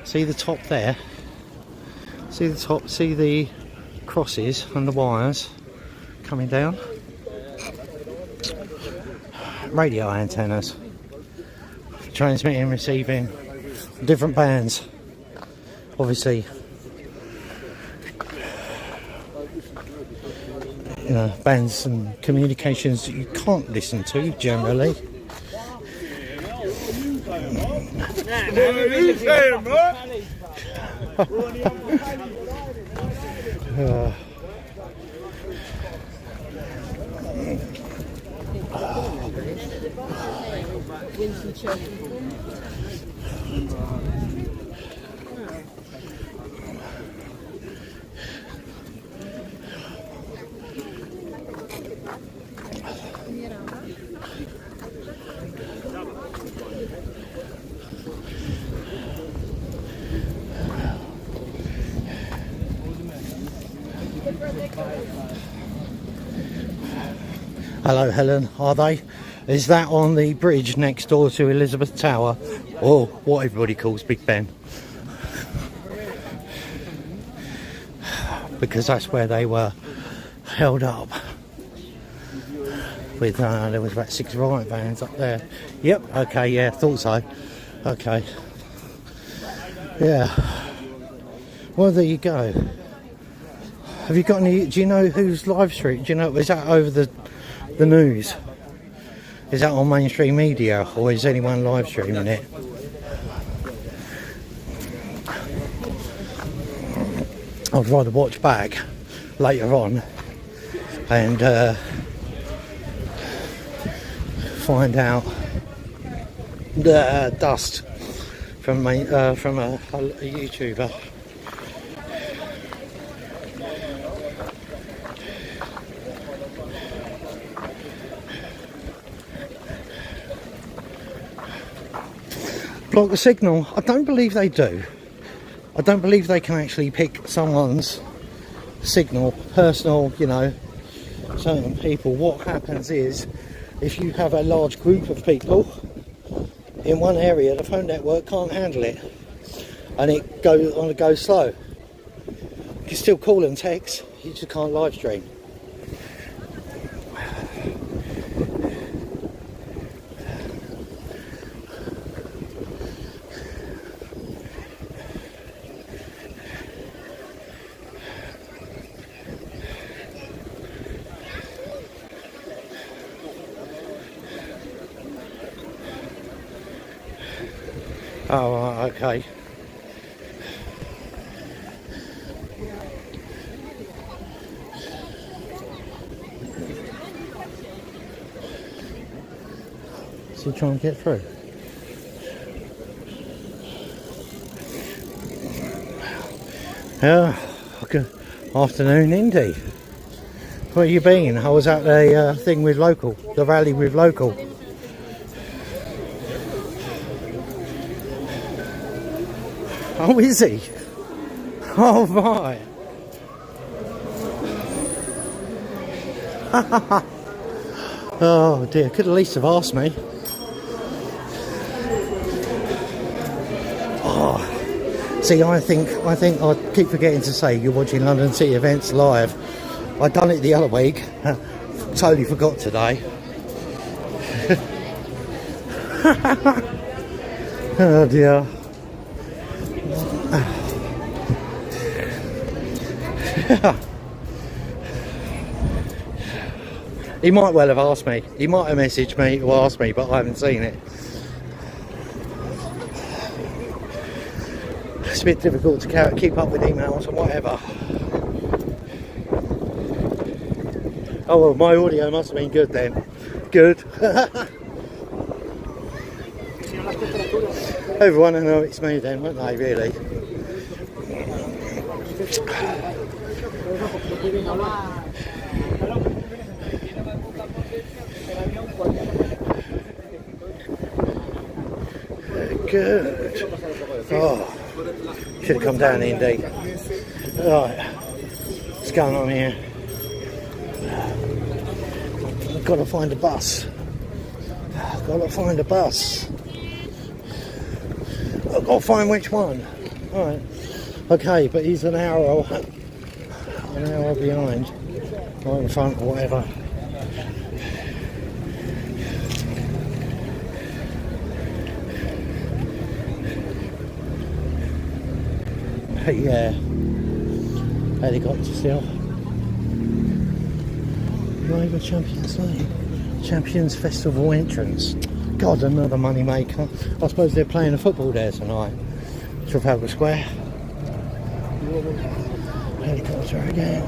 See the top there? See the top, see the crosses and the wires coming down? Radio antennas. Transmitting and receiving different bands. Obviously, you know, bands and communications that you can't listen to generally. Hello Helen, are they? Is that on the bridge next door to Elizabeth Tower, or what everybody calls Big Ben? Because that's where they were held up with, there was about 6 riot vans up there. Yep, okay, yeah, thought so. Okay. Yeah. Well, there you go. Have you got any, do you know who's live stream? Do you know, is that over the news? Is that on mainstream media, or is anyone live streaming it? I'd rather watch back later on and find out the dust from a YouTuber. Block the signal? I don't believe they do. I don't believe they can actually pick someone's signal, personal, you know, certain people. What happens is, if you have a large group of people in one area, the phone network can't handle it, and it goes slow. You can still call and text, you just can't live stream. Oh, right, okay. So try and get through. Yeah, good afternoon, Indy. Where you been? I was at the thing with local, the rally with local. Oh, is he? Oh, right. Oh dear, could at least have asked me. Oh, see, I think I keep forgetting to say you're watching London City Events live. I done it the other week. Totally forgot today. Oh dear. He might well have asked me. He might have messaged me or asked me, but I haven't seen it. It's a bit difficult to keep up with emails and whatever. Oh well, my audio must have been good then. Good. Everyone will know it's me then, won't they, really? Good. Oh, should have come down indeed. Right, what's going on here? I've got to find a bus. I've got to find a bus. I've got to find which one. Alright. Okay, but he's an hour behind. Right in front or whatever. But yeah. Helicopter still. Labour Champions League. Champions Festival entrance. God, another money maker. I suppose they're playing a football there tonight. Trafalgar Square. Helicopter again.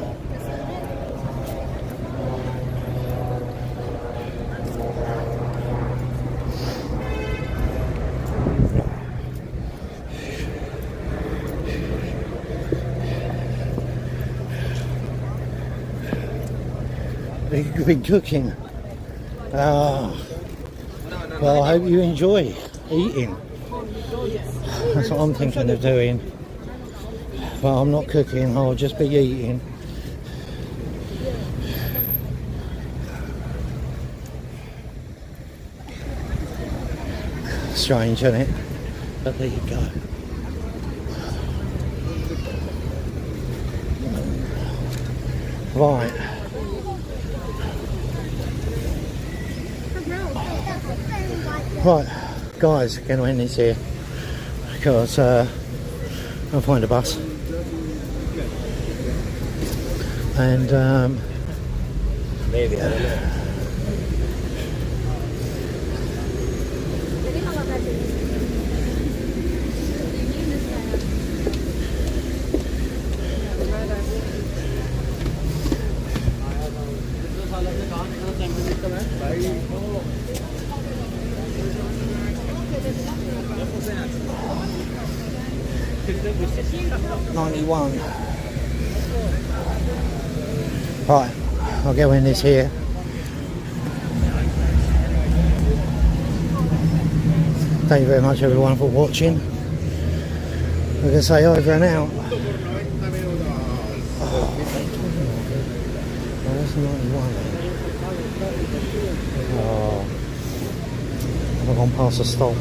You've been cooking. Well, I hope you enjoy eating. That's what I'm thinking of doing. But I'm not cooking, I'll just be eating. Strange, isn't it? But there you go. Right. Right, guys, going to end this here because I'll find a bus and maybe $91. Right, I'll go in this here. Thank you very much everyone for watching. I'm going to say over and out. Oh, that's 91. Oh, I've gone past a stop.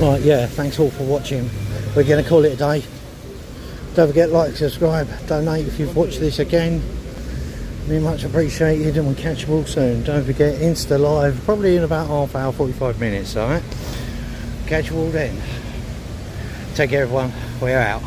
Right, yeah, thanks all for watching. We're going to call it a day. Don't forget, like, subscribe, donate if you've watched this again. Very much appreciated, and we'll catch you all soon. Don't forget, Insta Live, probably in about half hour, 45 minutes, alright? Catch you all then. Take care everyone, we're out.